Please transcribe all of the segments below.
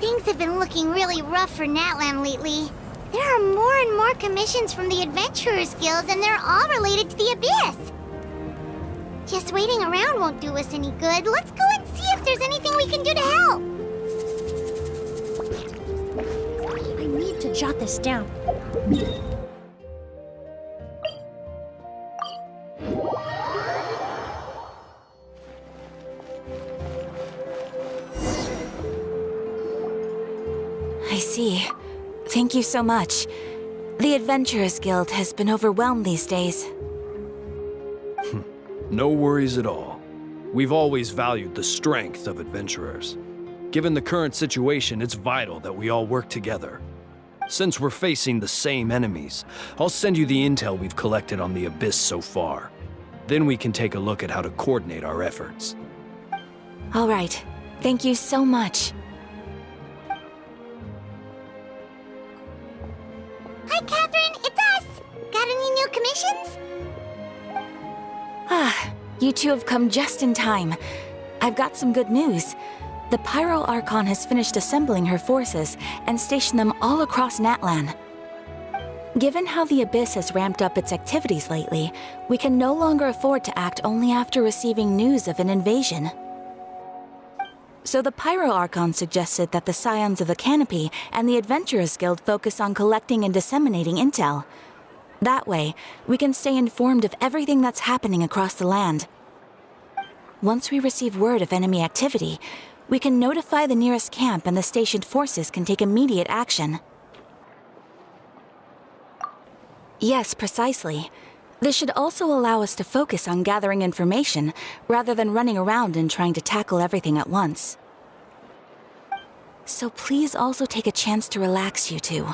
Things have been looking really rough for Natlan lately. There are more and more commissions from the Adventurers Guild, and they're all related to the Abyss. Just waiting around won't do us any good. Let's go and see if there's anything we can do to help. I need to jot this down. I see. Thank you so much. The Adventurers Guild has been overwhelmed these days. No worries at all. We've always valued the strength of adventurers. Given the current situation, it's vital that we all work together. Since we're facing the same enemies, I'll send you the intel we've collected on the Abyss so far. Then we can take a look at how to coordinate our efforts. All right. Thank you so much. Hi, Catherine. It's us. Got any new commissions? You two have come just in time. I've got some good news. The Pyro Archon has finished assembling her forces and stationed them all across Natlan. Given how the Abyss has ramped up its activities lately, we can no longer afford to act only after receiving news of an invasion. So the Pyro Archon suggested that the Scions of the Canopy and the Adventurers Guild focus on collecting and disseminating intel. That way, we can stay informed of everything that's happening across the land. Once we receive word of enemy activity, we can notify the nearest camp and the stationed forces can take immediate action. Yes, precisely. This should also allow us to focus on gathering information rather than running around and trying to tackle everything at once. So please also take a chance to relax, you two.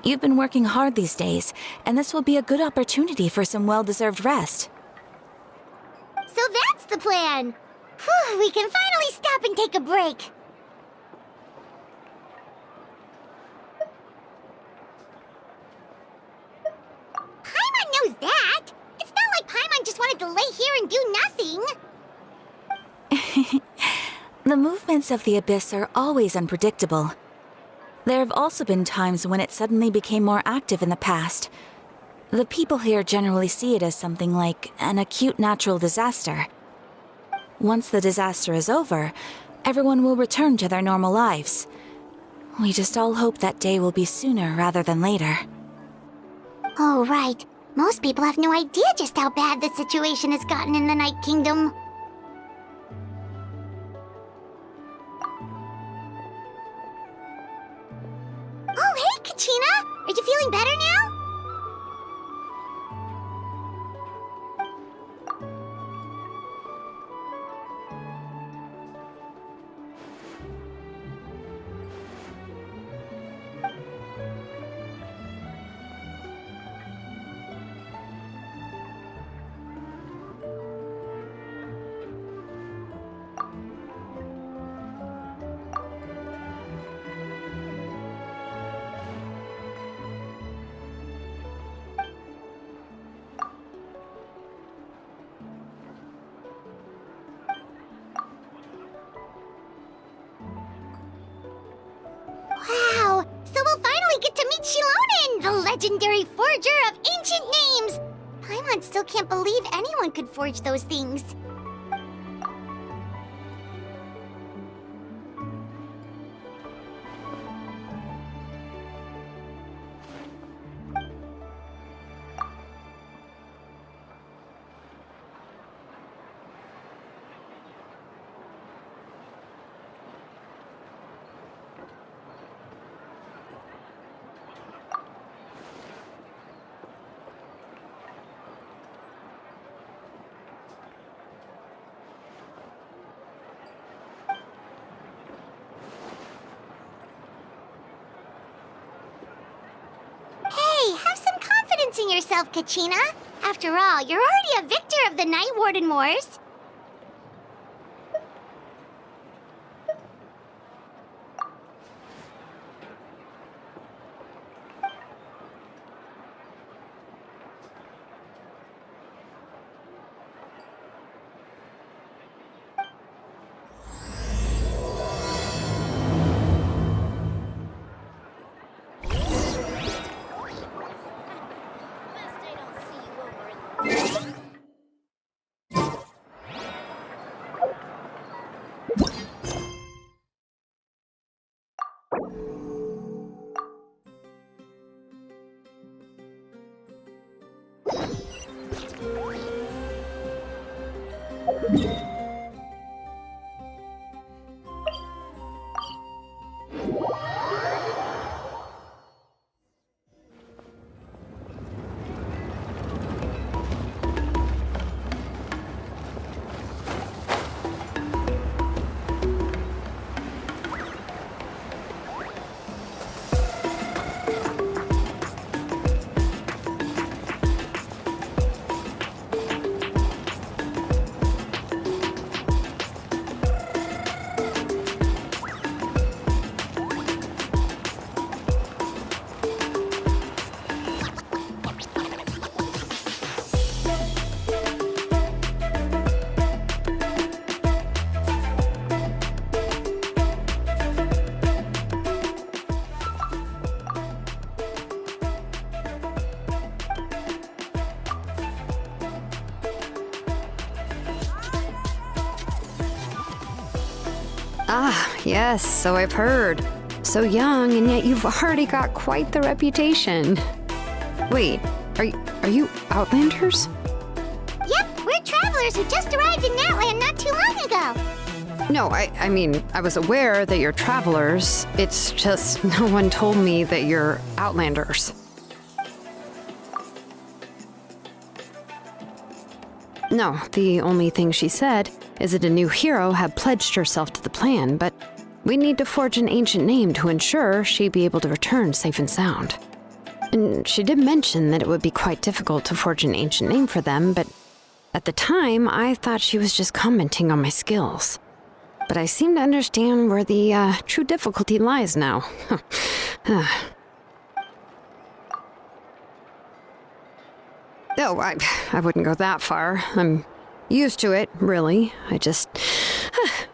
You've been working hard these days, and this will be a good opportunity for some well-deserved rest. So that's the plan. Whew, we can finally stop and take a break. Paimon knows that. It's not like Paimon just wanted to lay here and do nothing. The movements of the Abyss are always unpredictable. There have also been times when it suddenly became more active in the past. The people here generally see it as something like an acute natural disaster. Once the disaster is over, everyone will return to their normal lives. We just all hope that day will be sooner rather than later. Oh, right. Most people have no idea just how bad the situation has gotten in the Night Kingdom. Oh, hey, Kachina! Are you feeling better now? Wow! So we'll finally get to meet Shilonen, the legendary forger of ancient names! Paimon still can't believe anyone could forge those things. In yourself, Kachina. After all, you're already a victor of the Night Warden Wars. Ah, yes, so I've heard. So young, and yet you've already got quite the reputation. Wait, are you Outlanders? Yep, we're travelers who just arrived in Natlan not too long ago. No, I mean, I was aware that you're travelers. It's just no one told me that you're Outlanders. No, the only thing she said is that a new hero had pledged herself to the plan, but we need to forge an ancient name to ensure she'd be able to return safe and sound. And she did mention that it would be quite difficult to forge an ancient name for them, but at the time, I thought she was just commenting on my skills. But I seem to understand where the true difficulty lies now. Oh, I wouldn't go that far. I'm used to it, really. I just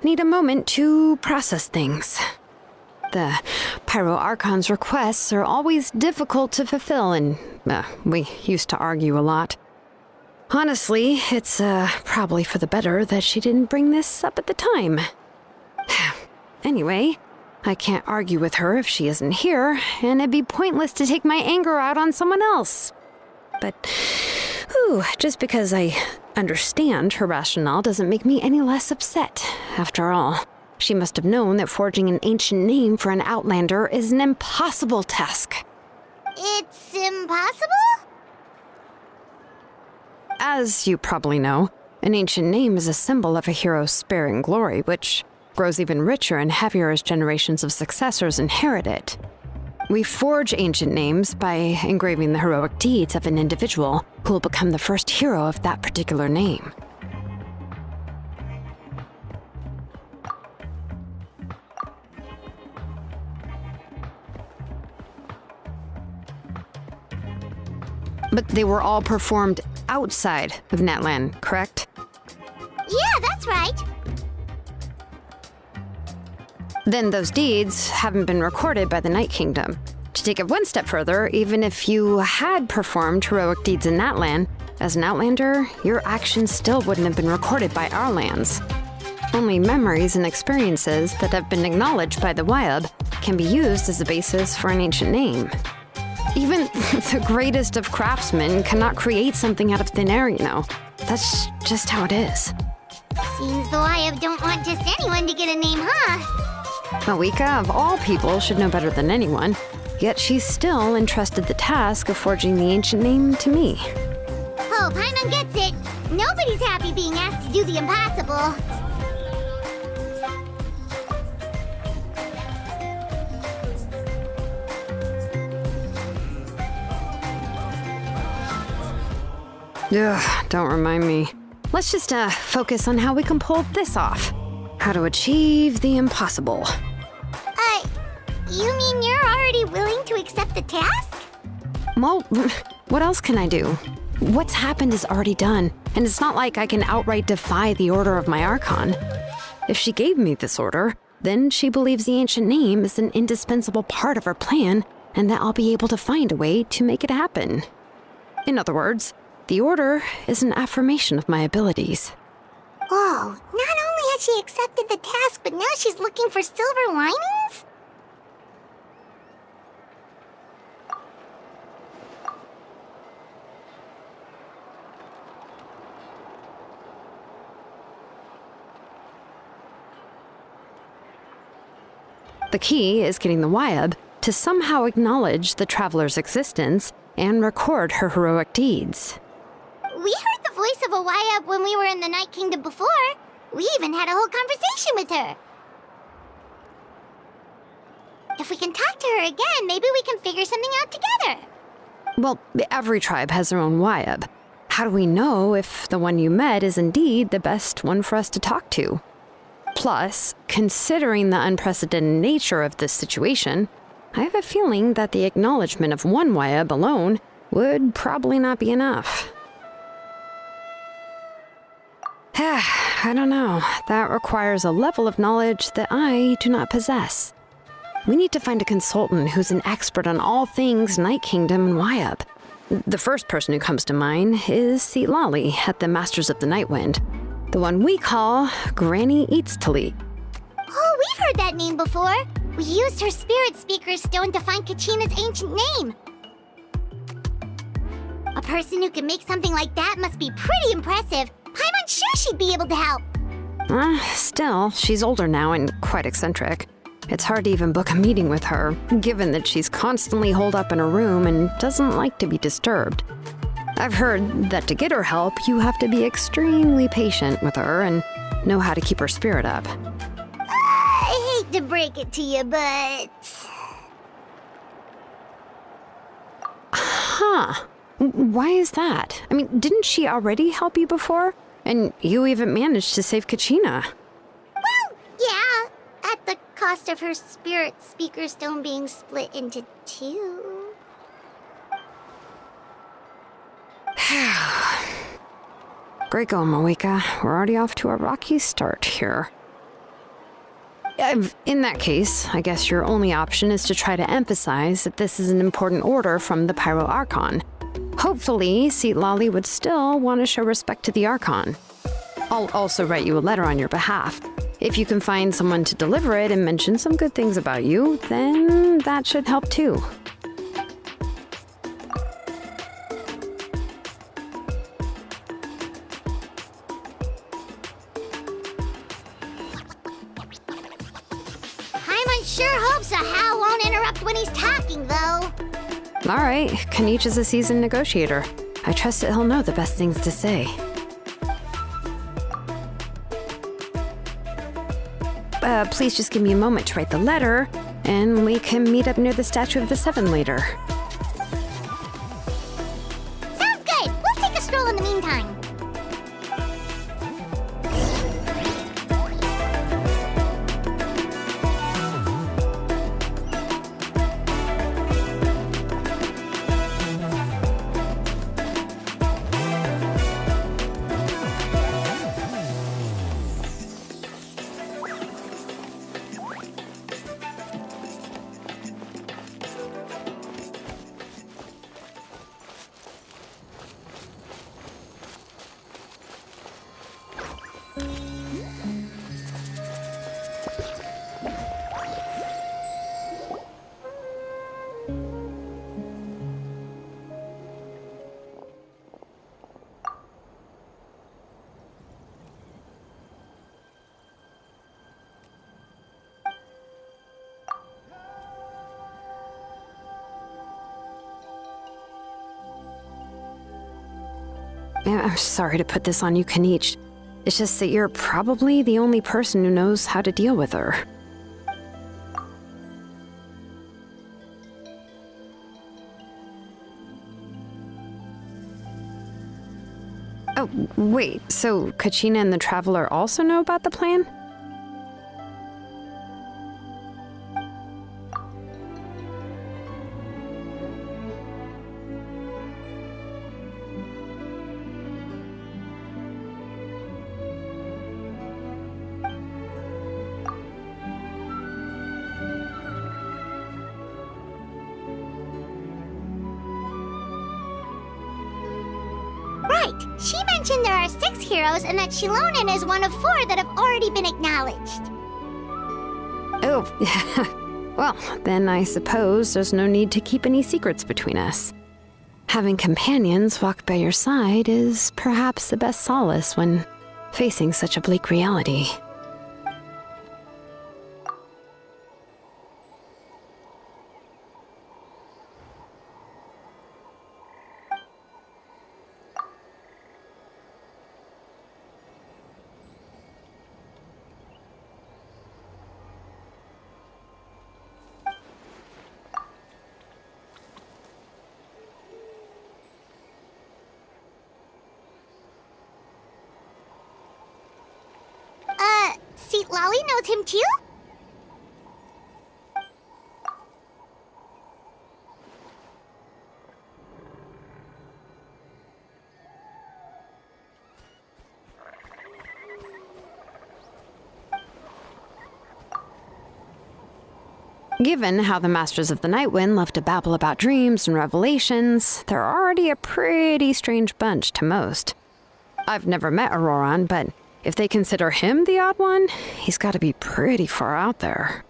need a moment to process things. The Pyro Archon's requests are always difficult to fulfill, and we used to argue a lot. Honestly, it's probably for the better that she didn't bring this up at the time. Anyway, I can't argue with her if she isn't here, and it'd be pointless to take my anger out on someone else. But, just because I understand her rationale doesn't make me any less upset. After all, she must have known that forging an ancient name for an Outlander is an impossible task. It's impossible? As you probably know, an ancient name is a symbol of a hero's spirit and glory, which grows even richer and heavier as generations of successors inherit it. We forge ancient names by engraving the heroic deeds of an individual who will become the first hero of that particular name. But they were all performed outside of Natlan, correct? Yeah, that's right. Then those deeds haven't been recorded by the Night Kingdom. To take it one step further, even if you had performed heroic deeds in Natlan, as an Outlander, your actions still wouldn't have been recorded by our lands. Only memories and experiences that have been acknowledged by the Wyab can be used as a basis for an ancient name. Even the greatest of craftsmen cannot create something out of thin air, you know. That's just how it is. Seems the Wyab don't want just anyone to get a name, huh? Mawika, of all people, should know better than anyone, yet she's still entrusted the task of forging the ancient name to me. Oh, Paimon gets it. Nobody's happy being asked to do the impossible. Ugh, don't remind me. Let's just focus on how we can pull this off. How to achieve the impossible. You mean you're already willing to accept the task? Well, what else can I do? What's happened is already done, and it's not like I can outright defy the order of my Archon. If she gave me this order, then she believes the ancient name is an indispensable part of her plan, and that I'll be able to find a way to make it happen. In other words, the order is an affirmation of my abilities. Whoa, not only has she accepted the task, but now she's looking for silver linings? The key is getting the Wyab to somehow acknowledge the traveler's existence and record her heroic deeds. We heard the voice of a Wyab when we were in the Night Kingdom before. We even had a whole conversation with her. If we can talk to her again, maybe we can figure something out together. Well, every tribe has their own Wyab. How do we know if the one you met is indeed the best one for us to talk to? Plus, considering the unprecedented nature of this situation, I have a feeling that the acknowledgement of one Wyab alone would probably not be enough. I don't know. That requires a level of knowledge that I do not possess. We need to find a consultant who's an expert on all things Night Kingdom and Wyab. The first person who comes to mind is Lali at the Masters of the Nightwind, the one we call Granny Eats to Lead. Oh, we heard that name before. We used her spirit speaker stone to find Kachina's ancient name. A person who can make something like that must be pretty impressive. I'm unsure she'd be able to help. Still, she's older now and quite eccentric. It's hard to even book a meeting with her, given that she's constantly holed up in her room and doesn't like to be disturbed. I've heard that to get her help, you have to be extremely patient with her and know how to keep her spirit up. I hate to break it to you, but... Huh. Why is that? I mean, didn't she already help you before? And you even managed to save Kachina. Well, yeah. At the cost of her spirit speaker stone being split into two. Great going, Moeka. We're already off to a rocky start here. In that case, I guess your only option is to try to emphasize that this is an important order from the Pyro Archon. Hopefully, Seatlali would still want to show respect to the Archon. I'll also write you a letter on your behalf. If you can find someone to deliver it and mention some good things about you, then that should help too. Sure hopes a Hal won't interrupt when he's talking, though. All right, Kanich is a seasoned negotiator. I trust that he'll know the best things to say. Please just give me a moment to write the letter, and we can meet up near the Statue of the Seven later. Sounds good. We'll take a stroll in the meantime. I'm sorry to put this on you, Kanich. It's just that you're probably the only person who knows how to deal with her. Oh, wait, so Kachina and the Traveler also know about the plan? She mentioned there are 6 heroes and that Shilonen is one of 4 that have already been acknowledged. Oh, well, then I suppose there's no need to keep any secrets between us. Having companions walk by your side is perhaps the best solace when facing such a bleak reality. Seatlali knows him too? Given how the Masters of the Nightwind love to babble about dreams and revelations, they're already a pretty strange bunch to most. I've never met Auroran, but If they consider him the odd one, he's got to be pretty far out there.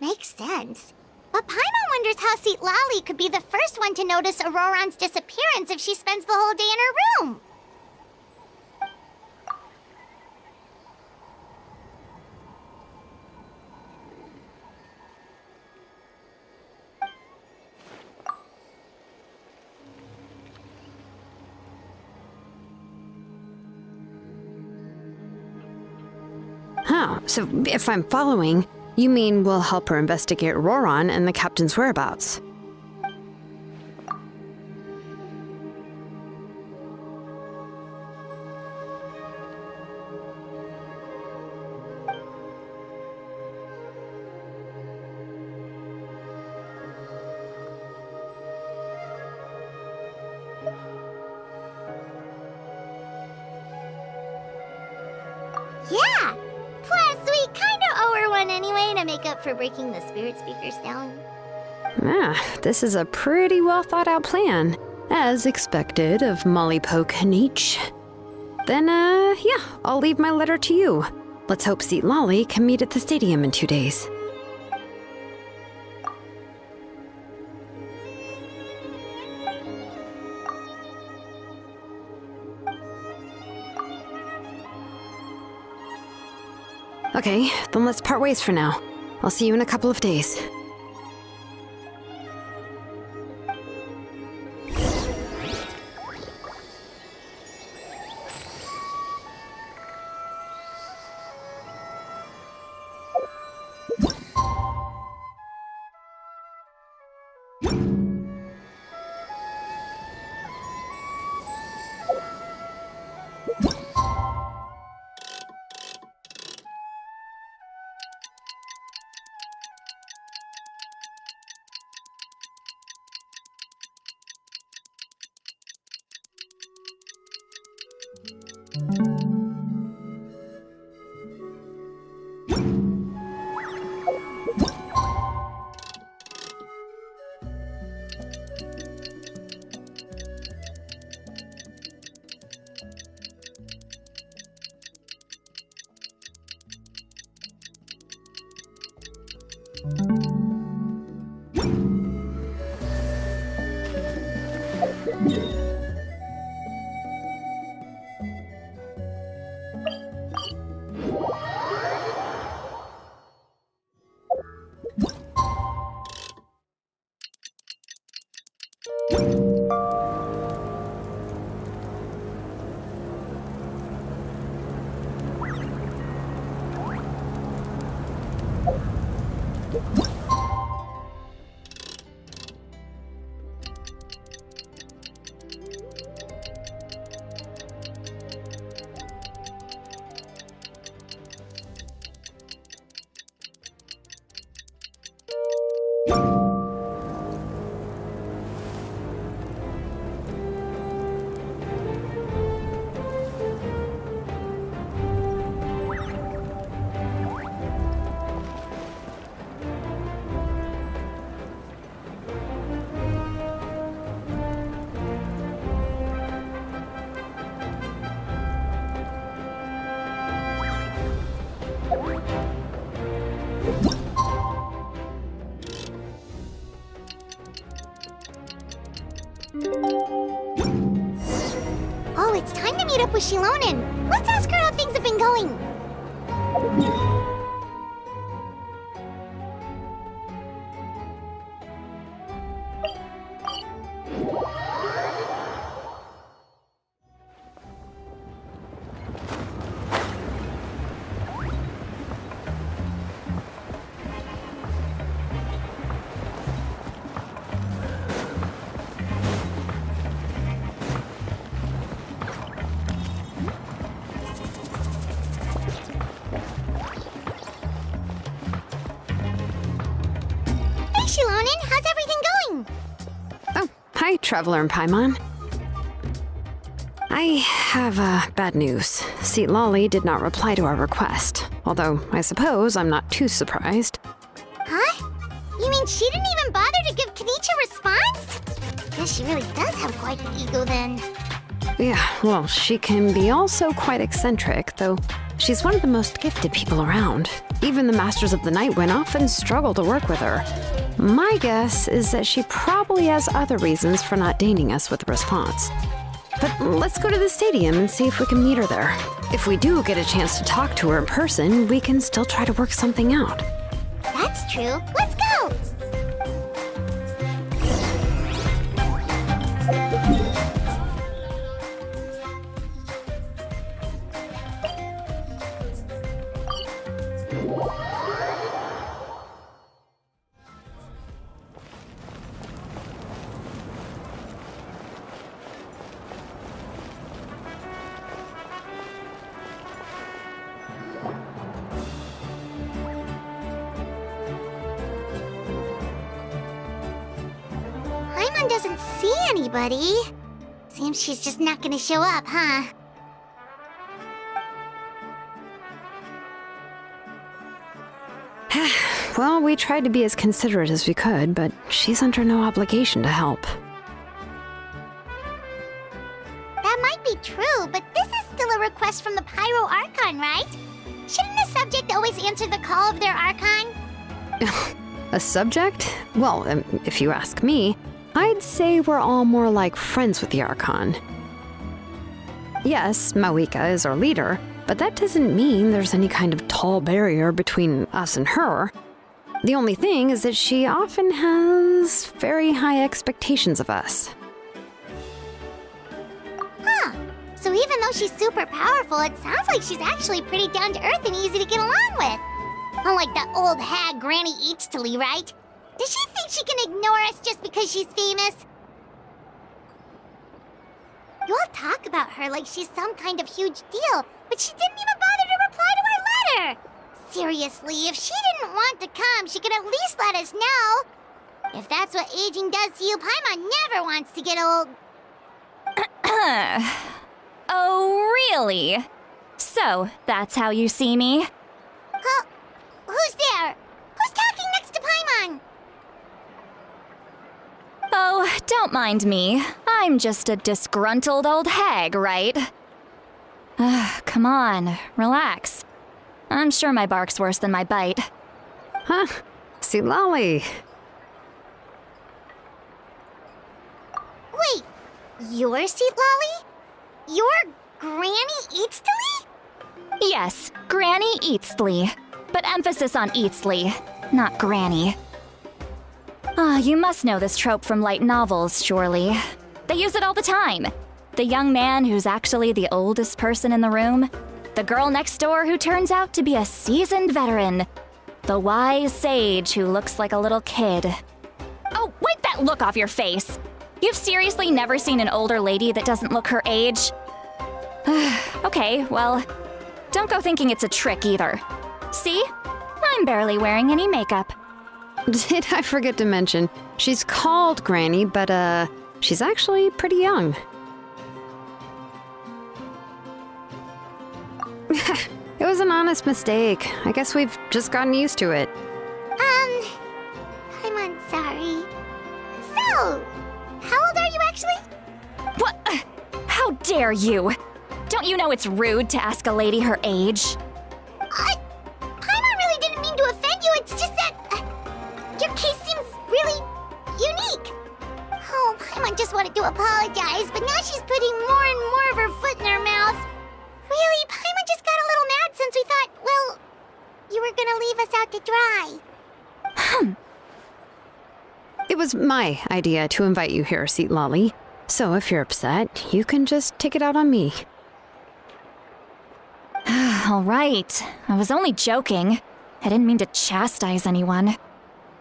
Makes sense. But Paimon wonders how Lali could be the first one to notice Auroran's disappearance if she spends the whole day in her room. Huh, so if I'm following, you mean we'll help her investigate Roran and the captain's whereabouts? Yeah! Plus, we kinda owe her one anyway to make up for breaking the spirit speakers down. This is a pretty well thought out plan, as expected of Molly Poke Nietzsche. Then, yeah, I'll leave my letter to you. Let's hope Lali can meet at the stadium in 2 days. Okay, then let's part ways for now. I'll see you in a couple of days. Oh, it's time to meet up with Shilonen. Let's ask her how things have been going. Shilonen, how's everything going? Oh, hi, Traveler and Paimon. I have bad news. Lali did not reply to our request, although I suppose I'm not too surprised. Huh? You mean she didn't even bother to give Kenichi a response? Guess she really does have quite an ego then. Yeah, well, she can be also quite eccentric, though she's one of the most gifted people around. Even the Masters of the Night Wind often struggle to work with her. My guess is that she probably has other reasons for not deigning us with a response. But let's go to the stadium and see if we can meet her there. If we do get a chance to talk to her in person, we can still try to work something out. That's true. Let's go! Paimon doesn't see anybody. Seems she's just not gonna show up, huh? Well, we tried to be as considerate as we could, but she's under no obligation to help. That might be true, but this is still a request from the Pyro Archon, right? Shouldn't a subject always answer the call of their Archon? A subject? Well, if you ask me, I'd say we're all more like friends with the Archon. Yes, Mawika is our leader, but that doesn't mean there's any kind of tall barrier between us and her. The only thing is that she often has very high expectations of us. Huh. So even though she's super powerful, it sounds like she's actually pretty down to earth and easy to get along with. Unlike that old hag Granny Eatstily, right? Does she think she can ignore us just because she's famous? You all talk about her like she's some kind of huge deal, but she didn't even bother to reply to our letter! Seriously, if she didn't want to come, she could at least let us know. If that's what aging does to you, Paimon never wants to get old. Oh, really? So, that's how you see me? Who's there? Who's talking next to Paimon? Oh, don't mind me. I'm just a disgruntled old hag, right? Come on, relax. I'm sure my bark's worse than my bite. Huh? See, Lolly. Wait, you're Seat Lolly? You're Granny Eatstily? Yes, Granny Eatstly. But emphasis on Eatstly, not Granny. You must know this trope from light novels, surely. They use it all the time. The young man who's actually the oldest person in the room. The girl next door who turns out to be a seasoned veteran. The wise sage who looks like a little kid. Oh, wipe that look off your face! You've seriously never seen an older lady that doesn't look her age? Okay, well, don't go thinking it's a trick either. See? I'm barely wearing any makeup. Did I forget to mention, she's called Granny, but she's actually pretty young. It was an honest mistake. I guess we've just gotten used to it. I'm sorry. So, how old are you actually? What? How dare you? Don't you know it's rude to ask a lady her age? Paimon really didn't mean to offend you, it's just that your case seems really unique. Oh, Paimon just wanted to apologize, but now she's putting more and more of her foot in her mouth. Really, Paimon just got a little mad since we thought, well, you were gonna leave us out to dry. It was my idea to invite you here, Seat Lolly. So if you're upset, you can just take it out on me. All right. I was only joking. I didn't mean to chastise anyone.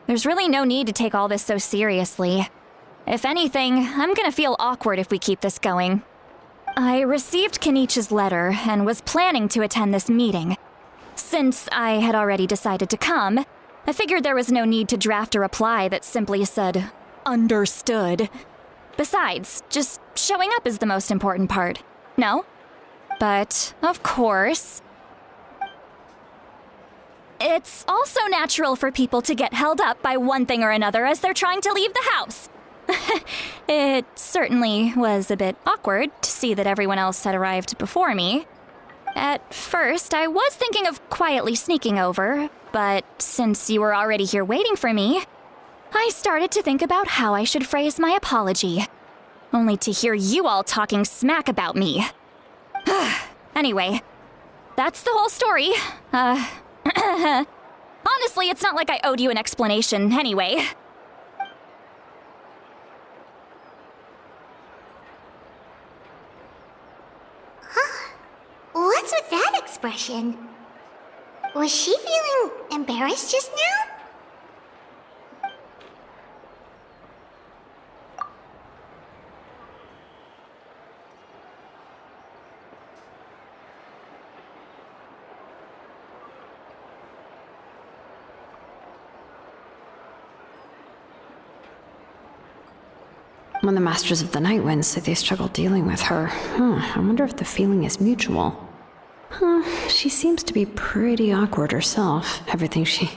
There's really no need to take all this so seriously. If anything, I'm gonna feel awkward if we keep this going. I received Kenichi's letter and was planning to attend this meeting. Since I had already decided to come, I figured there was no need to draft a reply that simply said, "Understood." Besides, just showing up is the most important part, no? But, of course... It's also natural for people to get held up by one thing or another as they're trying to leave the house. It certainly was a bit awkward to see that everyone else had arrived before me. At first, I was thinking of quietly sneaking over, but since you were already here waiting for me, I started to think about how I should phrase my apology. Only to hear you all talking smack about me. Anyway, that's the whole story. Honestly, it's not like I owed you an explanation anyway. What's with that expression? Was she feeling embarrassed just now? When the Masters of the Night Wind say they struggle dealing with her, I wonder if the feeling is mutual. She seems to be pretty awkward herself. Everything she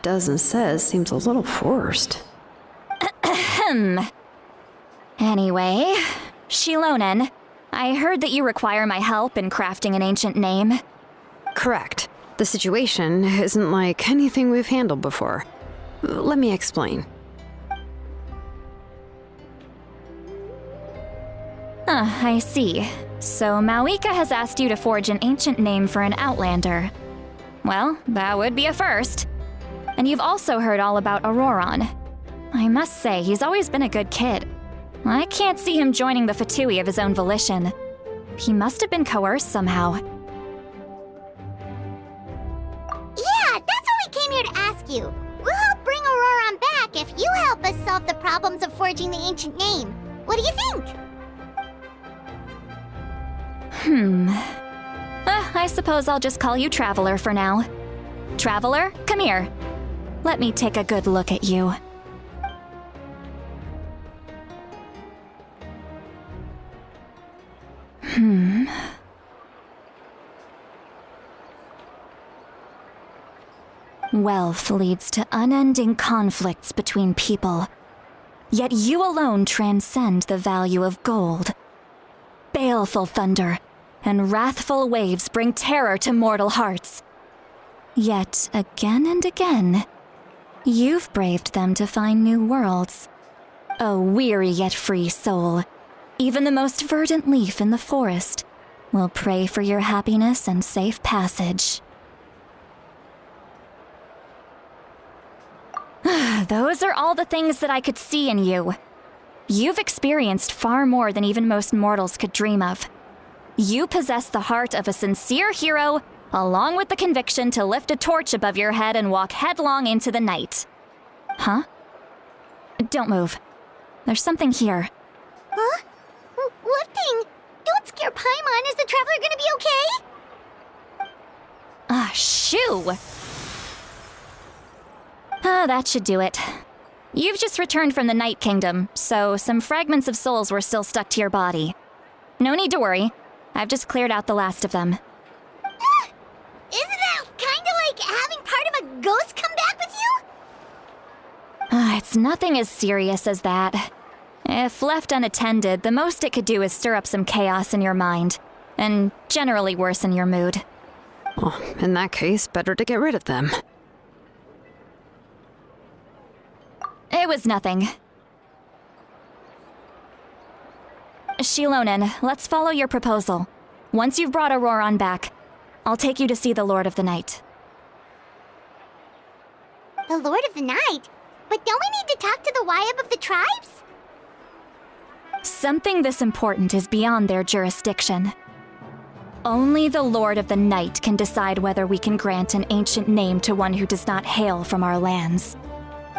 does and says seems a little forced. Anyway, Shilonen, I heard that you require my help in crafting an ancient name. Correct. The situation isn't like anything we've handled before. Let me explain. I see. So Mawika has asked you to forge an ancient name for an Outlander. Well, that would be a first. And you've also heard all about Auroron. I must say, he's always been a good kid. I can't see him joining the Fatui of his own volition. He must have been coerced somehow. Yeah, that's what we came here to ask you. We'll help bring Auroron back if you help us solve the problems of forging the ancient name. What do you think? I suppose I'll just call you Traveler for now. Traveler, come here. Let me take a good look at you. Wealth leads to unending conflicts between people. Yet you alone transcend the value of gold. Baleful thunder and wrathful waves bring terror to mortal hearts. Yet, again and again, you've braved them to find new worlds. O weary yet free soul, even the most verdant leaf in the forest will pray for your happiness and safe passage. Those are all the things that I could see in you. You've experienced far more than even most mortals could dream of. You possess the heart of a sincere hero, along with the conviction to lift a torch above your head and walk headlong into the night. Huh? Don't move. There's something here. Huh? What thing? Don't scare Paimon. Is the Traveler gonna be okay? Shoo! That should do it. You've just returned from the Night Kingdom, so some fragments of souls were still stuck to your body. No need to worry. I've just cleared out the last of them. Isn't that kinda like having part of a ghost come back with you? It's nothing as serious as that. If left unattended, the most it could do is stir up some chaos in your mind, and generally worsen your mood. Well, in that case, better to get rid of them. It was nothing. Shilonen, let's follow your proposal. Once you've brought Auroron back, I'll take you to see the Lord of the Night. The Lord of the Night? But don't we need to talk to the Wyab of the tribes? Something this important is beyond their jurisdiction. Only the Lord of the Night can decide whether we can grant an ancient name to one who does not hail from our lands.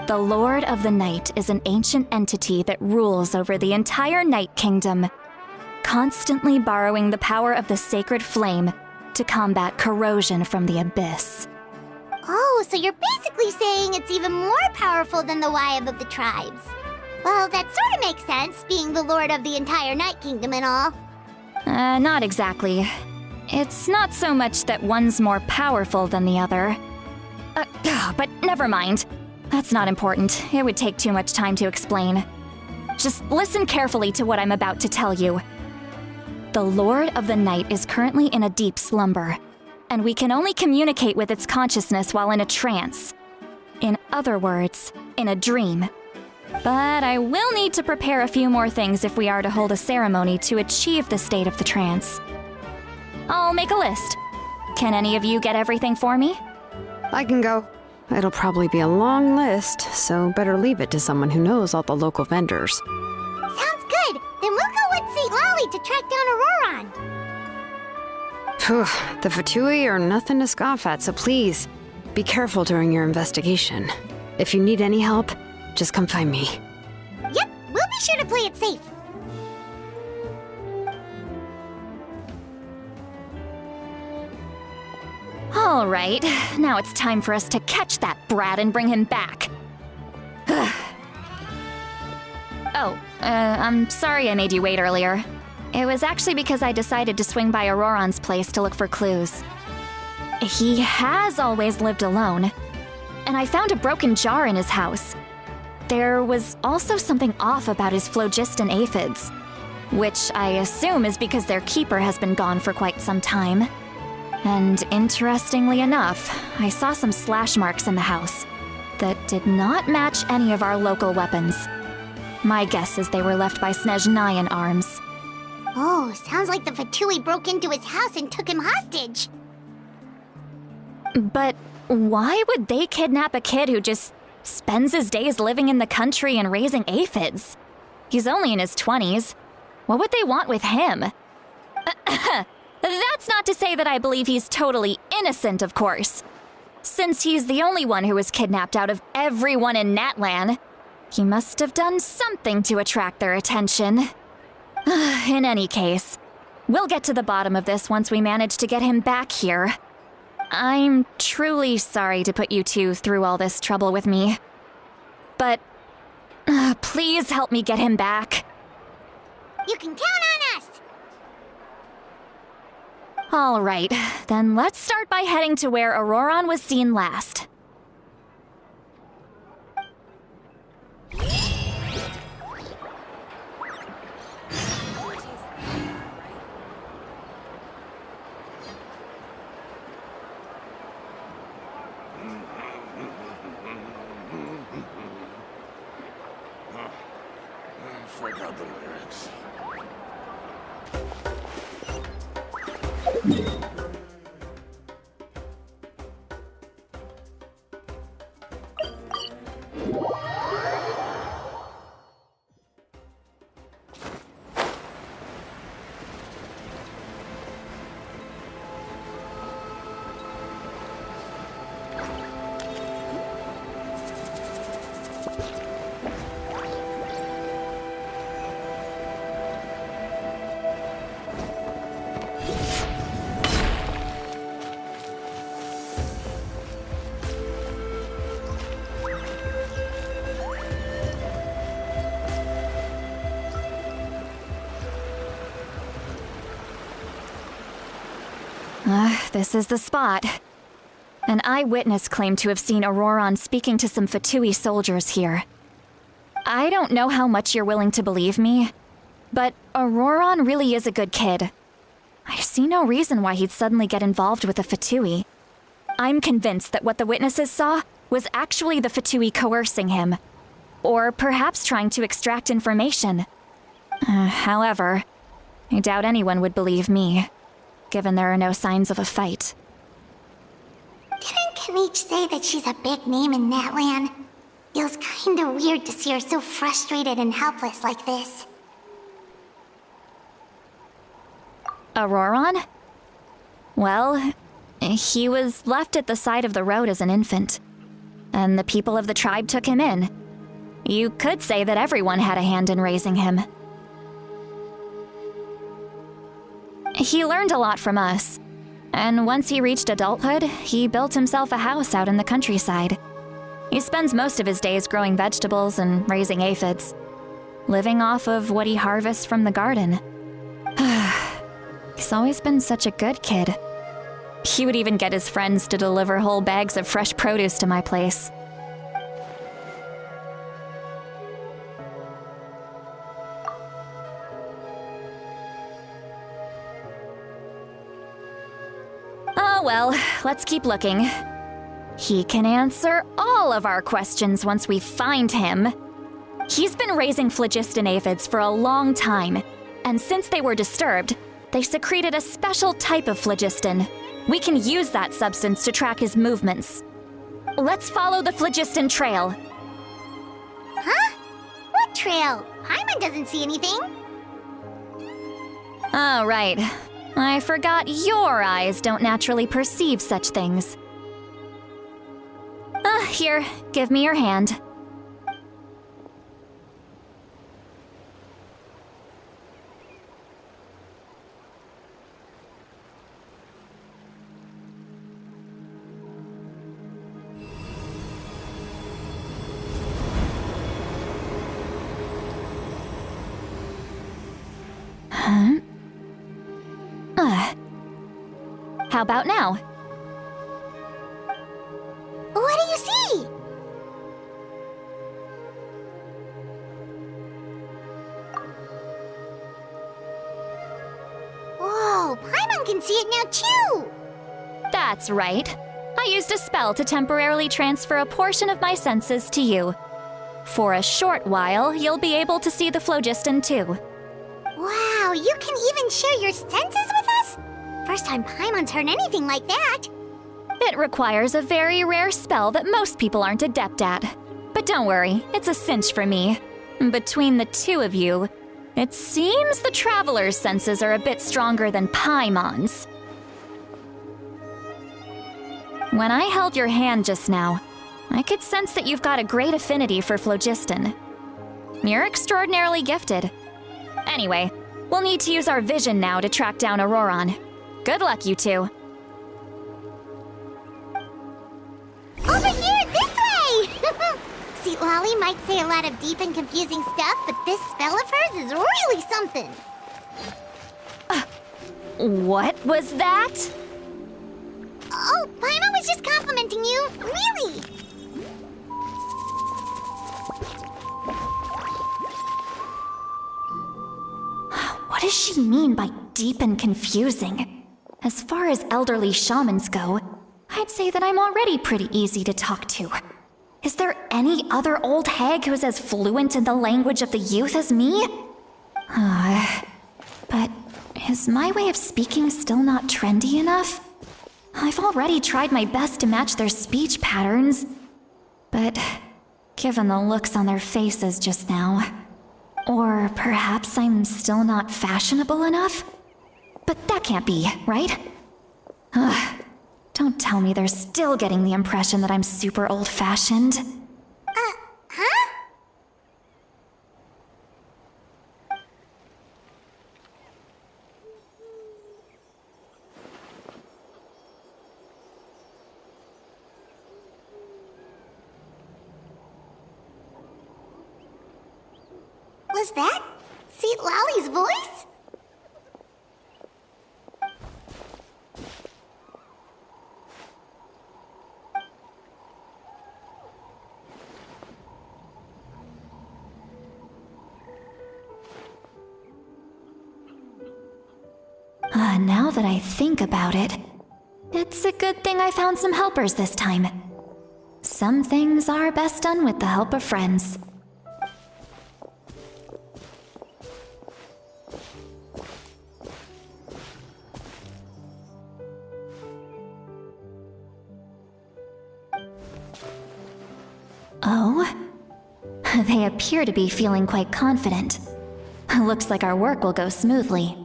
The Lord of the Night is an ancient entity that rules over the entire Night Kingdom, constantly borrowing the power of the sacred flame to combat corrosion from the abyss. Oh, so you're basically saying it's even more powerful than the Wyab of the tribes. Well, that sort of makes sense, being the Lord of the entire Night Kingdom and all. Not exactly. It's not so much that one's more powerful than the other. But never mind. That's not important. It would take too much time to explain. Just listen carefully to what I'm about to tell you. The Lord of the Night is currently in a deep slumber, and we can only communicate with its consciousness while in a trance. In other words, in a dream. But I will need to prepare a few more things if we are to hold a ceremony to achieve the state of the trance. I'll make a list. Can any of you get everything for me? I can go. It'll probably be a long list, so better leave it to someone who knows all the local vendors. Sounds good. Then we'll go with St. Lolly to track down Auroron. Phew, the Fatui are nothing to scoff at, so please, be careful during your investigation. If you need any help, just come find me. Yep, we'll be sure to play it safe. All right, now it's time for us to catch that brat and bring him back. I'm sorry I made you wait earlier. It was actually because I decided to swing by Auroron's place to look for clues. He has always lived alone, and I found a broken jar in his house. There was also something off about his phlogiston aphids, which I assume is because their keeper has been gone for quite some time. And interestingly enough, I saw some slash marks in the house that did not match any of our local weapons. My guess is they were left by Snezhnayan arms. Oh, sounds like the Fatui broke into his house and took him hostage. But why would they kidnap a kid who just spends his days living in the country and raising aphids? He's only in his 20s. What would they want with him? That's not to say that I believe he's totally innocent, of course. Since he's the only one who was kidnapped out of everyone in Natlan, he must have done something to attract their attention. In any case, we'll get to the bottom of this once we manage to get him back here. I'm truly sorry to put you two through all this trouble with me. But please help me get him back. You can count on us! All right, then let's start by heading to where Auroron was seen last. Forgot the lyrics. This is the spot. An eyewitness claimed to have seen Auroron speaking to some Fatui soldiers here. I don't know how much you're willing to believe me, but Auroron really is a good kid. I see no reason why he'd suddenly get involved with the Fatui. I'm convinced that what the witnesses saw was actually the Fatui coercing him, or perhaps trying to extract information. However, I doubt anyone would believe me, given there are no signs of a fight. Didn't Kanich say that she's a big name in Natlan? Feels kinda weird to see her so frustrated and helpless like this. Auroron? Well, he was left at the side of the road as an infant, and the people of the tribe took him in. You could say that everyone had a hand in raising him. He learned a lot from us, and once he reached adulthood, he built himself a house out in the countryside. He spends most of his days growing vegetables and raising aphids, living off of what he harvests from the garden. He's always been such a good kid. He would even get his friends to deliver whole bags of fresh produce to my place. Oh well, let's keep looking. He can answer all of our questions once we find him. He's been raising phlogiston aphids for a long time, and since they were disturbed, they secreted a special type of phlogiston. We can use that substance to track his movements. Let's follow the phlogiston trail. Huh? What trail? Paimon doesn't see anything. Oh, right. I forgot your eyes don't naturally perceive such things. Here, give me your hand. How about now? What do you see? Whoa, Paimon can see it now too! That's right. I used a spell to temporarily transfer a portion of my senses to you. For a short while, you'll be able to see the phlogiston too. Wow, you can even share your senses with us? First time Paimon's heard anything like that. It requires a very rare spell that most people aren't adept at. But don't worry, it's a cinch for me. Between the two of you, it seems the Traveler's senses are a bit stronger than Paimon's. When I held your hand just now, I could sense that you've got a great affinity for phlogiston. You're extraordinarily gifted. Anyway, we'll need to use our vision now to track down Auroron. Good luck, you two. Over here, this way! See, Lolly might say a lot of deep and confusing stuff, but this spell of hers is really something. What was that? Oh, Paimon was just complimenting you. Really? What does she mean by deep and confusing? As far as elderly shamans go, I'd say that I'm already pretty easy to talk to. Is there any other old hag who's as fluent in the language of the youth as me? But is my way of speaking still not trendy enough? I've already tried my best to match their speech patterns. But given the looks on their faces just now, or perhaps I'm still not fashionable enough? But that can't be, right? Don't tell me they're still getting the impression that I'm super old-fashioned. Huh? Was that Seat Lolly's voice? Now that I think about it, it's a good thing I found some helpers this time. Some things are best done with the help of friends. Oh? They appear to be feeling quite confident. Looks like our work will go smoothly.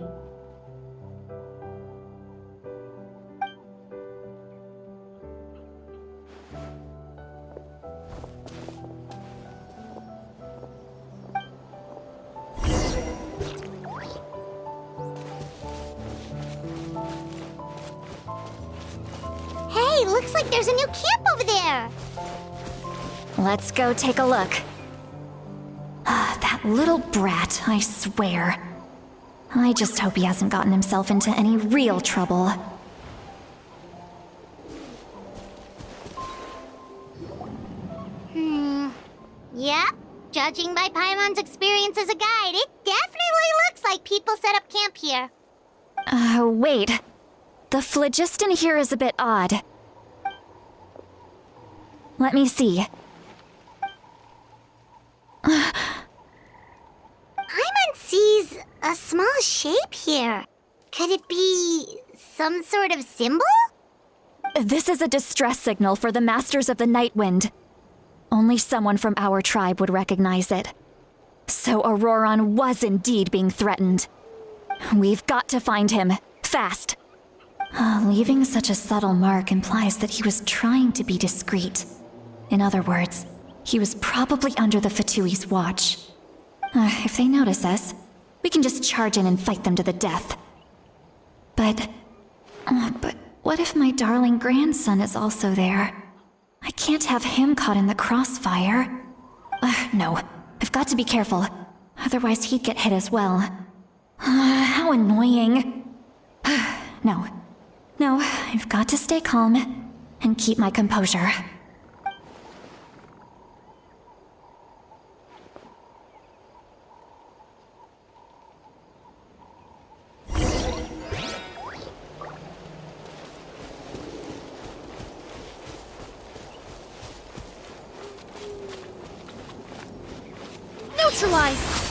Hey, looks like there's a new camp over there. Let's go take a look. That little brat, I swear. I just hope he hasn't gotten himself into any real trouble. Yep. Judging by Paimon's experience as a guide, it definitely looks like people set up camp here. Wait. The phlogiston here is a bit odd. Let me see. Paimon sees a small shape here. Could it be some sort of symbol? This is a distress signal for the Masters of the Night Wind. Only someone from our tribe would recognize it. So Auroron was indeed being threatened. We've got to find him, fast. Leaving such a subtle mark implies that he was trying to be discreet. In other words, he was probably under the Fatui's watch. If they notice us, we can just charge in and fight them to the death. But what if my darling grandson is also there? I can't have him caught in the crossfire. No, I've got to be careful. Otherwise he'd get hit as well. How annoying. No, I've got to stay calm and keep my composure. Neutralize!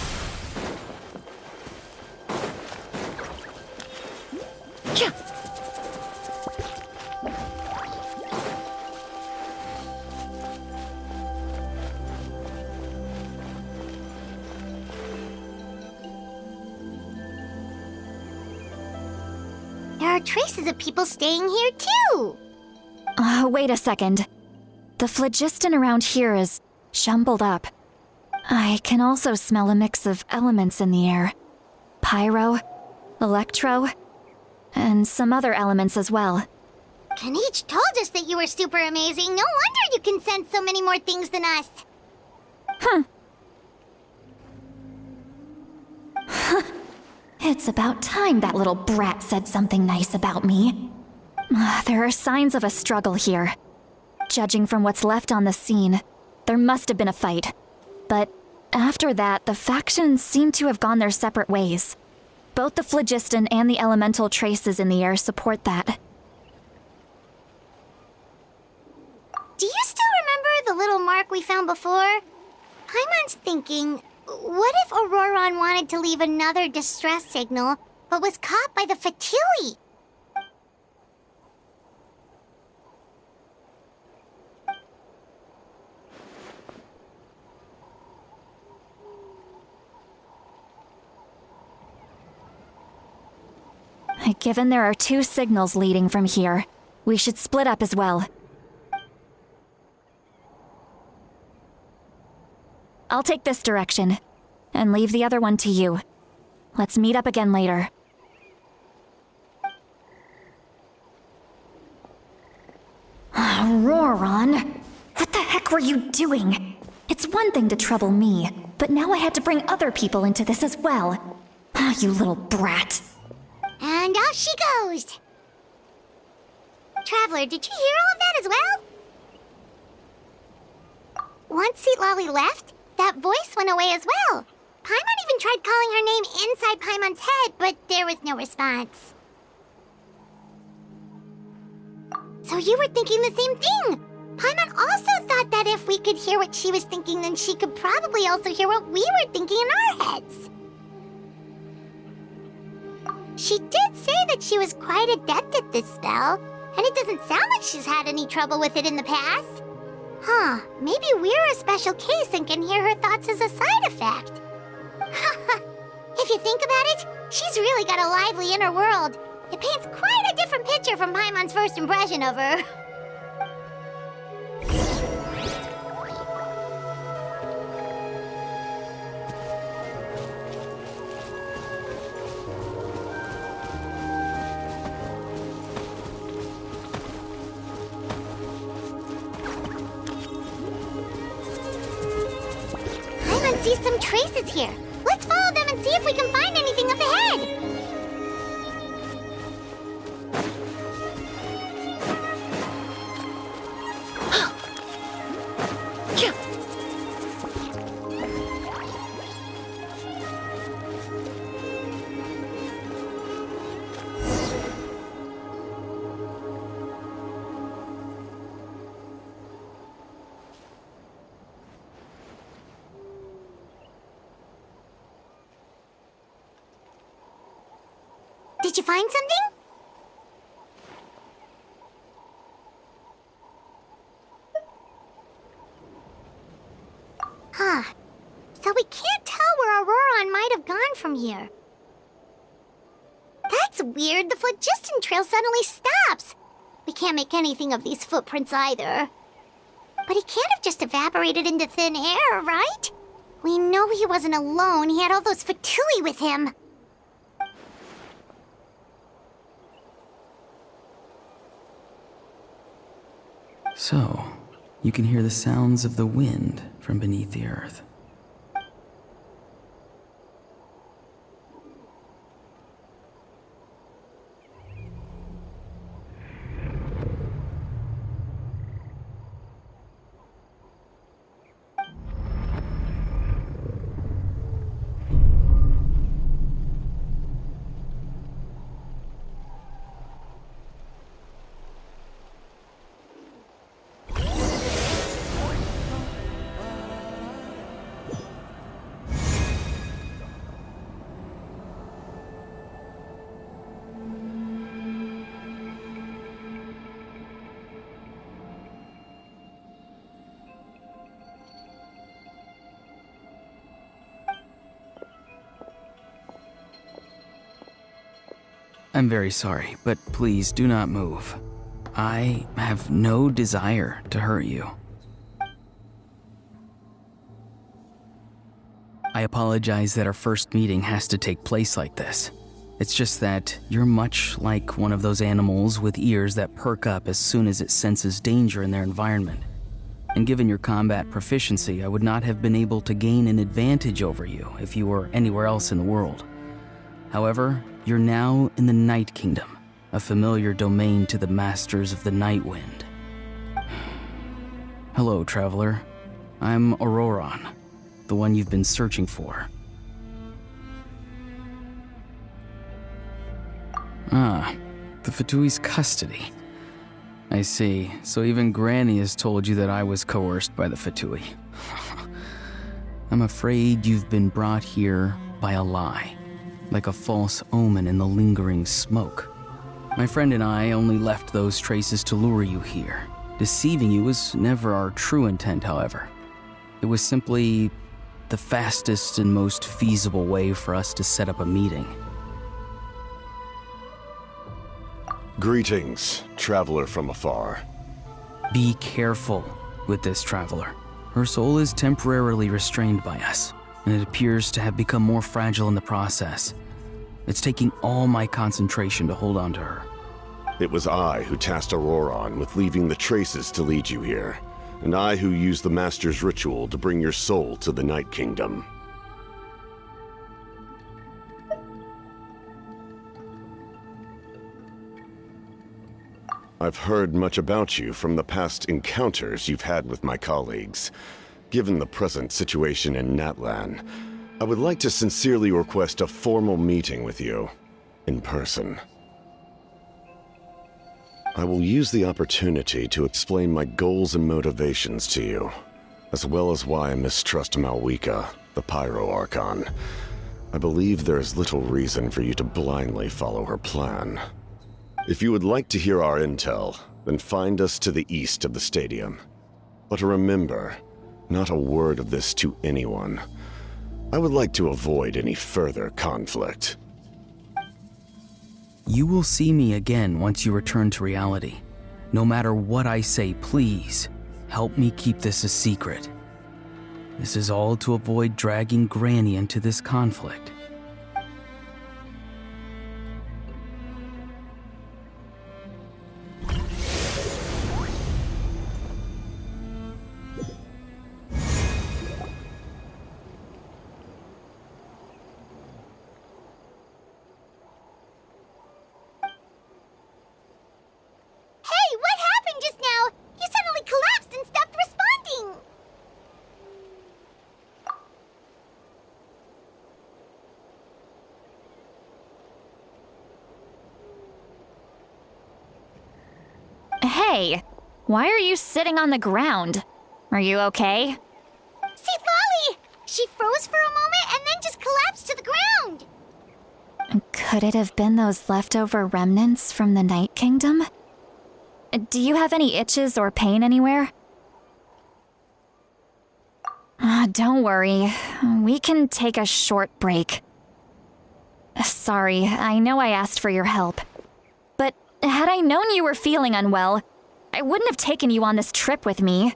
There are traces of people staying here too! Wait a second. The phlogiston around here is jumbled up. I can also smell a mix of elements in the air. Pyro, electro, and some other elements as well. Kanich told us that you were super amazing. No wonder you can sense so many more things than us. It's about time that little brat said something nice about me. There are signs of a struggle here. Judging from what's left on the scene, there must have been a fight. But after that, the factions seem to have gone their separate ways. Both the phlogiston and the elemental traces in the air support that. Do you still remember the little mark we found before? Paimon's thinking, what if Auroron wanted to leave another distress signal, but was caught by the Fatui? Given there are two signals leading from here, we should split up as well. I'll take this direction, and leave the other one to you. Let's meet up again later. Auroron! What the heck were you doing? It's one thing to trouble me, but now I had to bring other people into this as well. You little brat. And off she goes! Traveler, did you hear all of that as well? Once Seatlolly left, that voice went away as well. Paimon even tried calling her name inside Paimon's head, but there was no response. So you were thinking the same thing! Paimon also thought that if we could hear what she was thinking, then she could probably also hear what we were thinking in our heads. She did say that she was quite adept at this spell, and it doesn't sound like she's had any trouble with it in the past. Huh, maybe we're a special case and can hear her thoughts as a side effect. If you think about it, she's really got a lively inner world. It paints quite a different picture from Paimon's first impression of her. See some traces here. Let's follow them and see if we can find anything up ahead. Did you find something? Huh. So we can't tell where Auroron might have gone from here. That's weird. The phlogiston trail suddenly stops. We can't make anything of these footprints either. But he can't have just evaporated into thin air, right? We know he wasn't alone. He had all those Fatui with him. So, you can hear the sounds of the wind from beneath the earth. I'm very sorry, but please do not move. I have no desire to hurt you. I apologize that our first meeting has to take place like this. It's just that you're much like one of those animals with ears that perk up as soon as it senses danger in their environment. And given your combat proficiency, I would not have been able to gain an advantage over you if you were anywhere else in the world. However, you're now in the Night Kingdom, a familiar domain to the Masters of the Night Wind. Hello, traveler. I'm Auroron, the one you've been searching for. Ah, the Fatui's custody. I see. So even Granny has told you that I was coerced by the Fatui. I'm afraid you've been brought here by a lie, like a false omen in the lingering smoke. My friend and I only left those traces to lure you here. Deceiving you was never our true intent, however. It was simply the fastest and most feasible way for us to set up a meeting. Greetings, traveler from afar. Be careful with this traveler. Her soul is temporarily restrained by us, and it appears to have become more fragile in the process. It's taking all my concentration to hold on to her. It was I who tasked Auroron with leaving the traces to lead you here, and I who used the Master's ritual to bring your soul to the Night Kingdom. I've heard much about you from the past encounters you've had with my colleagues. Given the present situation in Natlan, I would like to sincerely request a formal meeting with you, in person. I will use the opportunity to explain my goals and motivations to you, as well as why I mistrust Malwika, the Pyro Archon. I believe there is little reason for you to blindly follow her plan. If you would like to hear our intel, then find us to the east of the stadium. But remember, not a word of this to anyone. I would like to avoid any further conflict. You will see me again once you return to reality. No matter what I say, please, help me keep this a secret. This is all to avoid dragging Granny into this conflict. Hey, why are you sitting on the ground? Are you okay? See Lolly! She froze for a moment and then just collapsed to the ground! Could it have been those leftover remnants from the Night Kingdom? Do you have any itches or pain anywhere? Don't worry. We can take a short break. Sorry, I know I asked for your help. But had I known you were feeling unwell, I wouldn't have taken you on this trip with me.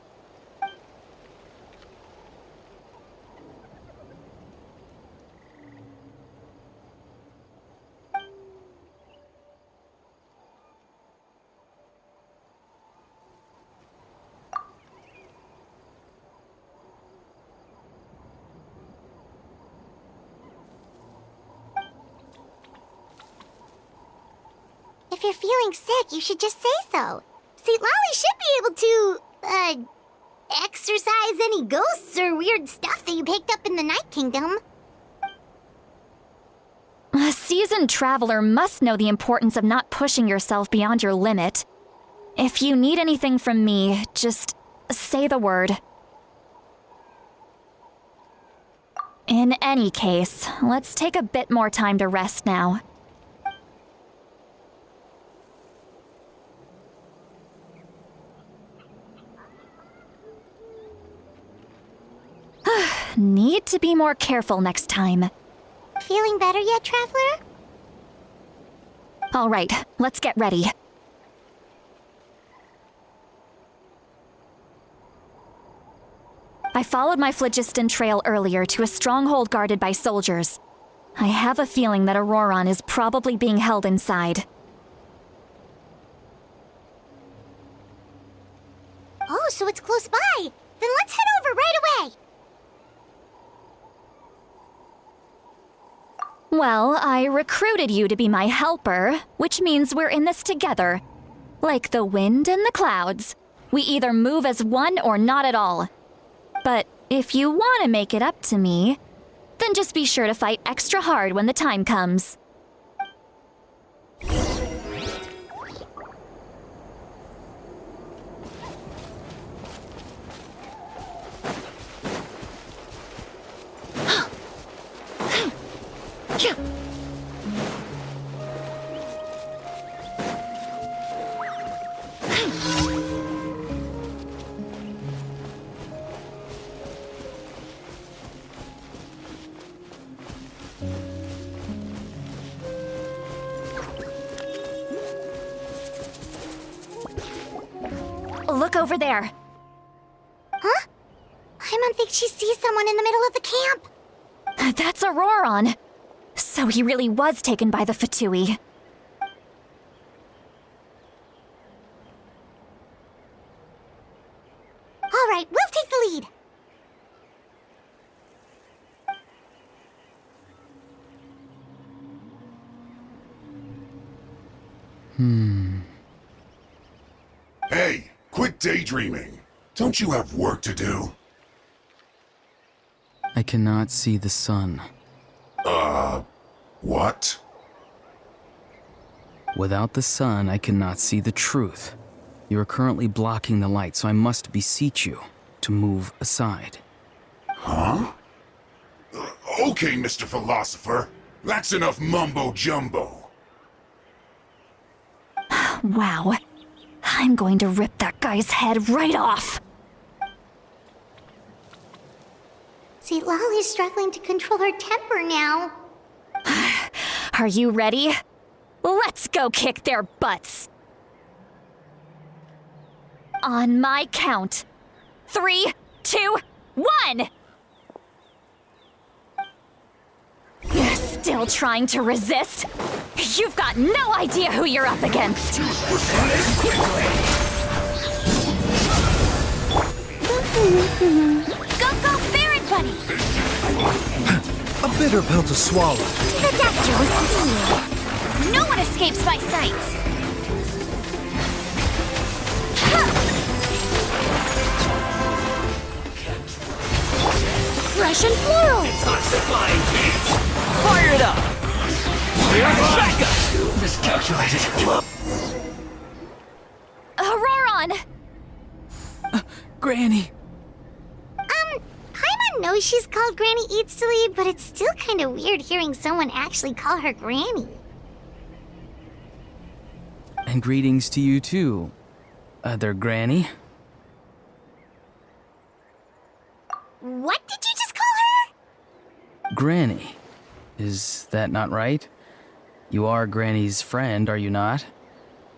If you're feeling sick, you should just say so. St. Lolly should be able to, exorcise any ghosts or weird stuff that you picked up in the Night Kingdom. A seasoned traveler must know the importance of not pushing yourself beyond your limit. If you need anything from me, just say the word. In any case, let's take a bit more time to rest now. Need to be more careful next time. Feeling better yet, Traveler? All right, let's get ready. I followed my phlogiston trail earlier to a stronghold guarded by soldiers. I have a feeling that Auroron is probably being held inside. Oh, so it's close by. Then let's head over right away. Well, I recruited you to be my helper, which means we're in this together. Like the wind and the clouds. We either move as one or not at all. But if you want to make it up to me, then just be sure to fight extra hard when the time comes. Look over there. Huh? Paimon thinks she sees someone in the middle of the camp. That's Auroron. So he really was taken by the Fatui. All right, we'll take the lead. Hey, quit daydreaming. Don't you have work to do? I cannot see the sun. What? Without the sun, I cannot see the truth. You are currently blocking the light, so I must beseech you to move aside. Huh? Okay, Mr. Philosopher. That's enough mumbo-jumbo. Wow. I'm going to rip that guy's head right off. St. Lolly's struggling to control her temper now. Are you ready? Let's go kick their butts. On my count. 3, 2, 1! Still trying to resist? You've got no idea who you're up against. Go, Ferret Bunny! A bitter pill to swallow. The doctor was seeing. No one escapes my sights. Fresh and floral. Detoxifying heat. Fire it up. Here's backup. Miscalculated. Auroron! Granny! Paimon knows she's called Granny Eats to Lead, but it's still kind of weird hearing someone actually call her Granny. And greetings to you too, other Granny. What did you just call her? Granny. Is that not right? You are Granny's friend, are you not?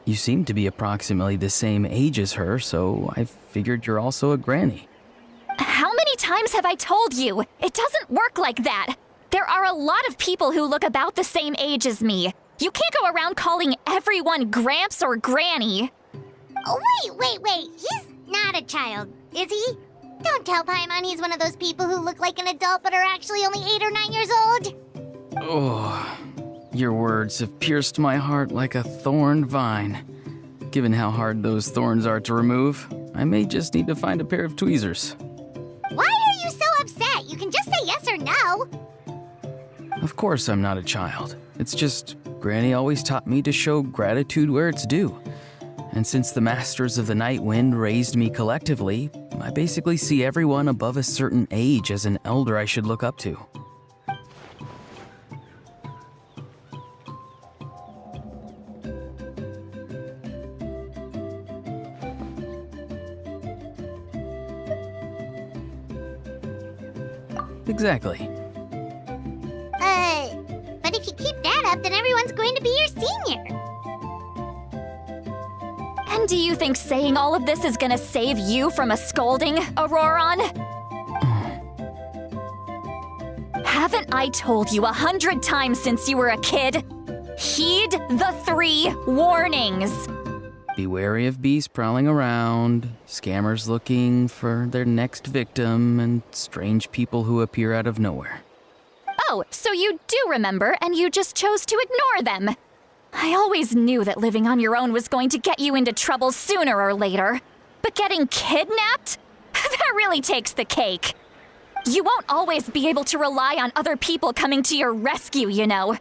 You seem to be approximately the same age as her, so I figured you're also a Granny. How many times have I told you? It doesn't work like that. There are a lot of people who look about the same age as me. You can't go around calling everyone Gramps or Granny. Oh, wait. He's not a child, is he? Don't tell Paimon he's one of those people who look like an adult but are actually only 8 or 9 years old. Oh, your words have pierced my heart like a thorn vine. Given how hard those thorns are to remove, I may just need to find a pair of tweezers. Why are you so upset? You can just say yes or no. Of course I'm not a child. It's just Granny always taught me to show gratitude where it's due. And since the Masters of the Night Wind raised me collectively, I basically see everyone above a certain age as an elder I should look up to. Exactly. But if you keep that up, then everyone's going to be your senior. And do you think saying all of this is gonna save you from a scolding, Auroron? Haven't I told you 100 times since you were a kid? Heed the 3 warnings. Be wary of beasts prowling around, scammers looking for their next victim, and strange people who appear out of nowhere. Oh, so you do remember, and you just chose to ignore them. I always knew that living on your own was going to get you into trouble sooner or later. But getting kidnapped? That really takes the cake. You won't always be able to rely on other people coming to your rescue, you know.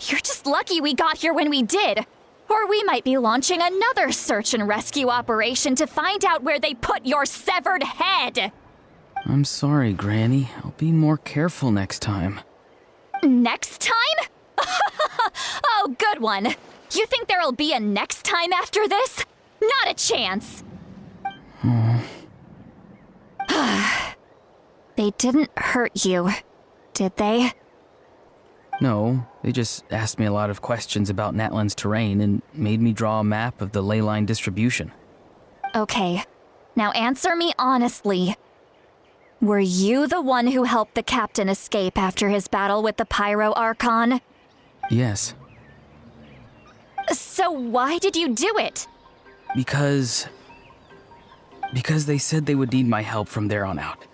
You're just lucky we got here when we did. Or we might be launching another search and rescue operation to find out where they put your severed head. I'm sorry, Granny. I'll be more careful next time. Next time? Oh, good one. You think there'll be a next time after this? Not a chance. They didn't hurt you, did they? No, they just asked me a lot of questions about Natlan's terrain and made me draw a map of the ley line distribution. Okay, now answer me honestly. Were you the one who helped the captain escape after his battle with the Pyro Archon? Yes. So why did you do it? Because they said they would need my help from there on out.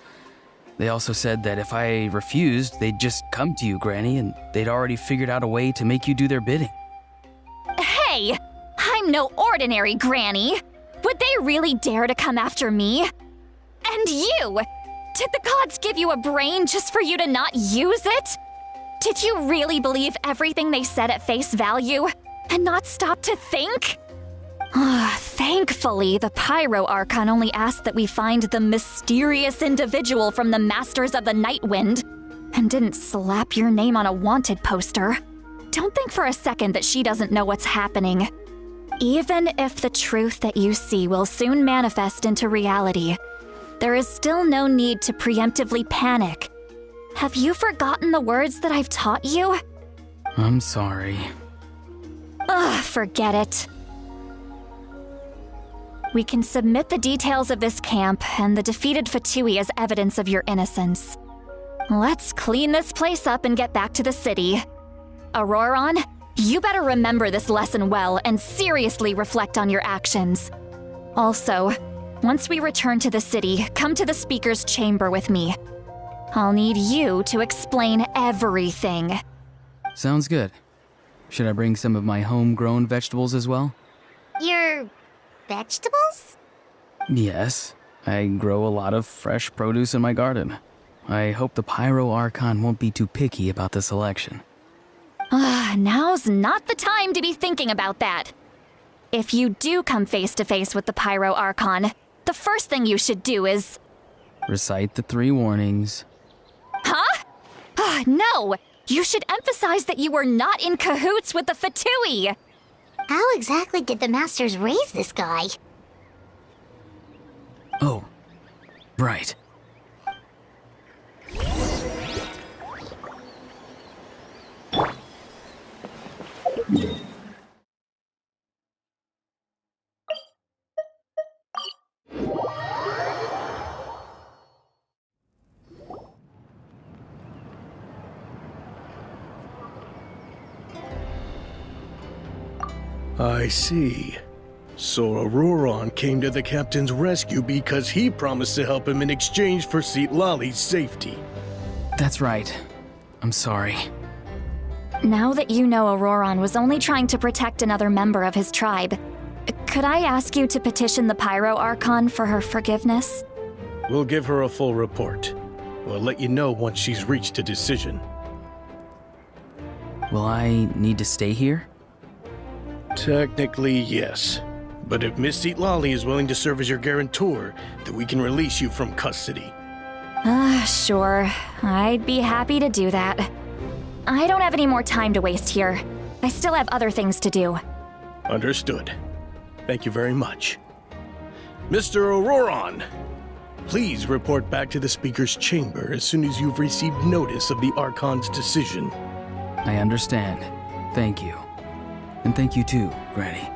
They also said that if I refused, they'd just come to you, Granny, and they'd already figured out a way to make you do their bidding. Hey, I'm no ordinary Granny. Would they really dare to come after me? And you! Did the gods give you a brain just for you to not use it? Did you really believe everything they said at face value and not stop to think? Thankfully, the Pyro Archon only asked that we find the mysterious individual from the Masters of the Night Wind and didn't slap your name on a wanted poster. Don't think for a second that she doesn't know what's happening. Even if the truth that you see will soon manifest into reality, there is still no need to preemptively panic. Have you forgotten the words that I've taught you? I'm sorry. Forget it. We can submit the details of this camp and the defeated Fatui as evidence of your innocence. Let's clean this place up and get back to the city. Auroron, you better remember this lesson well and seriously reflect on your actions. Also, once we return to the city, come to the speaker's chamber with me. I'll need you to explain everything. Sounds good. Should I bring some of my homegrown vegetables as well? Your vegetables? Yes. I grow a lot of fresh produce in my garden. I hope the Pyro Archon won't be too picky about the selection. Now's not the time to be thinking about that. If you do come face to face with the Pyro Archon, the first thing you should do is... Recite the 3 warnings. Huh? No! You should emphasize that you were not in cahoots with the Fatui! How exactly did the Masters raise this guy? Oh, right. I see. So Auroron came to the captain's rescue because he promised to help him in exchange for Citlali's safety. That's right. I'm sorry. Now that you know Auroron was only trying to protect another member of his tribe, could I ask you to petition the Pyro Archon for her forgiveness? We'll give her a full report. We'll let you know once she's reached a decision. Will I need to stay here? Technically, yes. But if Miss Citlali is willing to serve as your guarantor, then we can release you from custody. Sure. I'd be happy to do that. I don't have any more time to waste here. I still have other things to do. Understood. Thank you very much. Mr. Auroron, please report back to the Speaker's chamber as soon as you've received notice of the Archon's decision. I understand. Thank you. And thank you too, Granny.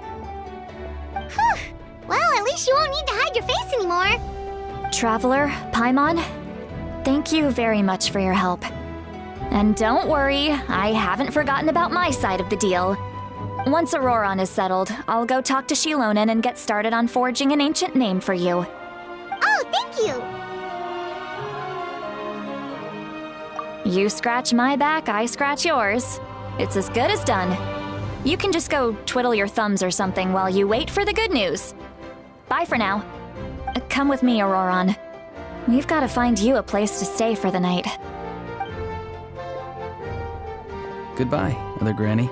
Well, at least you won't need to hide your face anymore. Traveler, Paimon, thank you very much for your help. And don't worry, I haven't forgotten about my side of the deal. Once Auroron is settled, I'll go talk to Shilonen and get started on forging an ancient name for you. Oh, thank you. You scratch my back, I scratch yours. It's as good as done. You can just go twiddle your thumbs or something while you wait for the good news. Bye for now. Come with me, Auroron. We've got to find you a place to stay for the night. Goodbye, Other Granny.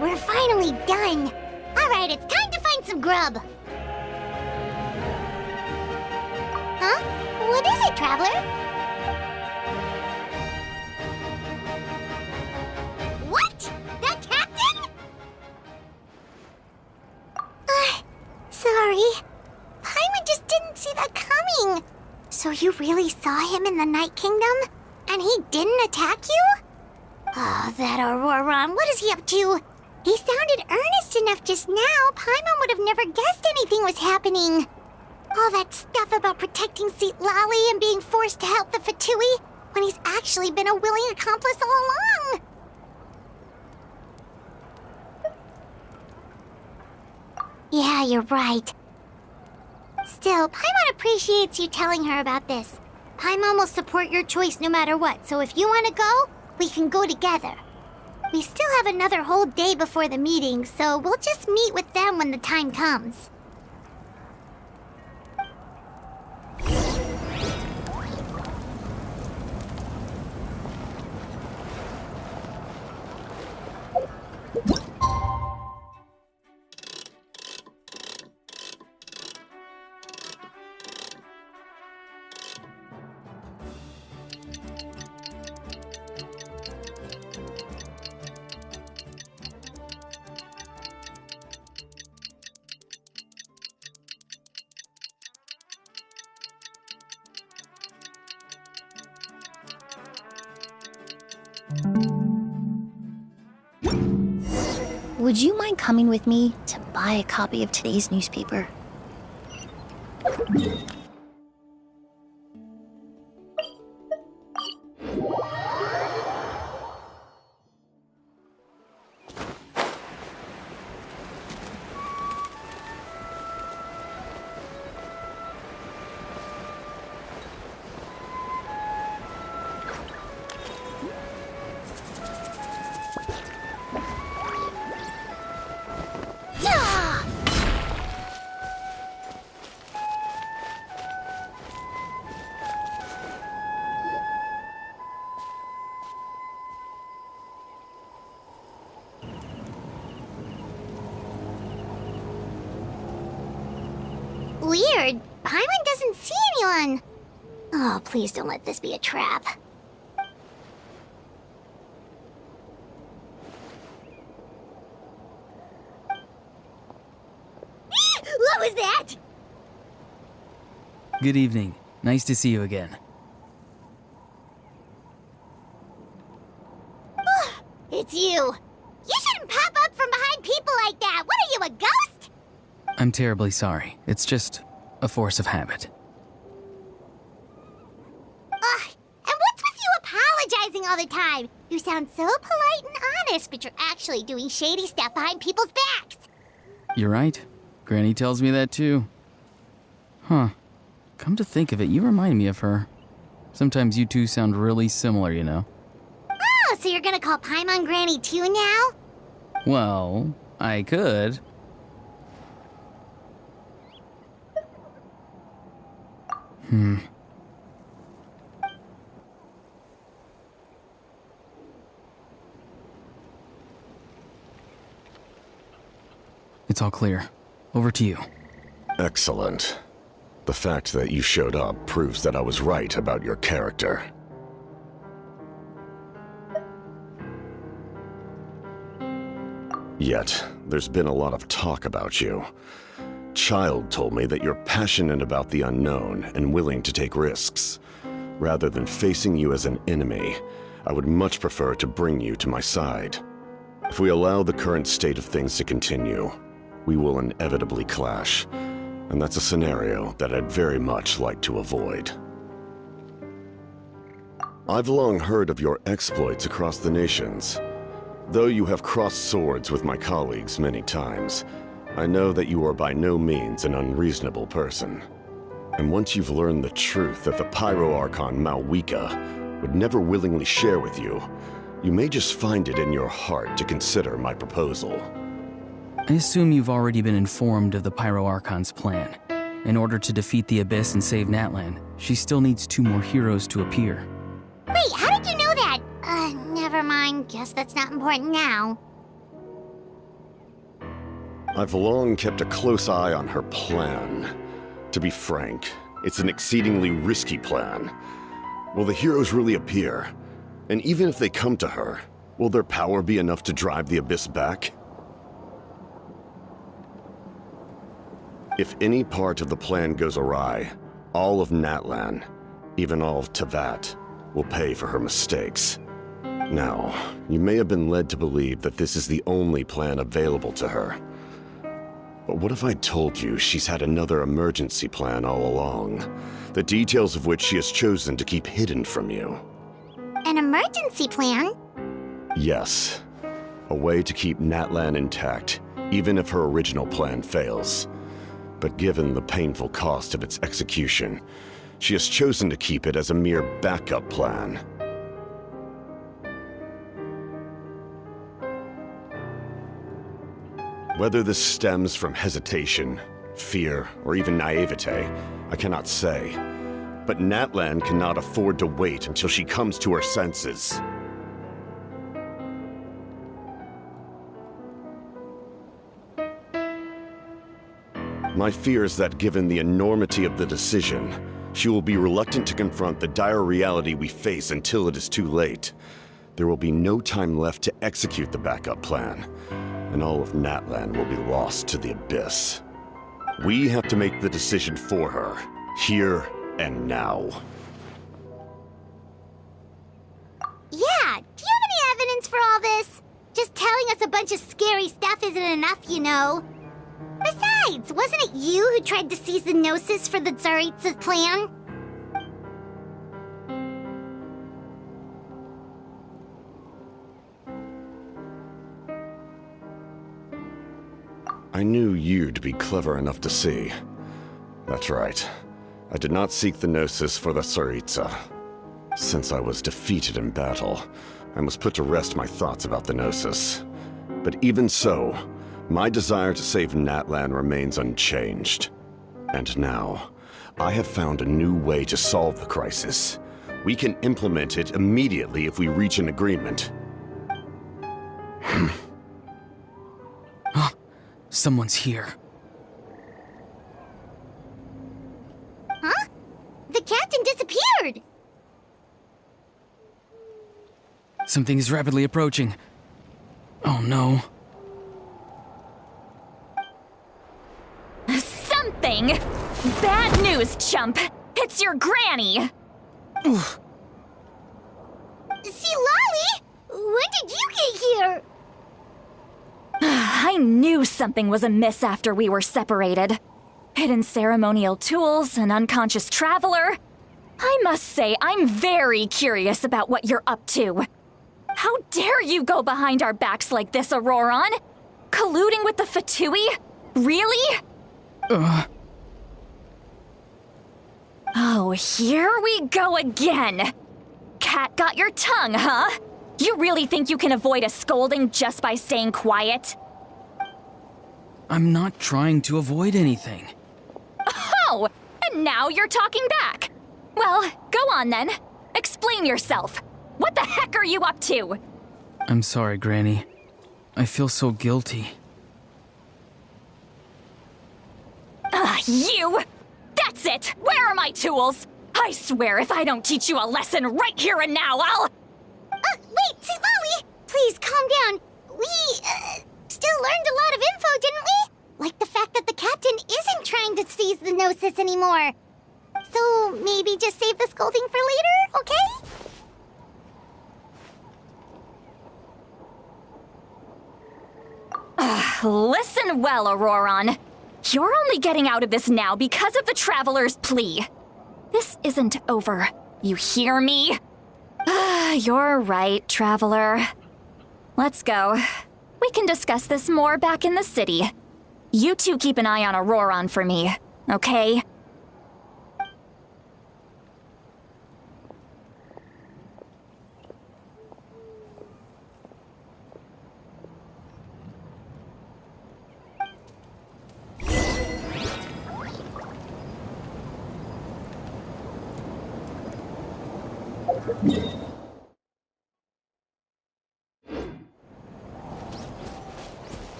We're finally done. All right, it's time to find some grub. Huh? What is it, Traveler? What? The captain? Sorry. Paimon just didn't see that coming. So you really saw him in the Night Kingdom? And he didn't attack you? Oh, that Auroron, what is he up to? He sounded earnest enough just now. Paimon would have never guessed anything was happening. All that stuff about protecting Citlali and being forced to help the Fatui when he's actually been a willing accomplice all along. Yeah, you're right. Still, Paimon appreciates you telling her about this. Paimon will support your choice no matter what, so if you want to go, we can go together. We still have another whole day before the meeting, so we'll just meet with them when the time comes. Would you mind coming with me to buy a copy of today's newspaper? weird. Paimon doesn't see anyone. Oh, please don't let this be a trap. What was that? Good evening. Nice to see you again. It's you. You shouldn't pop up from behind people like that. What are you, a ghost? I'm terribly sorry. It's just a force of habit. Ugh, and what's with you apologizing all the time? You sound so polite and honest, but you're actually doing shady stuff behind people's backs. You're right. Granny tells me that too. Huh. Come to think of it, you remind me of her. Sometimes you two sound really similar, you know. Oh, so you're gonna call Paimon Granny too now? Well, I could. It's all clear. Over to you. Excellent. The fact that you showed up proves that I was right about your character. Yet, there's been a lot of talk about you. Child told me that you're passionate about the unknown and willing to take risks. Rather than facing you as an enemy, I would much prefer to bring you to my side. If we allow the current state of things to continue, we will inevitably clash, and that's a scenario that I'd very much like to avoid. I've long heard of your exploits across the nations. Though you have crossed swords with my colleagues many times, I know that you are by no means an unreasonable person. And once you've learned the truth that the Pyro Archon Malwika would never willingly share with you, you may just find it in your heart to consider my proposal. I assume you've already been informed of the Pyro Archon's plan. In order to defeat the Abyss and save Natlan, she still needs 2 more heroes to appear. Wait, how did you know that? Never mind. Guess that's not important now. I've long kept a close eye on her plan. To be frank, it's an exceedingly risky plan. Will the heroes really appear? And even if they come to her, will their power be enough to drive the Abyss back? If any part of the plan goes awry, all of Natlan, even all of Teyvat, will pay for her mistakes. Now, you may have been led to believe that this is the only plan available to her. But what if I told you she's had another emergency plan all along, the details of which she has chosen to keep hidden from you? An emergency plan? Yes. A way to keep Natlan intact, even if her original plan fails. But given the painful cost of its execution, she has chosen to keep it as a mere backup plan. Whether this stems from hesitation, fear, or even naivete, I cannot say. But Natlan cannot afford to wait until she comes to her senses. My fear is that given the enormity of the decision, she will be reluctant to confront the dire reality we face until it is too late. There will be no time left to execute the backup plan, and all of Natlan will be lost to the Abyss. We have to make the decision for her, here and now. Yeah, do you have any evidence for all this? Just telling us a bunch of scary stuff isn't enough, you know. Besides, wasn't it you who tried to seize the Gnosis for the Tsaritsa plan? I knew you'd be clever enough to see. That's right. I did not seek the Gnosis for the Tsaritsa. Since I was defeated in battle, I must put to rest my thoughts about the Gnosis. But even so, my desire to save Natlan remains unchanged. And now, I have found a new way to solve the crisis. We can implement it immediately if we reach an agreement. Someone's here. Something is rapidly approaching. Oh no. Something? Bad news, chump! It's your granny! See, Lolly? When did you get here? I knew something was amiss after we were separated. Hidden ceremonial tools, an unconscious traveler. I must say, I'm very curious about what you're up to. How dare you go behind our backs like this, Auroron? Colluding with the Fatui? Really? Oh, here we go again. Cat got your tongue, huh? You really think you can avoid a scolding just by staying quiet? I'm not trying to avoid anything. Oh, and now you're talking back. Well, go on then. Explain yourself. What the heck are you up to? I'm sorry, Granny. I feel so guilty. You! That's it! Where are my tools? I swear if I don't teach you a lesson right here and now, I'll... Wait, see, Lolly! Please, calm down. We, still learned a lot of info, didn't we? Like the fact that the captain isn't trying to seize the Gnosis anymore. So, maybe just save the scolding for later, okay? Listen well, Auroron. You're only getting out of this now because of the Traveler's plea. This isn't over. You hear me? You're right, Traveler. Let's go. We can discuss this more back in the city. You two keep an eye on Auroron for me, okay?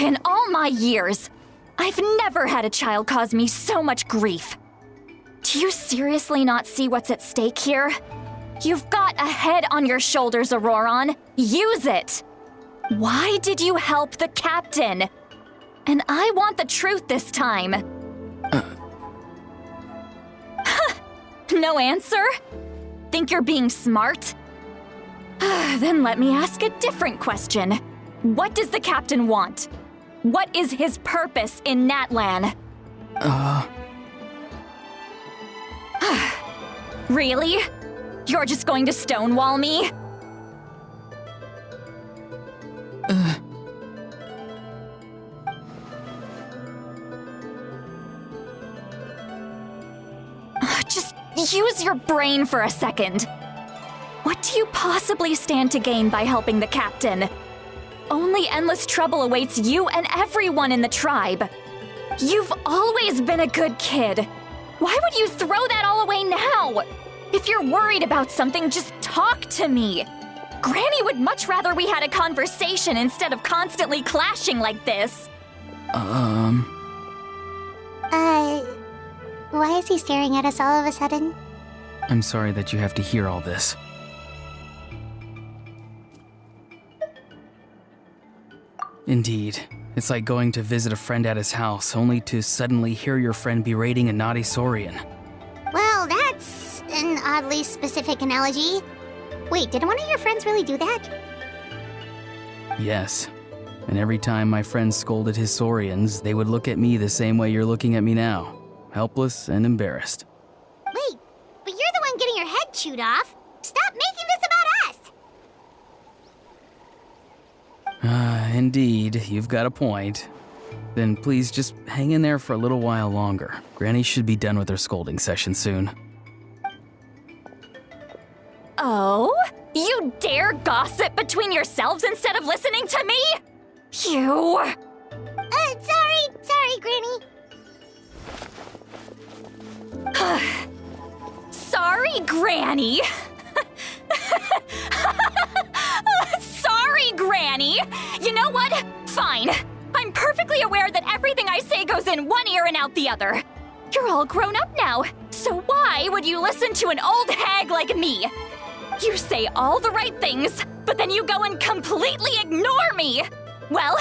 In all my years, I've never had a child cause me so much grief. Do you seriously not see what's at stake here? You've got a head on your shoulders, Auroron. Use it! Why did you help the captain? And I want the truth this time. No answer? Think you're being smart? Then let me ask a different question. What does the captain want? What is his purpose in Natlan? Really? You're just going to stonewall me? Just use your brain for a second. What do you possibly stand to gain by helping the captain? Only endless trouble awaits you and everyone in the tribe. You've always been a good kid. Why would you throw that all away now? If you're worried about something, just talk to me. Granny would much rather we had a conversation instead of constantly clashing like this. Why is he staring at us all of a sudden? I'm sorry that you have to hear all this. Indeed. It's like going to visit a friend at his house, only to suddenly hear your friend berating a naughty Saurian. Well, that's an oddly specific analogy. Wait, did one of your friends really do that? Yes. And every time my friend scolded his Saurians, they would look at me the same way you're looking at me now. Helpless and embarrassed. Wait, but you're the one getting your head chewed off. Stop making this about us! Indeed, you've got a point. Then please just hang in there for a little while longer. Granny should be done with her scolding session soon. Oh? You dare gossip between yourselves instead of listening to me? You... Sorry, Granny. Sorry, Granny! Sorry, Granny! You know what? Fine. I'm perfectly aware that everything I say goes in one ear and out the other. You're all grown up now, so why would you listen to an old hag like me? You say all the right things, but then you go and completely ignore me! Well,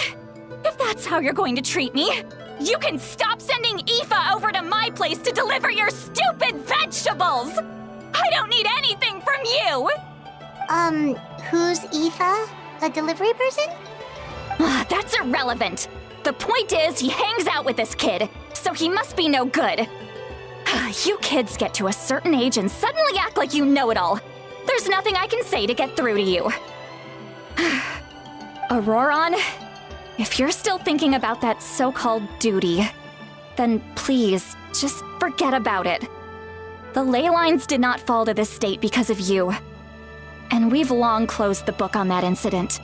if that's how you're going to treat me, you can stop sending Aoife over to my place to deliver your stupid vegetables! I don't need anything from you! Who's Aoife? A delivery person? That's irrelevant. The point is, he hangs out with this kid, so he must be no good. You kids get to a certain age and suddenly act like you know it all. There's nothing I can say to get through to you. Auroron, if you're still thinking about that so-called duty, then please, just forget about it. The ley lines did not fall to this state because of you. And we've long closed the book on that incident.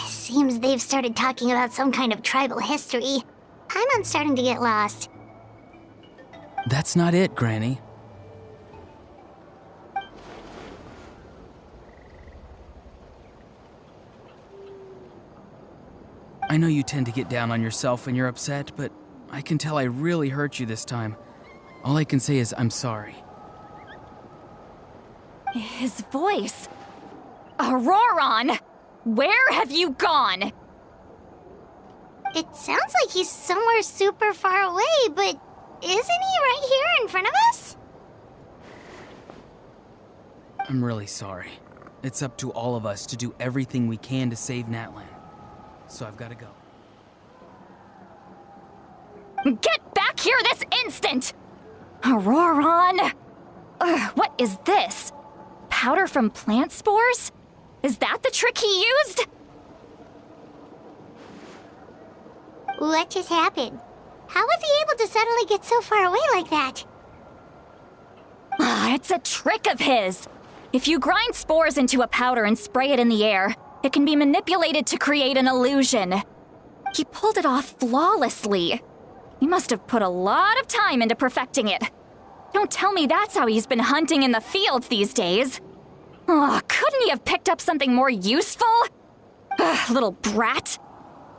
Seems they've started talking about some kind of tribal history. I'm starting to get lost. That's not it, Granny. I know you tend to get down on yourself when you're upset, but I can tell I really hurt you this time. All I can say is I'm sorry. His voice. Auroron! Where have you gone? It sounds like he's somewhere super far away, but isn't he right here in front of us? I'm really sorry. It's up to all of us to do everything we can to save Natlan. So I've got to go. Get back here this instant! Auroron! What is this? Powder from plant spores? Is that the trick he used? What just happened? How was he able to suddenly get so far away like that? It's a trick of his. If you grind spores into a powder and spray it in the air, it can be manipulated to create an illusion. He pulled it off flawlessly. He must have put a lot of time into perfecting it. Don't tell me that's how he's been hunting in the fields these days. Couldn't he have picked up something more useful? Little brat.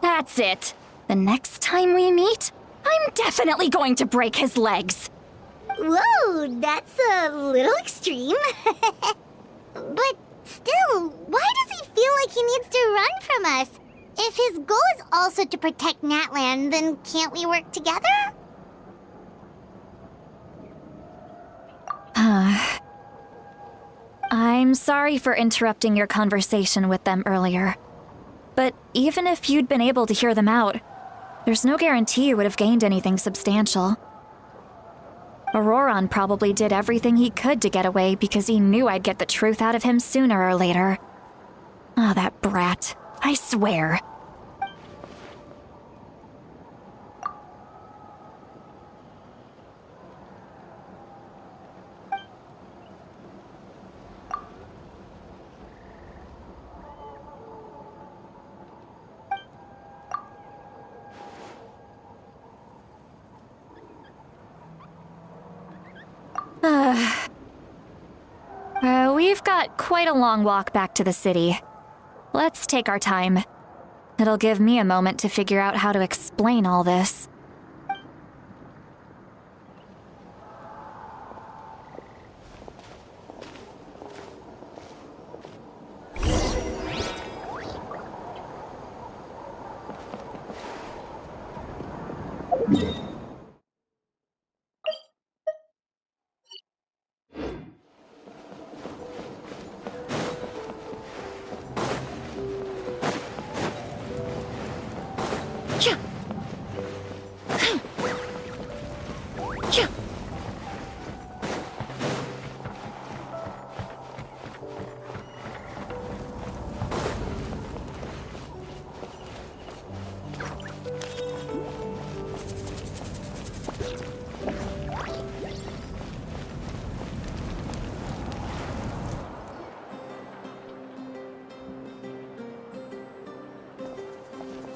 That's it. The next time we meet, I'm definitely going to break his legs. Whoa, that's a little extreme. But still, why does he feel like he needs to run from us? If his goal is also to protect Natlan, then can't we work together? I'm sorry for interrupting your conversation with them earlier. But even if you'd been able to hear them out, there's no guarantee you would have gained anything substantial. Auroron probably did everything he could to get away because he knew I'd get the truth out of him sooner or later. That brat. I swear. We've got quite a long walk back to the city. Let's take our time. It'll give me a moment to figure out how to explain all this.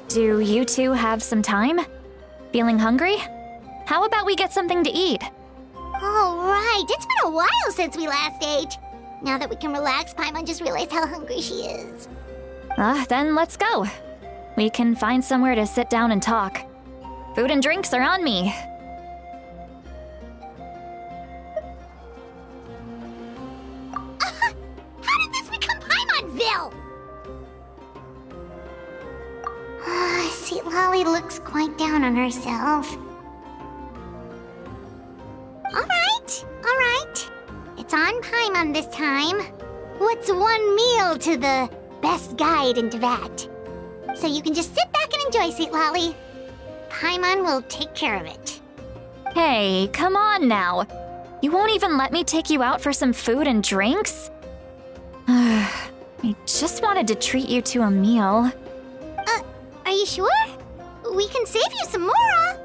Do you two have some time? Feeling hungry? How about we get something to eat? Oh, right. It's been a while since we last ate. Now that we can relax, Paimon just realized how hungry she is. Then let's go. We can find somewhere to sit down and talk. Food and drinks are on me. How did this become Paimonville? See, Lolly looks quite down on herself. All right. It's on Paimon this time. What's one meal to the best guide in Teyvat? So you can just sit back and enjoy, sweet Lolly. Paimon will take care of it. Hey, come on now. You won't even let me take you out for some food and drinks? I just wanted to treat you to a meal. Are you sure? We can save you some Mora.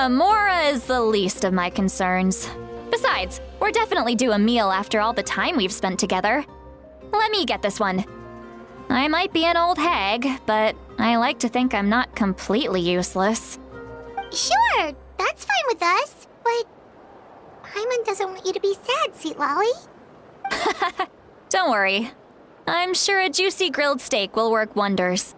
Mora is the least of my concerns. Besides, we're definitely due a meal after all the time we've spent together. Let me get this one. I might be an old hag, but I like to think I'm not completely useless. Sure, that's fine with us, but Paimon doesn't want you to be sad, sweet Lolly. Don't worry. I'm sure a juicy grilled steak will work wonders.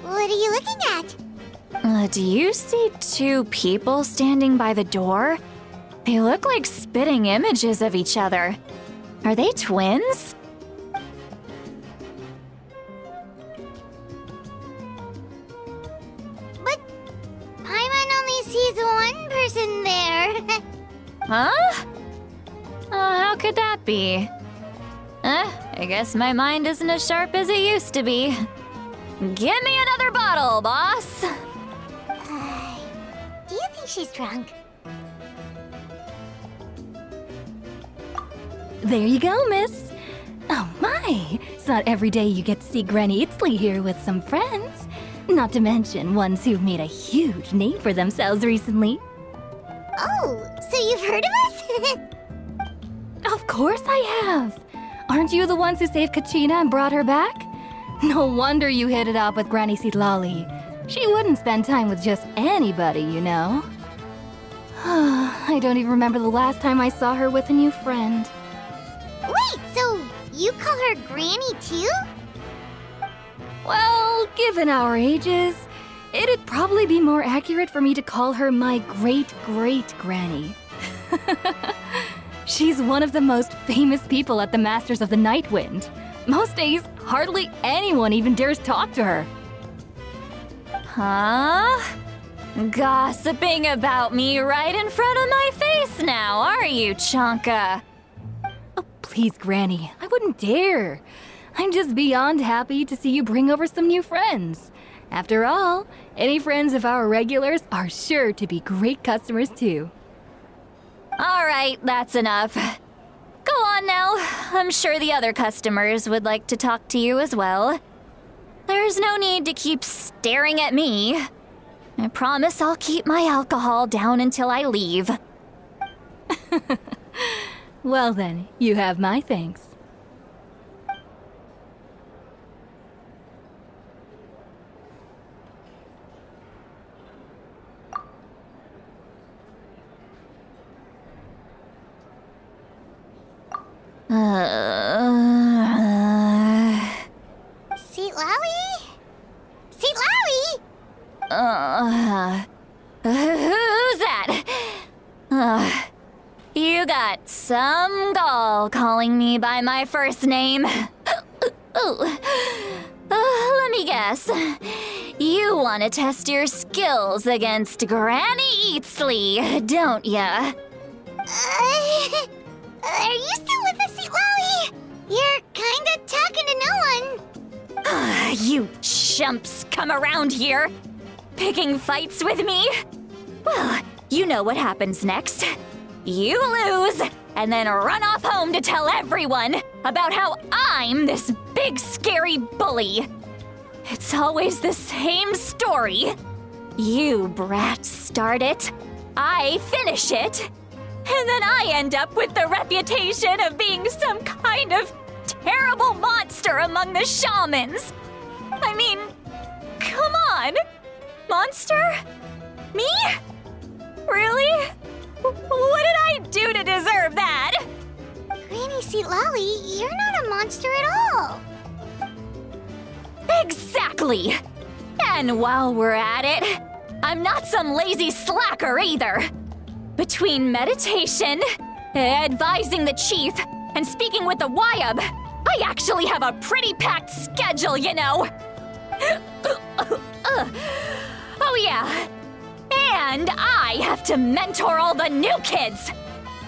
What are you looking at? Do you see two people standing by the door? They look like spitting images of each other. Are they twins? But Paimon only sees one person there. Huh? How could that be? I guess my mind isn't as sharp as it used to be. Give me another bottle, boss! Do you think she's drunk? There you go, miss. Oh my, it's not every day you get to see Granny Itzley here with some friends. Not to mention ones who've made a huge name for themselves recently. Oh, so you've heard of us? Of course I have. Aren't you the ones who saved Kachina and brought her back? No wonder you hit it off with Granny Seedlolly. She wouldn't spend time with just anybody, you know. I don't even remember the last time I saw her with a new friend. Wait, so you call her Granny too? Well, given our ages, it'd probably be more accurate for me to call her my great-great-granny. She's one of the most famous people at the Masters of the Nightwind. Most days, hardly anyone even dares talk to her. Huh? Gossiping about me right in front of my face now, are you, Chonka? Oh, please, Granny, I wouldn't dare. I'm just beyond happy to see you bring over some new friends. After all, any friends of our regulars are sure to be great customers too. All right, that's enough. Go on now. I'm sure the other customers would like to talk to you as well. There's no need to keep staring at me. I promise I'll keep my alcohol down until I leave. Well then, you have my thanks. Seat Lolly? Seat Lolly? Who's that? You got some gall calling me by my first name. Let Let me guess. You want to test your skills against Granny Eatsley, don't ya? Are you still with us, Sweet Lolly? You're kinda talking to no one. You chumps come around here, picking fights with me? Well, you know what happens next. You lose, and then run off home to tell everyone about how I'm this big scary bully. It's always the same story. You brats start it, I finish it, and then I end up with the reputation of being some kind of terrible monster among the shamans. I mean, come on. Monster? Me? Really? What did I do to deserve that? Granny Sweet Lolly, you're not a monster at all. Exactly! And while we're at it, I'm not some lazy slacker either. Between meditation, advising the chief, and speaking with the Wyab, I actually have a pretty packed schedule, you know. Oh yeah. And I have to mentor all the new kids.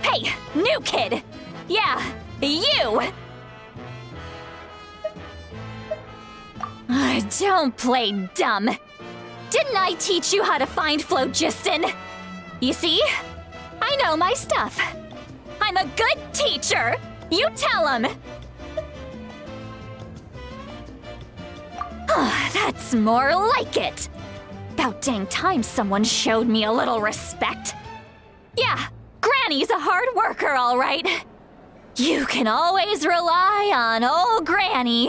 Hey, new kid. Yeah, you. Don't play dumb. Didn't I teach you how to find phlogiston? You see? I know my stuff. I'm a good teacher. You tell him. That's more like it. About dang time someone showed me a little respect. Yeah, Granny's a hard worker, all right. You can always rely on old Granny.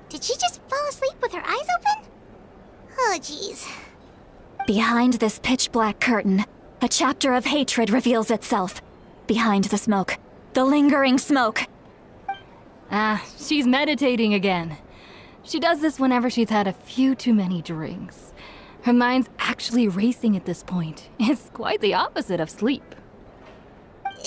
Did she just fall asleep with her eyes open? Oh, jeez. Behind this pitch-black curtain, a chapter of hatred reveals itself. Behind the smoke, the lingering smoke. She's meditating again. She does this whenever she's had a few too many drinks. Her mind's actually racing at this point. It's quite the opposite of sleep.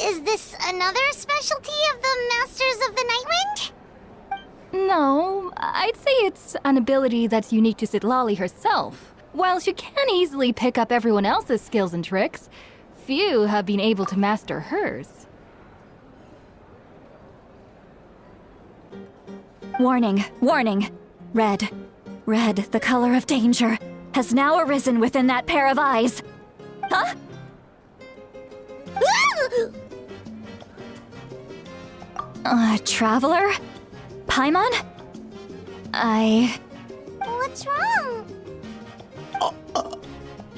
Is this another specialty of the Masters of the Nightwind? No, I'd say it's an ability that's unique to Citlali herself. While she can easily pick up everyone else's skills and tricks, few have been able to master hers. Warning, warning. Red, the color of danger, has now arisen within that pair of eyes. Huh? Traveler? Paimon? What's wrong?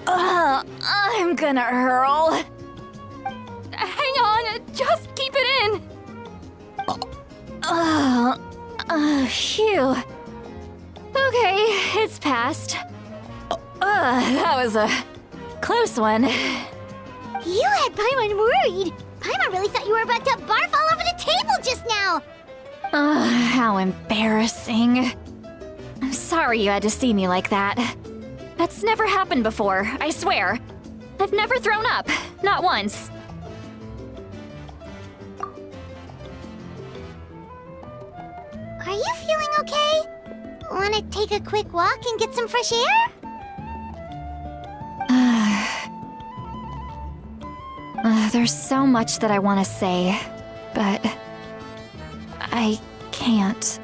I'm gonna hurl. Hang on, just keep it in! Phew. Okay, it's passed. That was a close one. You had Paimon worried. Paimon really thought you were about to barf all over the table just now. How embarrassing. I'm sorry you had to see me like that. That's never happened before, I swear. I've never thrown up, not once. Are you feeling okay? Wanna take a quick walk and get some fresh air? There's so much that I want to say, but I can't.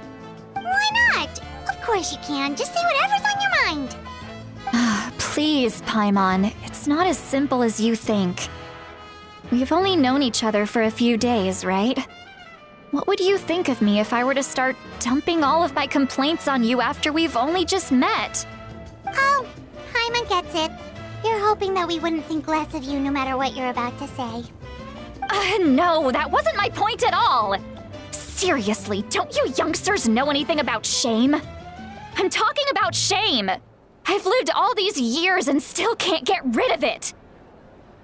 Why not? Of course you can. Just say whatever's on your mind. Please, Paimon, it's not as simple as you think. We've only known each other for a few days, right? What would you think of me if I were to start dumping all of my complaints on you after we've only just met? Oh, Paimon gets it. You're hoping that we wouldn't think less of you no matter what you're about to say. No, that wasn't my point at all! Seriously, don't you youngsters know anything about shame? I'm talking about shame! I've lived all these years and still can't get rid of it!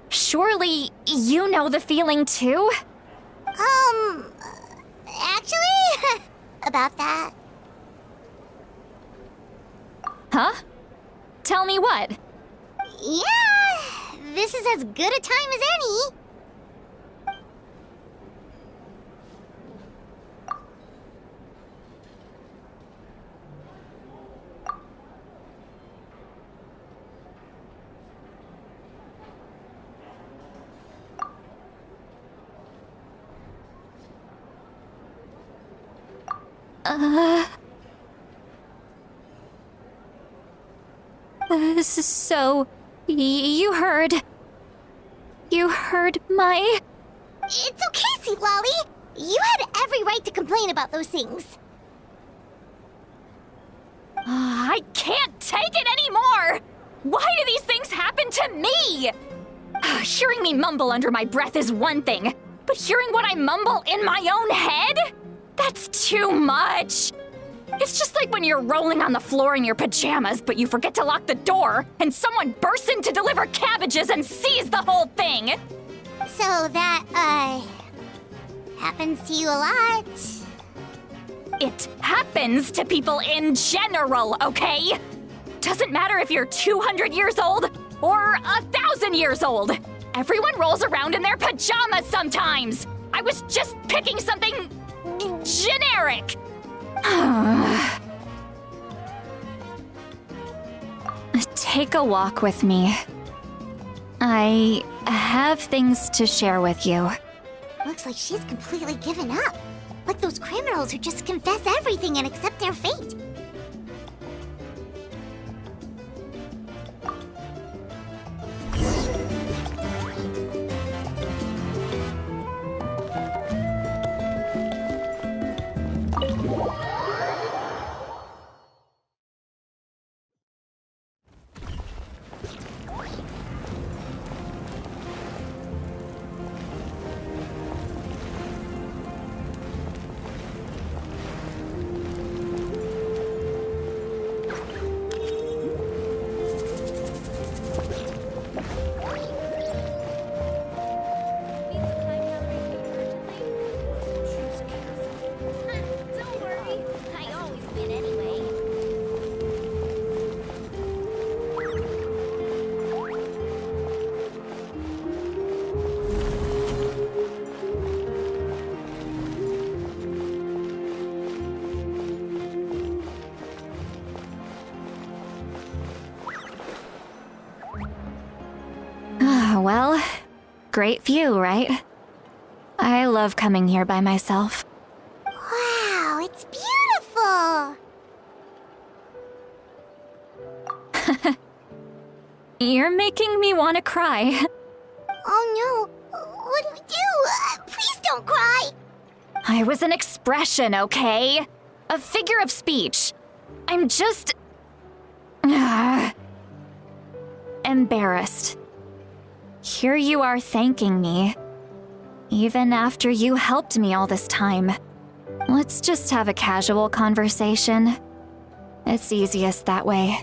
Surely, you know the feeling too? Actually, about that. Huh? Tell me what? this is as good a time as any. So, you heard my... It's okay, Sweet Lolly. You had every right to complain about those things. I can't take it anymore! Why do these things happen to me? Hearing me mumble under my breath is one thing, but hearing what I mumble in my own head? That's too much. It's just like when you're rolling on the floor in your pajamas, but you forget to lock the door, and someone bursts in to deliver cabbages and sees the whole thing. So that, happens to you a lot. It happens to people in general, okay? Doesn't matter if you're 200 years old or 1,000 years old. Everyone rolls around in their pajamas sometimes. I was just picking something generic. Take a walk with me. I have things to share with you. Looks like she's completely given up. Like those criminals who just confess everything and accept their fate. Well, great view, right? I love coming here by myself. Wow, it's beautiful! You're making me want to cry. Oh no, what do we do? Please don't cry! I was an expression, okay? A figure of speech. I'm just... embarrassed. Here you are thanking me. Even after you helped me all this time. Let's just have a casual conversation. It's easiest that way.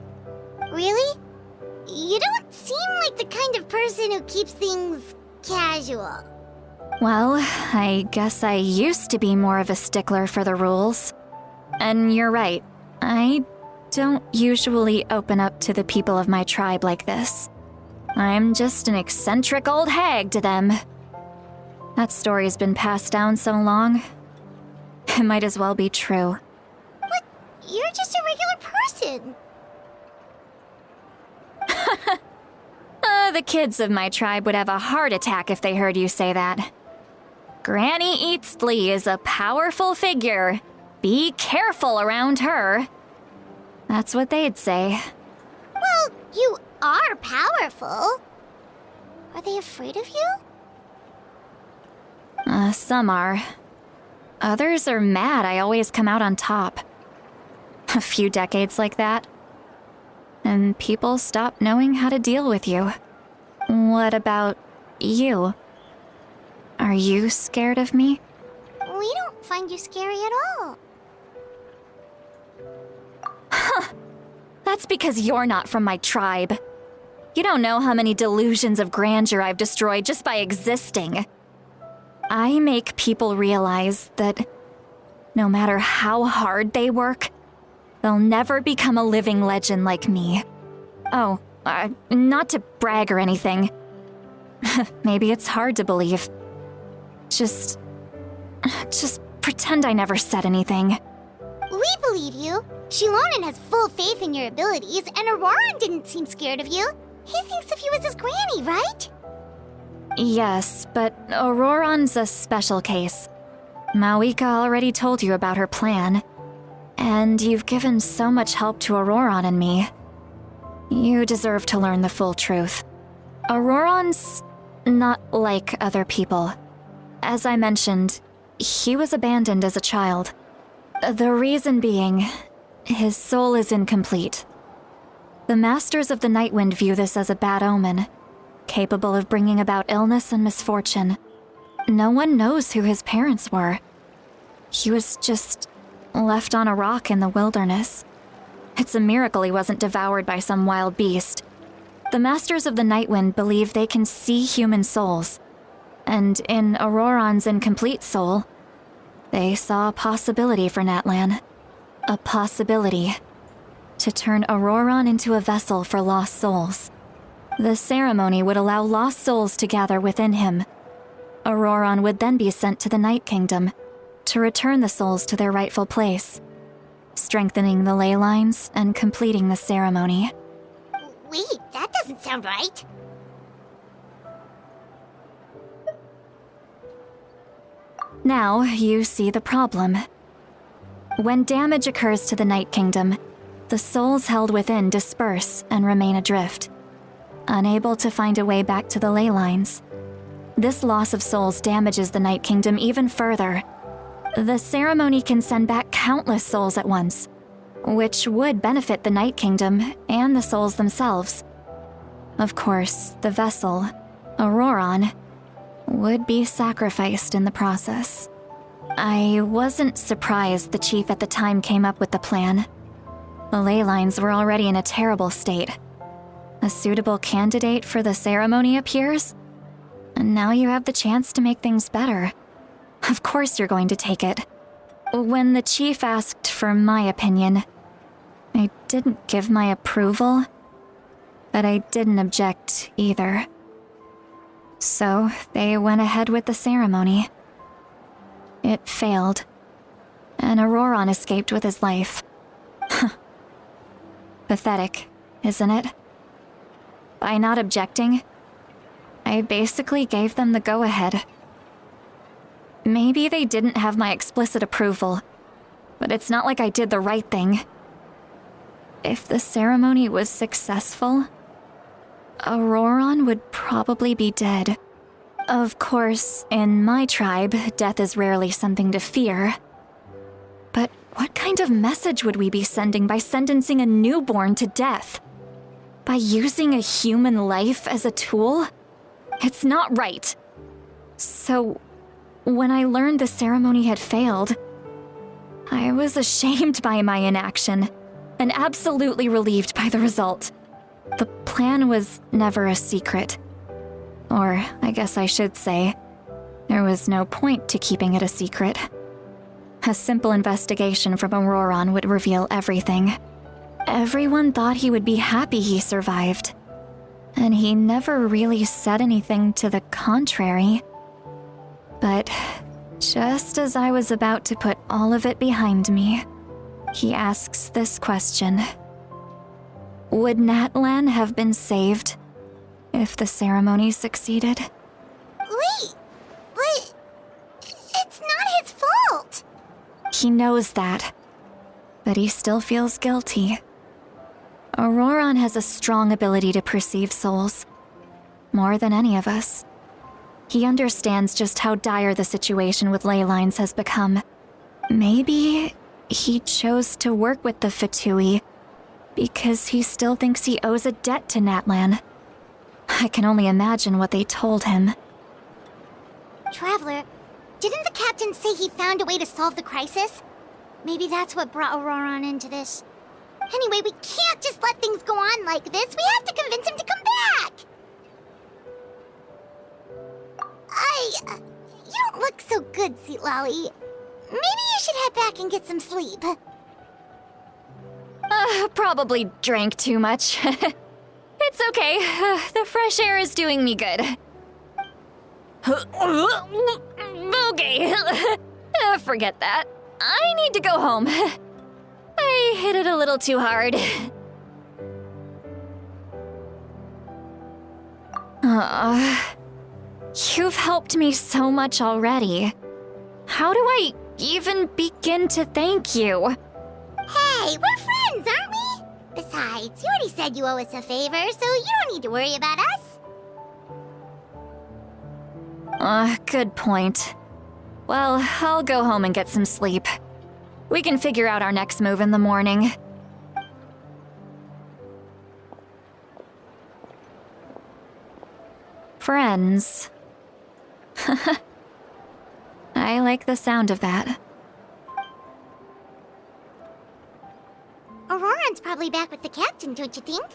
Really? You don't seem like the kind of person who keeps things casual. Well, I guess I used to be more of a stickler for the rules. And you're right, I don't usually open up to the people of my tribe like this. I'm just an eccentric old hag to them. That story's been passed down so long. It might as well be true. But you're just a regular person. The kids of my tribe would have a heart attack if they heard you say that. Granny Eatsley is a powerful figure. Be careful around her. That's what they'd say. Well, you are powerful. Are they afraid of you? Some are. Others are mad I always come out on top. A few decades like that, and people stop knowing how to deal with you. What about you? Are you scared of me? We don't find you scary at all. That's because you're not from my tribe. You don't know how many delusions of grandeur I've destroyed just by existing. I make people realize that no matter how hard they work, they'll never become a living legend like me. Oh, not to brag or anything, Maybe it's hard to believe. Just pretend I never said anything. We believe you. Shilonen has full faith in your abilities, and Auroran didn't seem scared of you. He thinks of you as his granny, right? Yes, but Auroran's a special case. Mawika already told you about her plan. And you've given so much help to Auroran and me. You deserve to learn the full truth. Auroran's not like other people. As I mentioned, he was abandoned as a child. The reason being, his soul is incomplete. The Masters of the Nightwind view this as a bad omen, capable of bringing about illness and misfortune. No one knows who his parents were. He was just left on a rock in the wilderness. It's a miracle he wasn't devoured by some wild beast. The Masters of the Nightwind believe they can see human souls, and in Auroran's incomplete soul, they saw a possibility for Natlan. A possibility to turn Auroran into a vessel for lost souls. The ceremony would allow lost souls to gather within him. Auroran would then be sent to the Night Kingdom to return the souls to their rightful place, strengthening the ley lines and completing the ceremony. Wait, that doesn't sound right. Now you see the problem. When damage occurs to the Night Kingdom, the souls held within disperse and remain adrift, unable to find a way back to the ley lines. This loss of souls damages the Night Kingdom even further. The ceremony can send back countless souls at once, which would benefit the Night Kingdom and the souls themselves. Of course, the vessel, Auroran, would be sacrificed in the process. I wasn't surprised the chief at the time came up with the plan. The ley lines were already in a terrible state. A suitable candidate for the ceremony appears, and now you have the chance to make things better. Of course you're going to take it. When the chief asked for my opinion, I didn't give my approval, but I didn't object either. So they went ahead with the ceremony. It failed, and Auroran escaped with his life. Pathetic, isn't it? By not objecting, I basically gave them the go-ahead. Maybe they didn't have my explicit approval, but it's not like I did the right thing. If the ceremony was successful, Auroran would probably be dead. Of course, in my tribe, death is rarely something to fear. But what kind of message would we be sending by sentencing a newborn to death? By using a human life as a tool? It's not right. So, when I learned the ceremony had failed, I was ashamed by my inaction, and absolutely relieved by the result. The plan was never a secret. Or, I guess I should say, there was no point to keeping it a secret. A simple investigation from Auroran would reveal everything. Everyone thought he would be happy he survived, and he never really said anything to the contrary. But just as I was about to put all of it behind me, he asks this question. Would Natlan have been saved if the ceremony succeeded? Wait, but it's not his fault. He knows that, but he still feels guilty. Auroran has a strong ability to perceive souls, more than any of us. He understands just how dire the situation with ley lines has become. Maybe he chose to work with the Fatui because he still thinks he owes a debt to Natlan. I can only imagine what they told him. Traveler, didn't the captain say he found a way to solve the crisis? Maybe that's what brought Auroran into this. Anyway, we can't just let things go on like this. We have to convince him to come back! You don't look so good, Seatlolly. Maybe you should head back and get some sleep. Probably drank too much. It's okay. The fresh air is doing me good. Okay, forget that. I need to go home. I hit it a little too hard. You've helped me so much already. How do I even begin to thank you? Hey, we're friends, aren't we? Besides, you already said you owe us a favor, so you don't need to worry about us. Good point. Well, I'll go home and get some sleep. We can figure out our next move in the morning. Friends. I like the sound of that. Auroran's probably back with the captain, don't you think?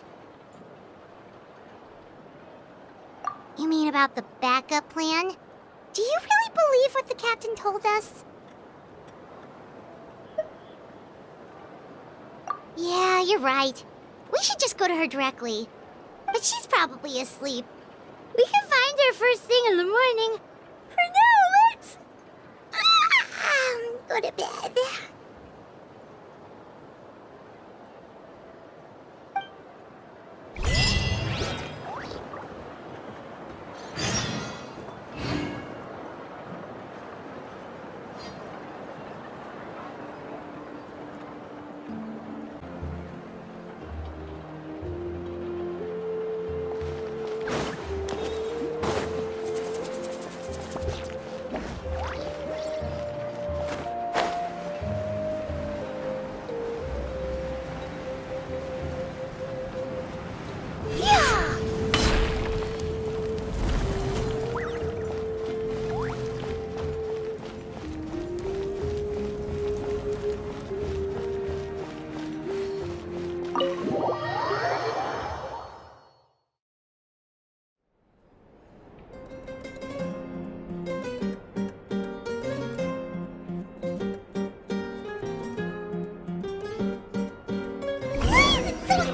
You mean about the backup plan? Do you really believe what the captain told us? Yeah, you're right. We should just go to her directly. But she's probably asleep. We can find her first thing in the morning. For now, let's... go to bed.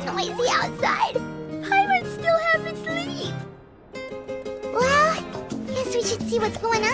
Noisy outside. Pirates still haven't sleep. Well, guess we should see what's going on.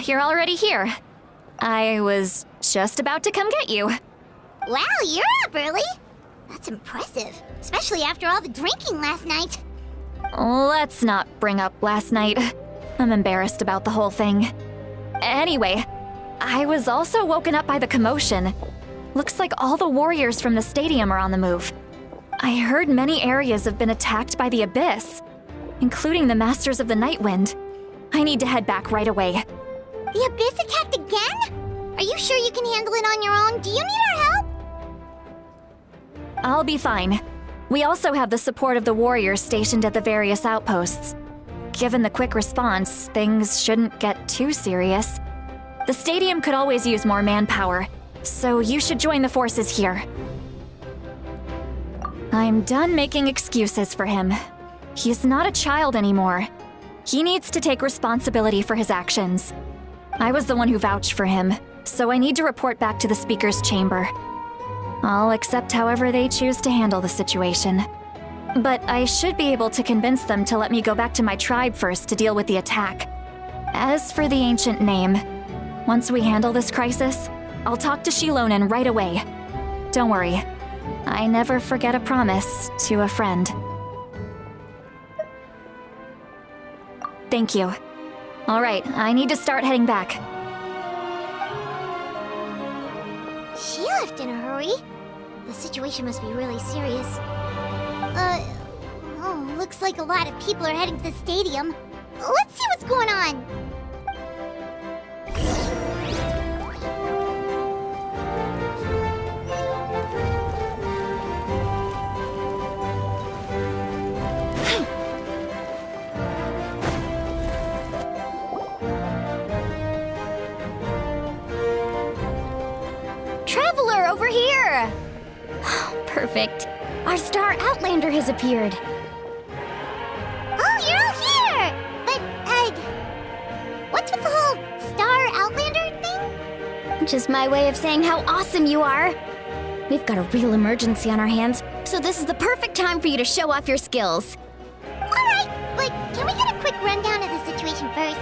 You're already here. I was just about to come get you. Wow, you're up early. That's impressive, especially after all the drinking last night. Let's not bring up last night. I'm embarrassed about the whole thing. Anyway, I was also woken up by the commotion. Looks like all the warriors from the stadium are on the move. I heard many areas have been attacked by the Abyss, including the Masters of the Night Wind. I need to head back right away. The Abyss attacked again? Are you sure you can handle it on your own? Do you need our help? I'll be fine. We also have the support of the warriors stationed at the various outposts. Given the quick response, things shouldn't get too serious. The stadium could always use more manpower, so you should join the forces here. I'm done making excuses for him. He's not a child anymore. He needs to take responsibility for his actions. I was the one who vouched for him, so I need to report back to the Speaker's chamber. I'll accept however they choose to handle the situation. But I should be able to convince them to let me go back to my tribe first to deal with the attack. As for the ancient name, once we handle this crisis, I'll talk to Shilonen right away. Don't worry, I never forget a promise to a friend. Thank you. All right, I need to start heading back. She left in a hurry. The situation must be really serious. Oh, looks like a lot of people are heading to the stadium. Let's see what's going on. Traveler, over here! Perfect. Our star Outlander has appeared. Oh, you're all here! But, what's with the whole Star Outlander thing? Just my way of saying how awesome you are. We've got a real emergency on our hands, so this is the perfect time for you to show off your skills. Alright, but can we get a quick rundown of the situation first?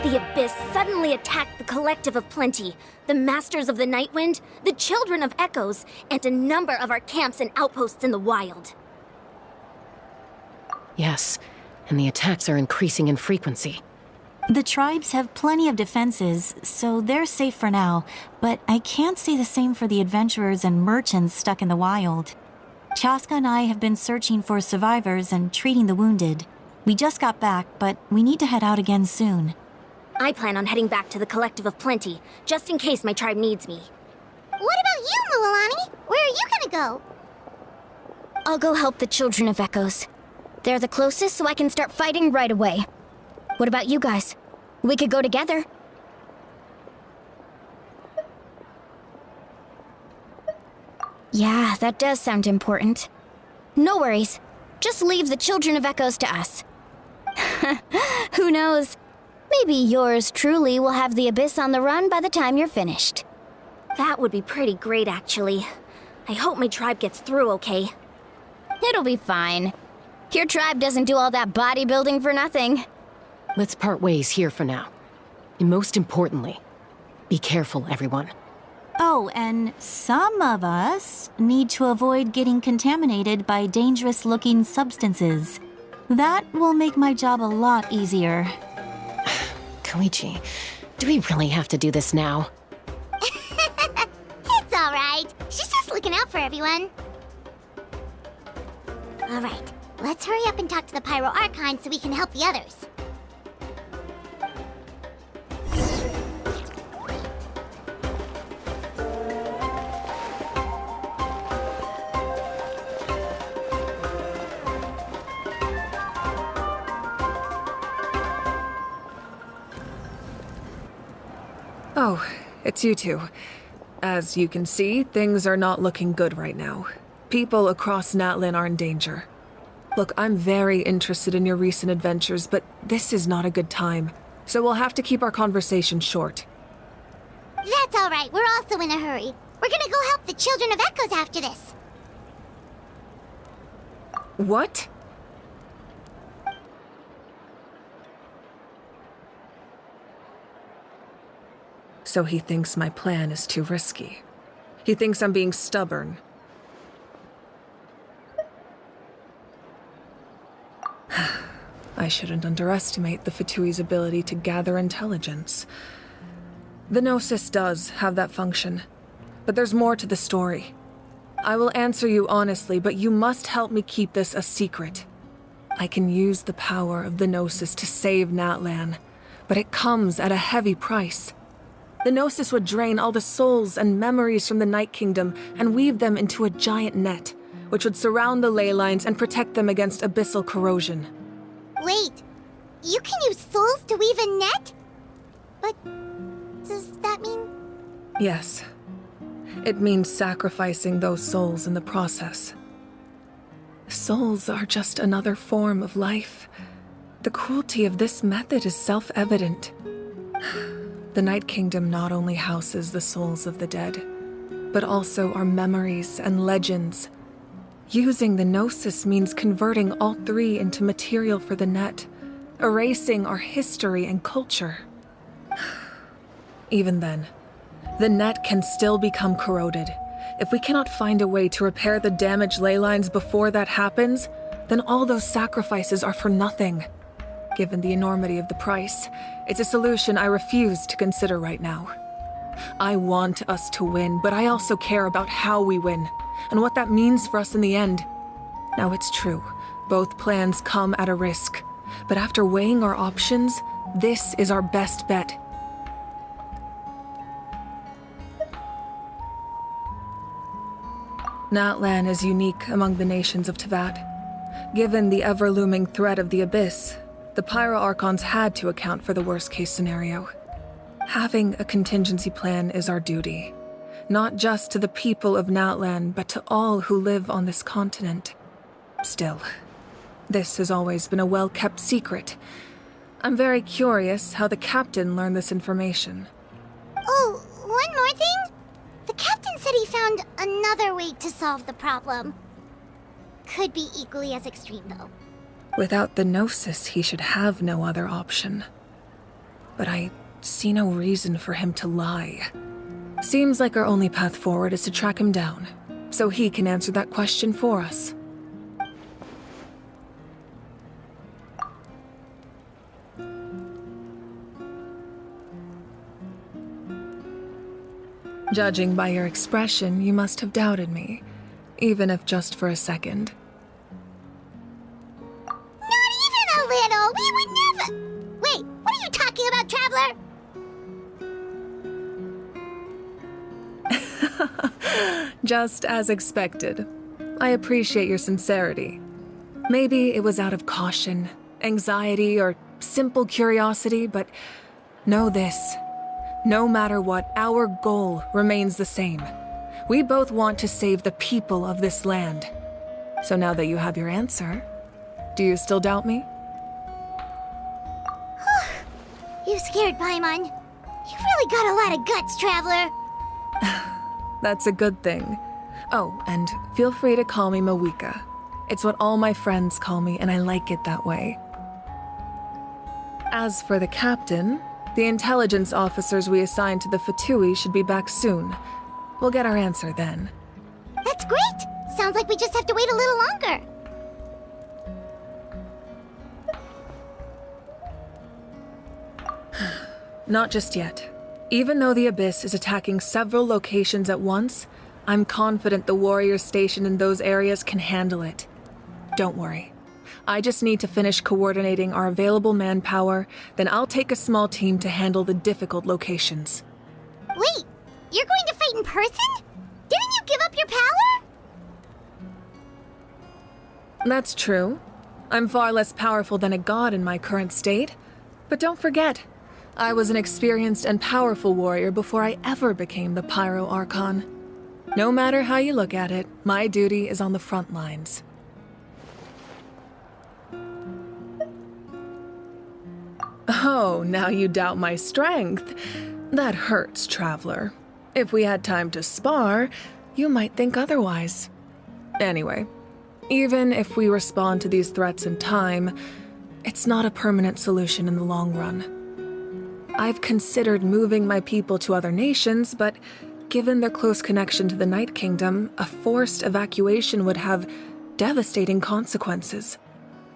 The Abyss suddenly attacked the Collective of Plenty, the Masters of the Nightwind, the Children of Echoes, and a number of our camps and outposts in the wild. Yes, and the attacks are increasing in frequency. The tribes have plenty of defenses, so they're safe for now, but I can't say the same for the adventurers and merchants stuck in the wild. Chaska and I have been searching for survivors and treating the wounded. We just got back, but we need to head out again soon. I plan on heading back to the Collective of Plenty, just in case my tribe needs me. What about you, Mulalani? Where are you gonna go? I'll go help the Children of Echoes. They're the closest, so I can start fighting right away. What about you guys? We could go together. Yeah, that does sound important. No worries. Just leave the Children of Echoes to us. Who knows? Maybe yours truly will have the Abyss on the run by the time you're finished. That would be pretty great, actually. I hope my tribe gets through okay. It'll be fine. Your tribe doesn't do all that bodybuilding for nothing. Let's part ways here for now. And most importantly, be careful, everyone. Oh, and some of us need to avoid getting contaminated by dangerous-looking substances. That will make my job a lot easier. Koichi, do we really have to do this now? It's alright. She's just looking out for everyone. Alright, let's hurry up and talk to the Pyro Archon so we can help the others. Oh, it's you two. As you can see, things are not looking good right now. People across Natlan are in danger. Look, I'm very interested in your recent adventures, but this is not a good time. So we'll have to keep our conversation short. That's alright, we're also in a hurry. We're gonna go help the Children of Echoes after this. What? So he thinks my plan is too risky. He thinks I'm being stubborn. I shouldn't underestimate the Fatui's ability to gather intelligence. The Gnosis does have that function, but there's more to the story. I will answer you honestly, but you must help me keep this a secret. I can use the power of the Gnosis to save Natlan, but it comes at a heavy price. The Gnosis would drain all the souls and memories from the Night Kingdom and weave them into a giant net, which would surround the ley lines and protect them against abyssal corrosion. Wait, you can use souls to weave a net? But does that mean... Yes. It means sacrificing those souls in the process. Souls are just another form of life. The cruelty of this method is self-evident. The Night Kingdom not only houses the souls of the dead, but also our memories and legends. Using the Gnosis means converting all three into material for the net, erasing our history and culture. Even then, the net can still become corroded. If we cannot find a way to repair the damaged ley lines before that happens, then all those sacrifices are for nothing. Given the enormity of the price, it's a solution I refuse to consider right now. I want us to win, but I also care about how we win, and what that means for us in the end. Now, it's true, both plans come at a risk, but after weighing our options, this is our best bet. Natlan is unique among the nations of Teyvat. Given the ever-looming threat of the Abyss, the Pyro Archons had to account for the worst-case scenario. Having a contingency plan is our duty, not just to the people of Natlan, but to all who live on this continent. Still, this has always been a well-kept secret. I'm very curious how the captain learned this information. Oh, one more thing? The captain said he found another way to solve the problem. Could be equally as extreme, though. Without the Gnosis, he should have no other option. But I see no reason for him to lie. Seems like our only path forward is to track him down, so he can answer that question for us. Judging by your expression, you must have doubted me, even if just for a second. Not even a little! We would never— Wait, what are you talking about, Traveler? Just as expected. I appreciate your sincerity. Maybe it was out of caution, anxiety, or simple curiosity, but know this. No matter what, our goal remains the same. We both want to save the people of this land. So now that you have your answer, do you still doubt me? You scared Paimon. You've really got a lot of guts, Traveler. That's a good thing. Oh, and feel free to call me Mawika. It's what all my friends call me, and I like it that way. As for the captain, the intelligence officers we assigned to the Fatui should be back soon. We'll get our answer then. That's great! Sounds like we just have to wait a little longer. Not just yet. Even though the Abyss is attacking several locations at once, I'm confident the warriors stationed in those areas can handle it. Don't worry. I just need to finish coordinating our available manpower, then I'll take a small team to handle the difficult locations. Wait, you're going to fight in person? Didn't you give up your power? That's true. I'm far less powerful than a god in my current state. But don't forget, I was an experienced and powerful warrior before I ever became the Pyro Archon. No matter how you look at it, my duty is on the front lines. Oh, now you doubt my strength. That hurts, Traveler. If we had time to spar, you might think otherwise. Anyway, even if we respond to these threats in time, it's not a permanent solution in the long run. I've considered moving my people to other nations, but given their close connection to the Night Kingdom, a forced evacuation would have devastating consequences.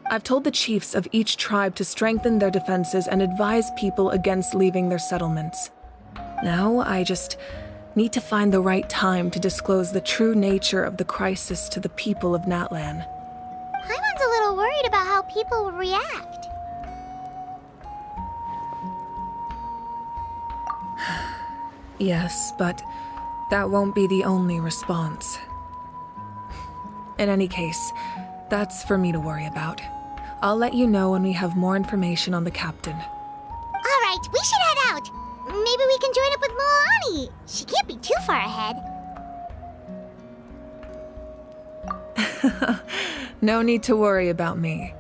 I've told the chiefs of each tribe to strengthen their defenses and advise people against leaving their settlements. Now, I just need to find the right time to disclose the true nature of the crisis to the people of Natlan. Paimon's a little worried about how people will react. Yes, but that won't be the only response. In any case, that's for me to worry about. I'll let you know when we have more information on the captain. All right, we should head out. Maybe we can join up with Moani. She can't be too far ahead. No need to worry about me.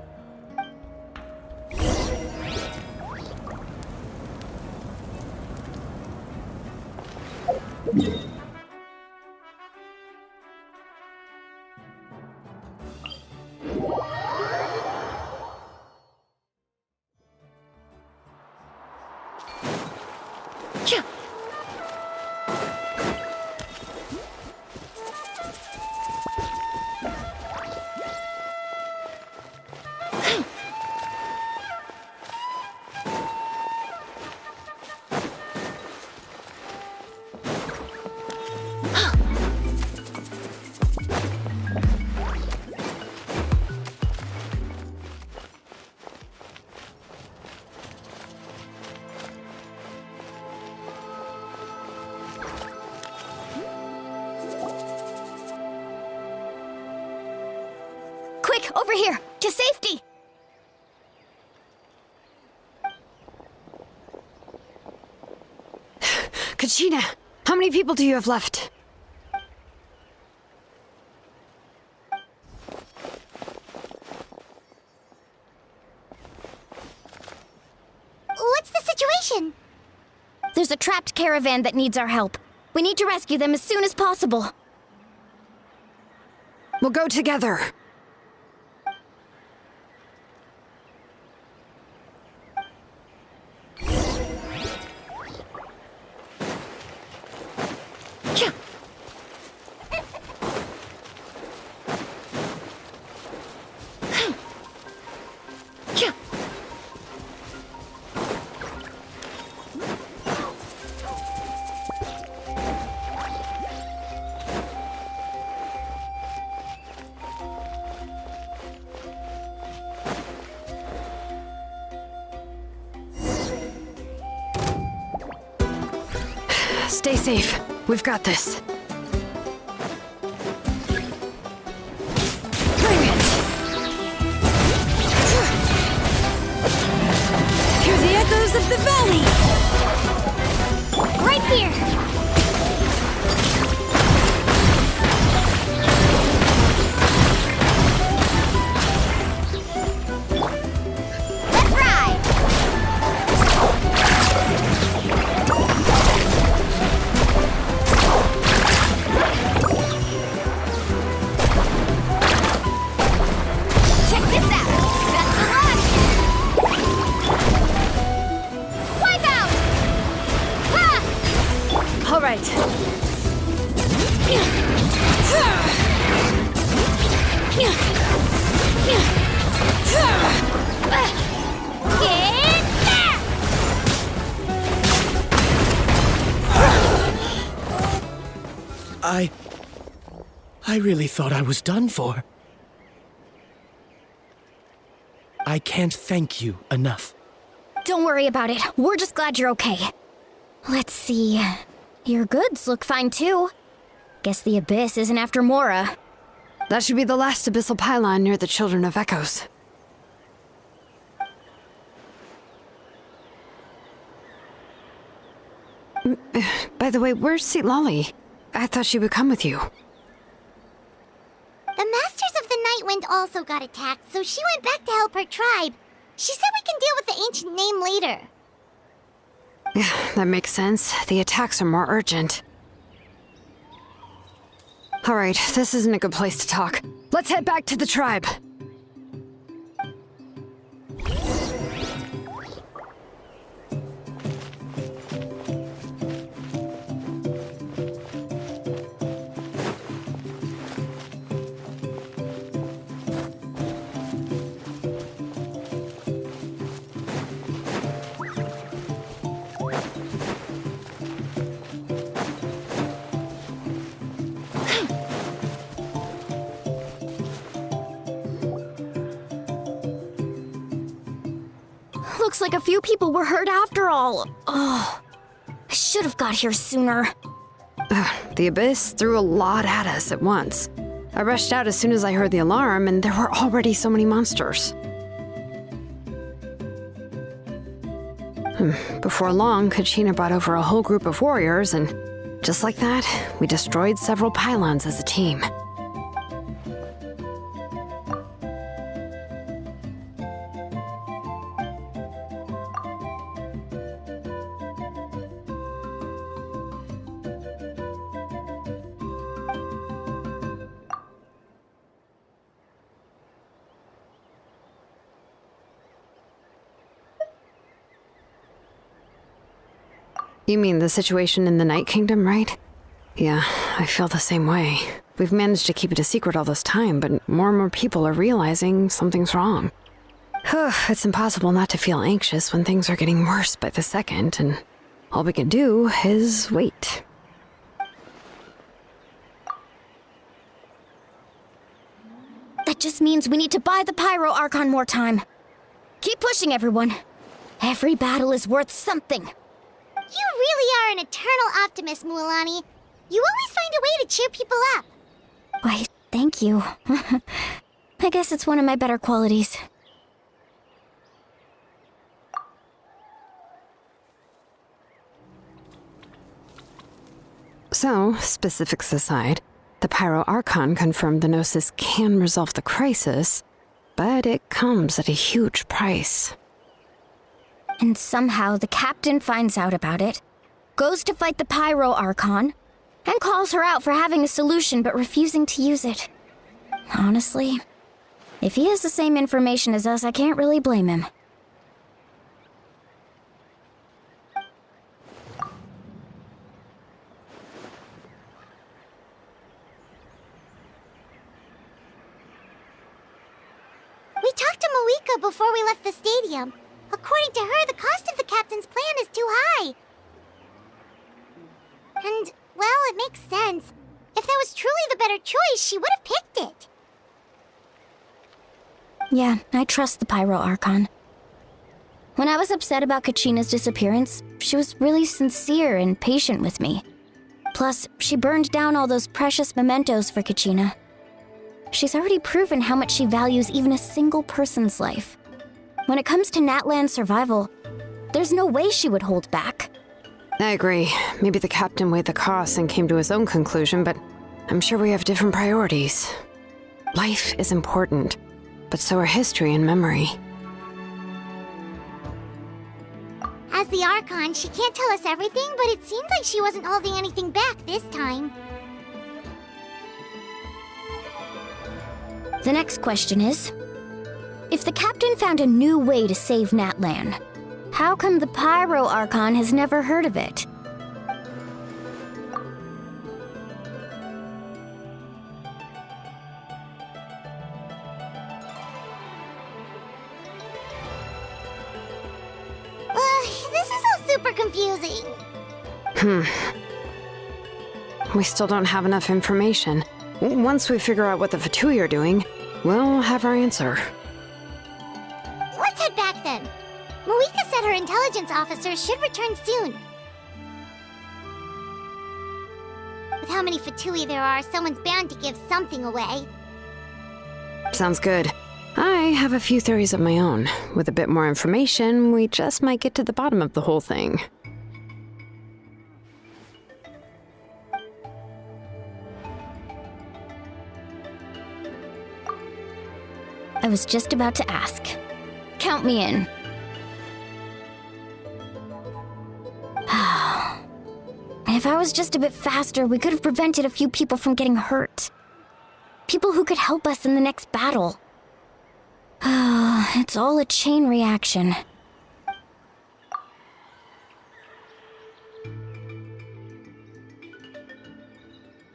Quick, over here! To safety! Kachina, how many people do you have left? What's the situation? There's a trapped caravan that needs our help. We need to rescue them as soon as possible. We'll go together. Stay safe. We've got this. Bring it! Hear the echoes of the valley! Right here! Let's ride! Check this out! Best of luck! Wipe out! Ha! All right. Get there! I really thought I was done for. I can't thank you enough. Don't worry about it. We're just glad you're okay. Let's see. Your goods look fine too. Guess the Abyss isn't after Mora. That should be the last abyssal pylon near the Children of Echoes. By the way, where's Lolly? I thought she would come with you. The Masters of the Nightwind also got attacked, so she went back to help her tribe. She said we can deal with the ancient name later. Yeah, that makes sense. The attacks are more urgent. All right, this isn't a good place to talk. Let's head back to the tribe. Looks like a few people were hurt after all. Oh, I should have got here sooner. The Abyss threw a lot at us at once. I rushed out as soon as I heard the alarm, and there were already so many monsters. Before long, Kachina brought over a whole group of warriors, and just like that, we destroyed several pylons as a team. You mean the situation in the Night Kingdom, right? Yeah, I feel the same way. We've managed to keep it a secret all this time, but more and more people are realizing something's wrong. It's impossible not to feel anxious when things are getting worse by the second, and all we can do is wait. That just means we need to buy the Pyro Archon more time. Keep pushing, everyone. Every battle is worth something. You really are an eternal optimist, Mualani. You always find a way to cheer people up. Why, thank you. I guess it's one of my better qualities. So, specifics aside, the Pyro Archon confirmed the Gnosis can resolve the crisis, but it comes at a huge price. And somehow the captain finds out about it, goes to fight the Pyro Archon, and calls her out for having a solution but refusing to use it. Honestly, if he has the same information as us, I can't really blame him. We talked to Moika before we left the stadium. According to her, the cost of the captain's plan is too high. And, well, it makes sense. If that was truly the better choice, she would have picked it. Yeah, I trust the Pyro Archon. When I was upset about Kachina's disappearance, she was really sincere and patient with me. Plus, she burned down all those precious mementos for Kachina. She's already proven how much she values even a single person's life. When it comes to Natlan's survival, there's no way she would hold back. I agree. Maybe the captain weighed the costs and came to his own conclusion, but I'm sure we have different priorities. Life is important, but so are history and memory. As the Archon, she can't tell us everything, but it seems like she wasn't holding anything back this time. The next question is, if the captain found a new way to save Natlan, how come the Pyro Archon has never heard of it? This is all super confusing. We still don't have enough information. Once we figure out what the Fatui are doing, we'll have our answer. Let's head back then. Moika said her intelligence officers should return soon. With how many Fatui there are, someone's bound to give something away. Sounds good. I have a few theories of my own. With a bit more information, we just might get to the bottom of the whole thing. I was just about to ask. Count me in. If I was just a bit faster, we could have prevented a few people from getting hurt. People who could help us in the next battle. It's all a chain reaction.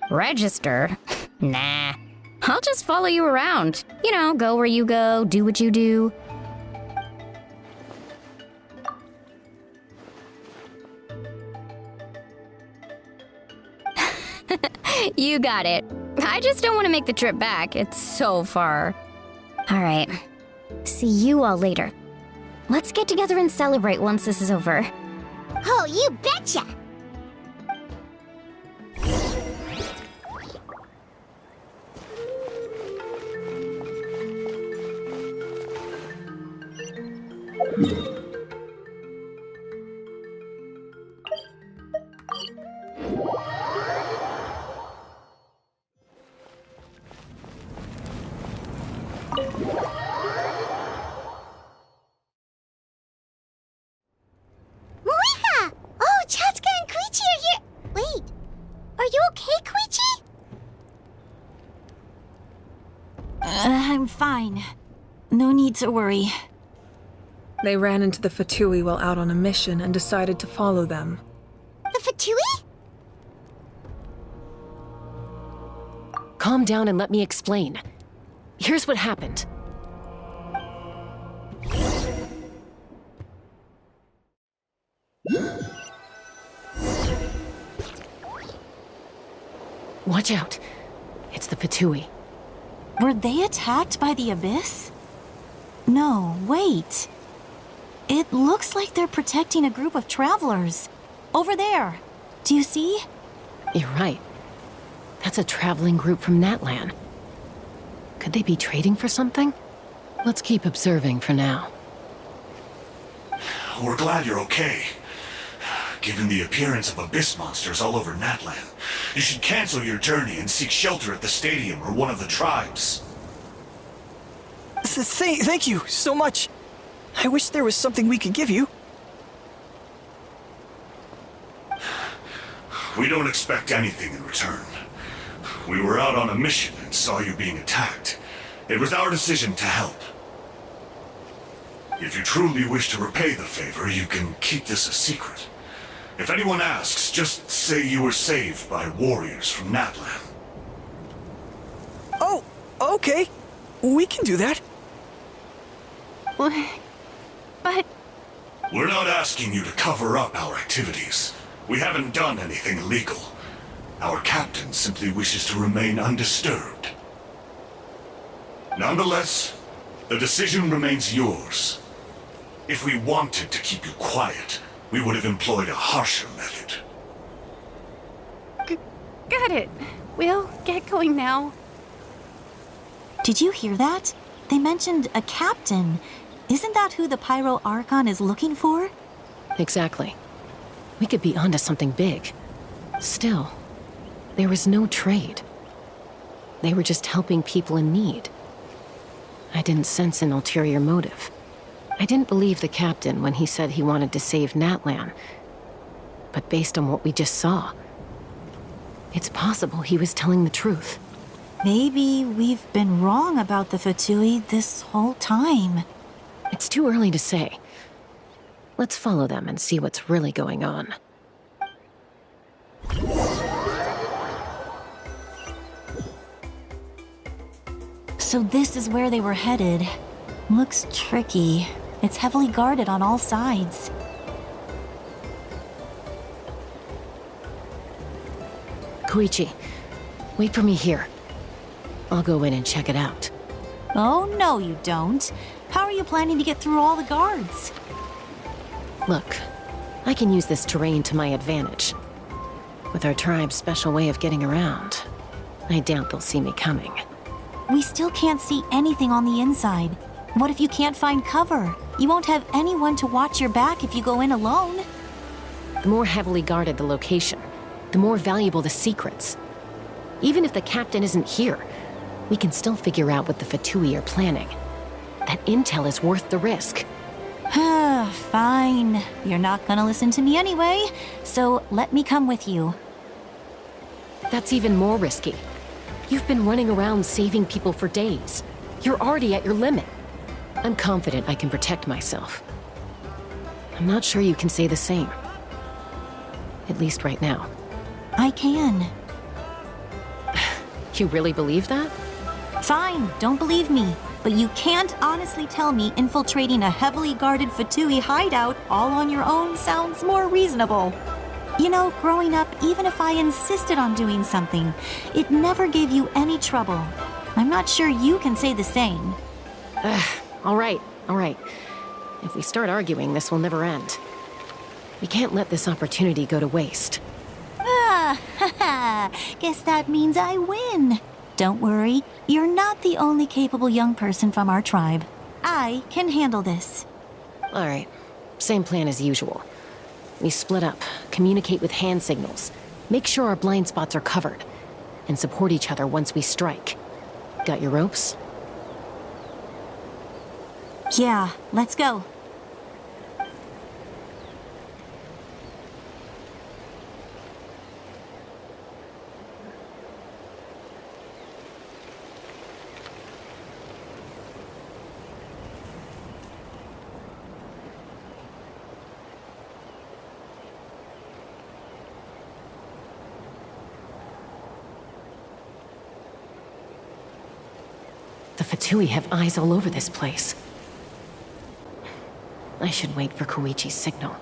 Register? Nah. I'll just follow you around. You know, go where you go, do what you do. You got it. I just don't want to make the trip back. It's so far. All right. See you all later. Let's get together and celebrate once this is over. Oh, you betcha! Moika! Oh, Chaska and Koichi are here! Wait, are you okay, Koichi? I'm fine. No need to worry. They ran into the Fatui while out on a mission and decided to follow them. The Fatui? Calm down and let me explain. Here's what happened. Watch out. It's the Fatui. Were they attacked by the Abyss? No, wait. It looks like they're protecting a group of travelers. Over there. Do you see? You're right. That's a traveling group from Natlan. Could they be trading for something? Let's keep observing for now. We're glad you're okay. Given the appearance of abyss monsters all over Natlan, you should cancel your journey and seek shelter at the stadium or one of the tribes. Thank you so much. I wish there was something we could give you. We don't expect anything in return. We were out on a mission and saw you being attacked. It was our decision to help. If you truly wish to repay the favor, you can keep this a secret. If anyone asks, just say you were saved by warriors from Natlan. Oh, okay. We can do that. But... We're not asking you to cover up our activities. We haven't done anything illegal. Our captain simply wishes to remain undisturbed. Nonetheless, the decision remains yours. If we wanted to keep you quiet, we would have employed a harsher method. Got it. We'll get going now. Did you hear that? They mentioned a captain. Isn't that who the Pyro Archon is looking for? Exactly. We could be onto something big. Still, there was no trade. They were just helping people in need. I didn't sense an ulterior motive. I didn't believe the captain when he said he wanted to save Natlan. But based on what we just saw, it's possible he was telling the truth. Maybe we've been wrong about the Fatui this whole time. It's too early to say. Let's follow them and see what's really going on. So this is where they were headed. Looks tricky. It's heavily guarded on all sides. Koichi, wait for me here. I'll go in and check it out. Oh, no you don't. How are you planning to get through all the guards? Look, I can use this terrain to my advantage. With our tribe's special way of getting around, I doubt they'll see me coming. We still can't see anything on the inside. What if you can't find cover? You won't have anyone to watch your back if you go in alone. The more heavily guarded the location, the more valuable the secrets. Even if the captain isn't here, we can still figure out what the Fatui are planning. That intel is worth the risk. Fine. You're not gonna listen to me anyway, so let me come with you. That's even more risky. You've been running around saving people for days. You're already at your limit. I'm confident I can protect myself. I'm not sure you can say the same. At least right now. I can. You really believe that? Fine, don't believe me. But you can't honestly tell me infiltrating a heavily guarded Fatui hideout all on your own sounds more reasonable. You know, growing up, even if I insisted on doing something, it never gave you any trouble. I'm not sure you can say the same. All right. If we start arguing, this will never end. We can't let this opportunity go to waste. Guess that means I win. Don't worry, you're not the only capable young person from our tribe. I can handle this. All right, same plan as usual. We split up, communicate with hand signals, make sure our blind spots are covered, and support each other once we strike. Got your ropes? Yeah, let's go. The Fatui have eyes all over this place. I should wait for Koichi's signal.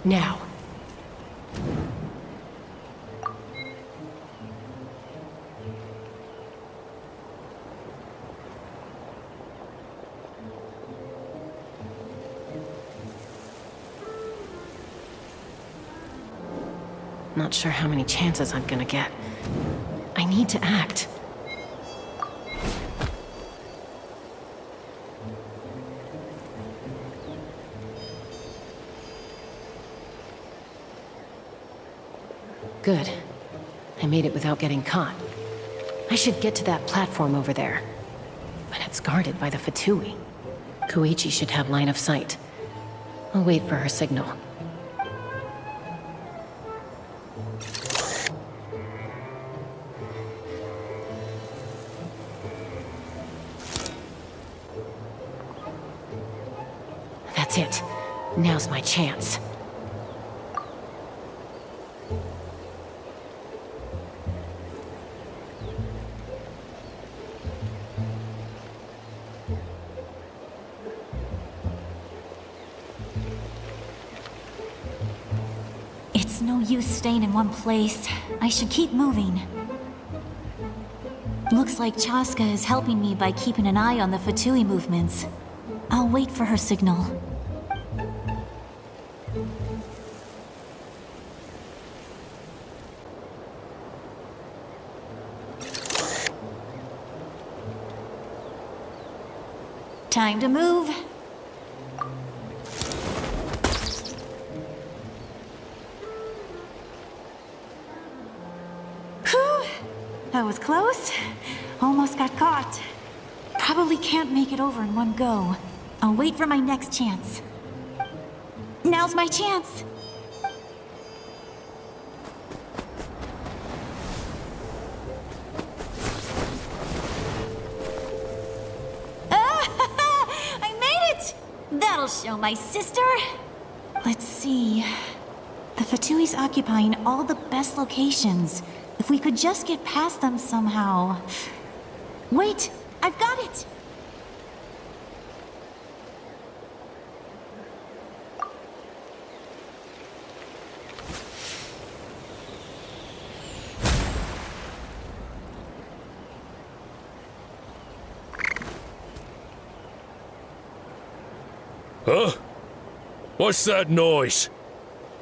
Now. Not sure how many chances I'm gonna get. I need to act. Good. I made it without getting caught. I should get to that platform over there. But it's guarded by the Fatui. Koichi should have line of sight. I'll wait for her signal. That's it. Now's my chance. It's no use staying in one place. I should keep moving. Looks like Chaska is helping me by keeping an eye on the Fatui movements. I'll wait for her signal. Time to move. Whew! That was close. Almost got caught. Probably can't make it over in one go. I'll wait for my next chance. Now's my chance. I made it! That'll show my sister. Let's see. The Fatui's occupying all the best locations. If we could just get past them somehow. Wait, I've got it! Huh? What's that noise?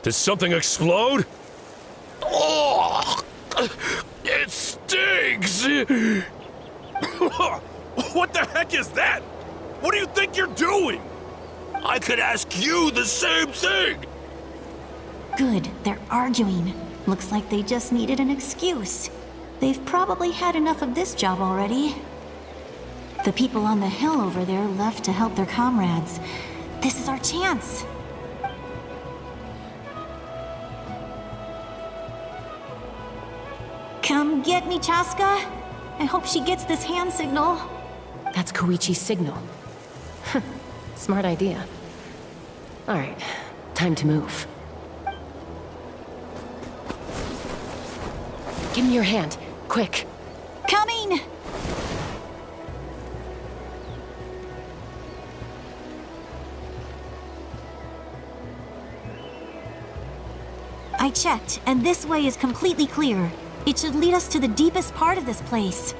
Did something explode? Oh! It stinks! What the heck is that? What do you think you're doing? I could ask you the same thing! Good, they're arguing. Looks like they just needed an excuse. They've probably had enough of this job already. The people on the hill over there left to help their comrades. This is our chance. Come get me, Chaska. I hope she gets this hand signal. That's Koichi's signal. Smart idea. Alright, time to move. Give me your hand, quick. Coming! I checked, and this way is completely clear. It should lead us to the deepest part of this place.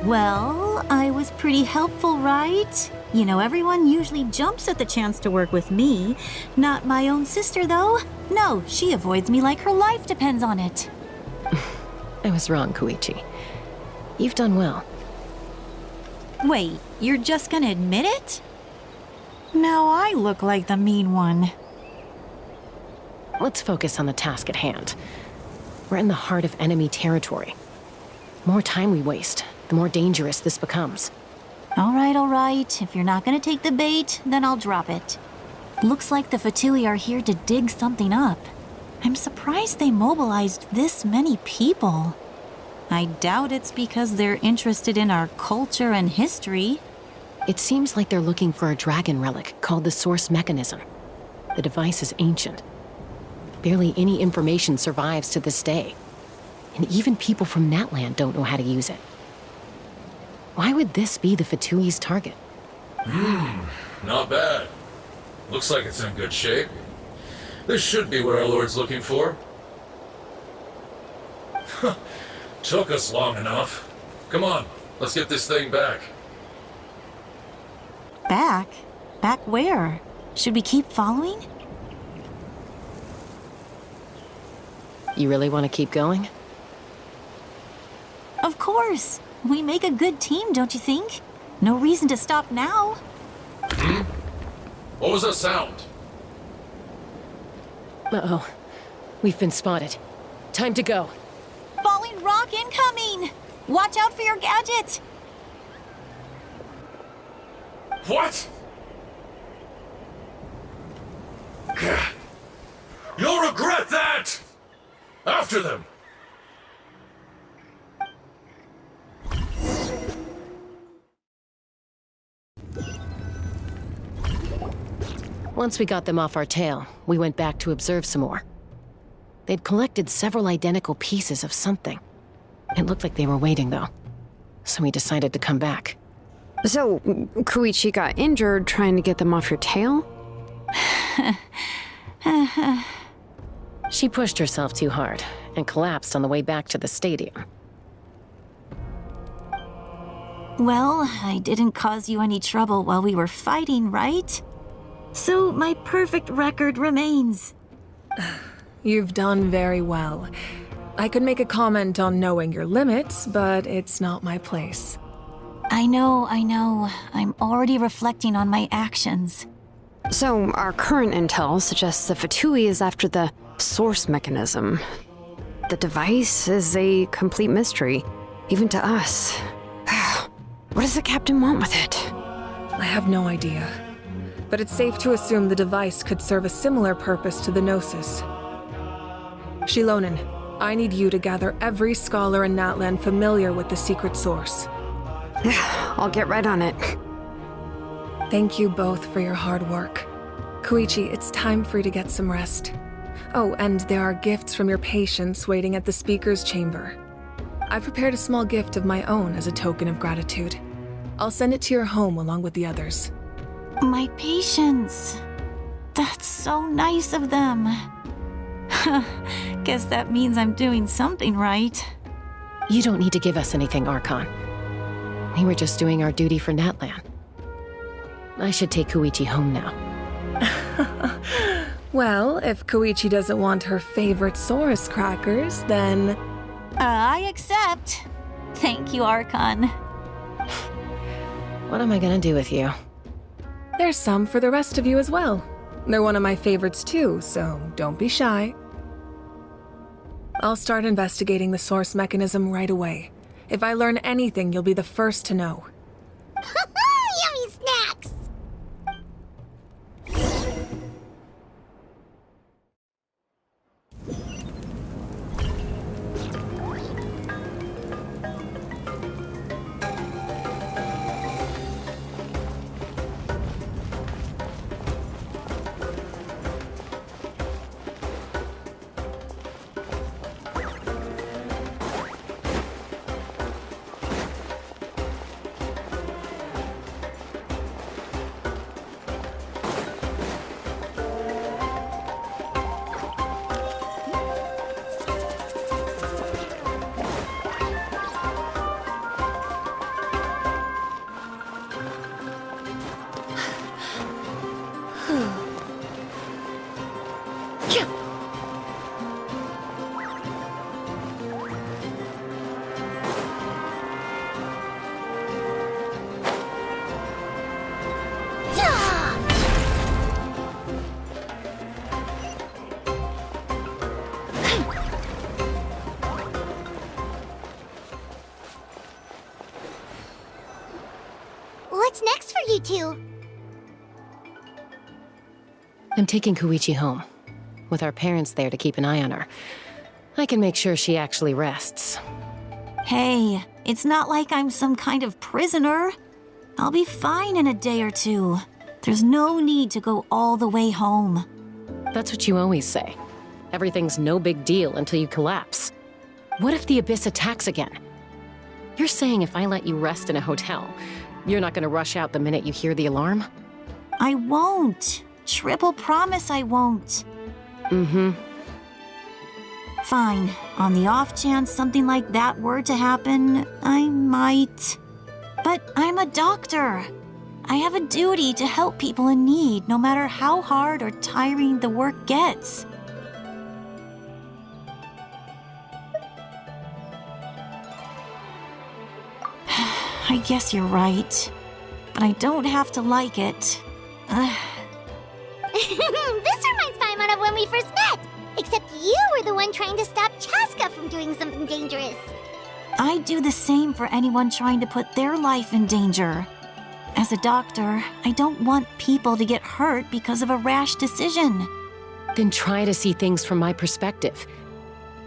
Well, I was pretty helpful, right? You know, everyone usually jumps at the chance to work with me. Not my own sister, though. No, she avoids me like her life depends on it. I was wrong, Koichi. You've done well. Wait, you're just gonna admit it? Now I look like the mean one. Let's focus on the task at hand. We're in the heart of enemy territory. The more time we waste, the more dangerous this becomes. All right. If you're not gonna take the bait, then I'll drop it. Looks like the Fatui are here to dig something up. I'm surprised they mobilized this many people. I doubt it's because they're interested in our culture and history. It seems like they're looking for a dragon relic called the Source Mechanism. The device is ancient. Barely any information survives to this day. And even people from Natlan don't know how to use it. Why would this be the Fatui's target? Not bad. Looks like it's in good shape. This should be what our Lord's looking for. Took us long enough. Come on, let's get this thing back. Back? Back where? Should we keep following? You really want to keep going? Of course. We make a good team, don't you think? No reason to stop now. What was that sound? Uh-oh. We've been spotted. Time to go. Falling rock incoming! Watch out for your gadget! What? You'll regret that! After them! Once we got them off our tail, we went back to observe some more. They'd collected several identical pieces of something. It looked like they were waiting, though. So we decided to come back. So, Koichi got injured trying to get them off your tail? She pushed herself too hard and collapsed on the way back to the stadium. Well, I didn't cause you any trouble while we were fighting, right? So my perfect record remains. You've done very well. I could make a comment on knowing your limits, but it's not my place. I know. I'm already reflecting on my actions. So, our current intel suggests the Fatui is after the source mechanism. The device is a complete mystery, even to us. What does the captain want with it? I have no idea. But it's safe to assume the device could serve a similar purpose to the Gnosis. Shilonen, I need you to gather every scholar in Natlan familiar with the secret source. I'll get right on it. Thank you both for your hard work. Koichi, it's time for you to get some rest. Oh, and there are gifts from your patients waiting at the speaker's chamber. I've prepared a small gift of my own as a token of gratitude. I'll send it to your home along with the others. My patients. That's so nice of them. Guess that means I'm doing something right. You don't need to give us anything, Archon. We were just doing our duty for Natlan. I should take Koichi home now. Well, if Koichi doesn't want her favorite Saurus crackers, then... I accept. Thank you, Archon. What am I gonna do with you? There's some for the rest of you as well. They're one of my favorites too, so don't be shy. I'll start investigating the source mechanism right away. If I learn anything, you'll be the first to know. Yummy snacks! What's next for you two? I'm taking Koichi home. With our parents there to keep an eye on her, I can make sure she actually rests. Hey, it's not like I'm some kind of prisoner. I'll be fine in a day or two. There's no need to go all the way home. That's what you always say. Everything's no big deal until you collapse. What if the Abyss attacks again? You're saying if I let you rest in a hotel, you're not gonna rush out the minute you hear the alarm? I won't. Triple promise I won't. Mm-hmm. Fine. On the off chance something like that were to happen, I might right. But I'm a doctor. I have a duty to help people in need, no matter how hard or tiring the work gets. I guess you're right. But I don't have to like it. This reminds Paimon of when we first met. Except you were the one trying to stop Chaska from doing something dangerous. I do the same for anyone trying to put their life in danger. As a doctor, I don't want people to get hurt because of a rash decision. Then try to see things from my perspective.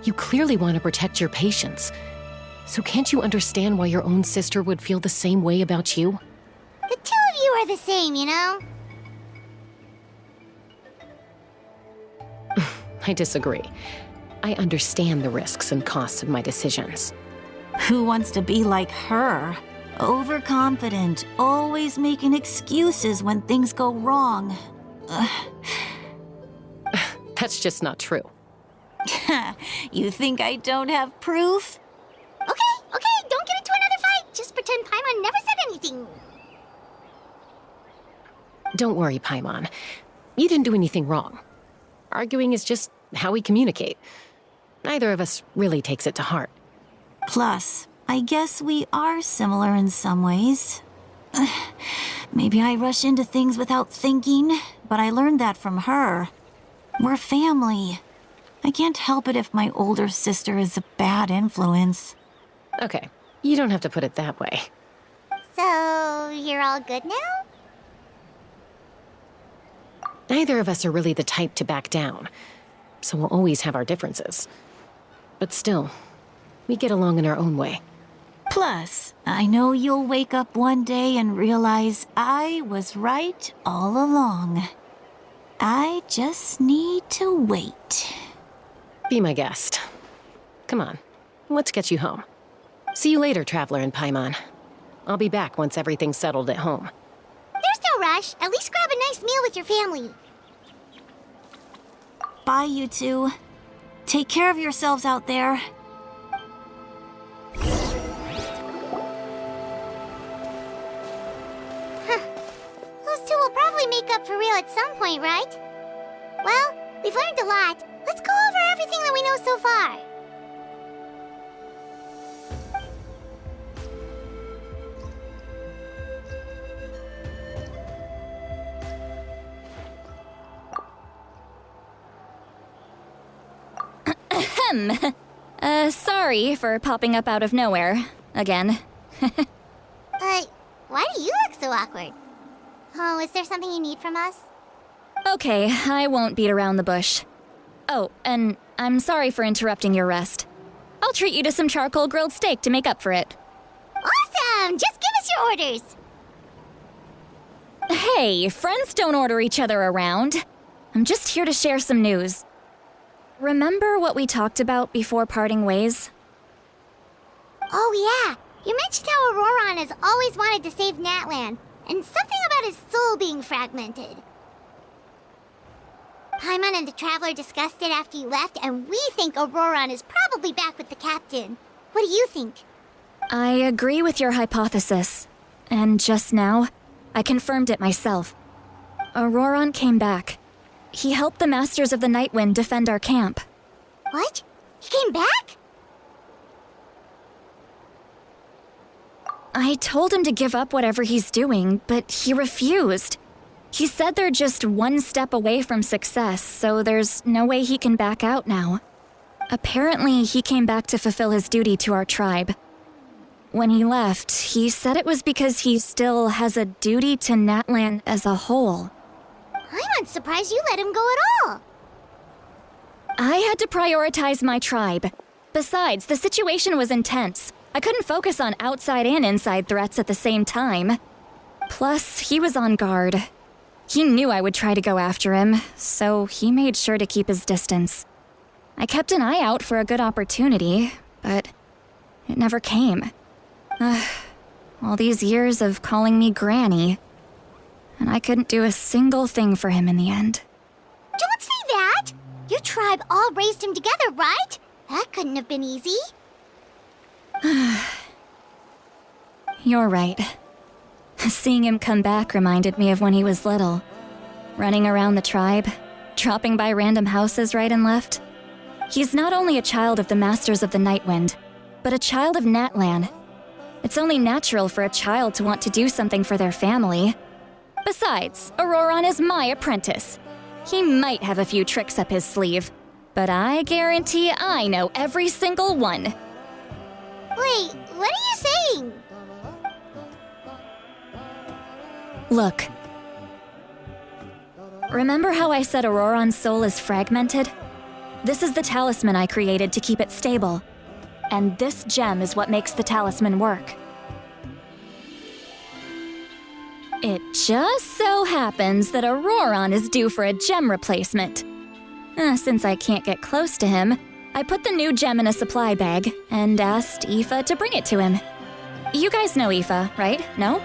You clearly want to protect your patients. So can't you understand why your own sister would feel the same way about you? The two of you are the same, you know? I disagree. I understand the risks and costs of my decisions. Who wants to be like her? Overconfident, always making excuses when things go wrong. That's just not true. You think I don't have proof? Okay, don't get into another fight. Just pretend Paimon never said anything. Don't worry, Paimon. You didn't do anything wrong. Arguing is just how we communicate. Neither of us really takes it to heart. Plus, I guess we are similar in some ways. Maybe I rush into things without thinking, but I learned that from her. We're family. I can't help it if my older sister is a bad influence. Okay, you don't have to put it that way. So, you're all good now? Neither of us are really the type to back down, so we'll always have our differences. But still, we get along in our own way. Plus, I know you'll wake up one day and realize I was right all along. I just need to wait. Be my guest. Come on, let's get you home. See you later, Traveler and Paimon. I'll be back once everything's settled at home. There's no rush. At least grab a nice meal with your family. Bye, you two. Take care of yourselves out there. Those two will probably make up for real at some point, right? Well, we've learned a lot. Let's go over everything that we know so far. Sorry for popping up out of nowhere. Again. Why do you look so awkward? Oh, is there something you need from us? Okay, I won't beat around the bush. Oh, and I'm sorry for interrupting your rest. I'll treat you to some charcoal grilled steak to make up for it. Awesome! Just give us your orders! Hey, friends don't order each other around. I'm just here to share some news. Remember what we talked about before parting ways? Oh yeah, you mentioned how Auroron has always wanted to save Natlan, and something about his soul being fragmented. Paimon and the Traveler discussed it after you left, and we think Auroron is probably back with the captain. What do you think? I agree with your hypothesis. And just now, I confirmed it myself. Auroron came back. He helped the Masters of the Nightwind defend our camp. What? He came back? I told him to give up whatever he's doing, but he refused. He said they're just one step away from success, so there's no way he can back out now. Apparently, he came back to fulfill his duty to our tribe. When he left, he said it was because he still has a duty to Natlan as a whole. I'm surprised you let him go at all. I had to prioritize my tribe. Besides, the situation was intense. I couldn't focus on outside and inside threats at the same time. Plus, he was on guard. He knew I would try to go after him, so he made sure to keep his distance. I kept an eye out for a good opportunity, but it never came. All these years of calling me Granny, and I couldn't do a single thing for him in the end. Don't say that! Your tribe all raised him together, right? That couldn't have been easy. you're right. Seeing him come back reminded me of when he was little. Running around the tribe, dropping by random houses right and left. He's not only a child of the Masters of the Nightwind, but a child of Natlan. It's only natural for a child to want to do something for their family. Besides, Auroron is my apprentice. He might have a few tricks up his sleeve, but I guarantee I know every single one. Wait, what are you saying? Look. Remember how I said Auroron's soul is fragmented? This is the talisman I created to keep it stable. And this gem is what makes the talisman work. It just so happens that Auroron is due for a gem replacement. Since I can't get close to him, I put the new gem in a supply bag and asked Aoife to bring it to him. You guys know Aoife, right? No?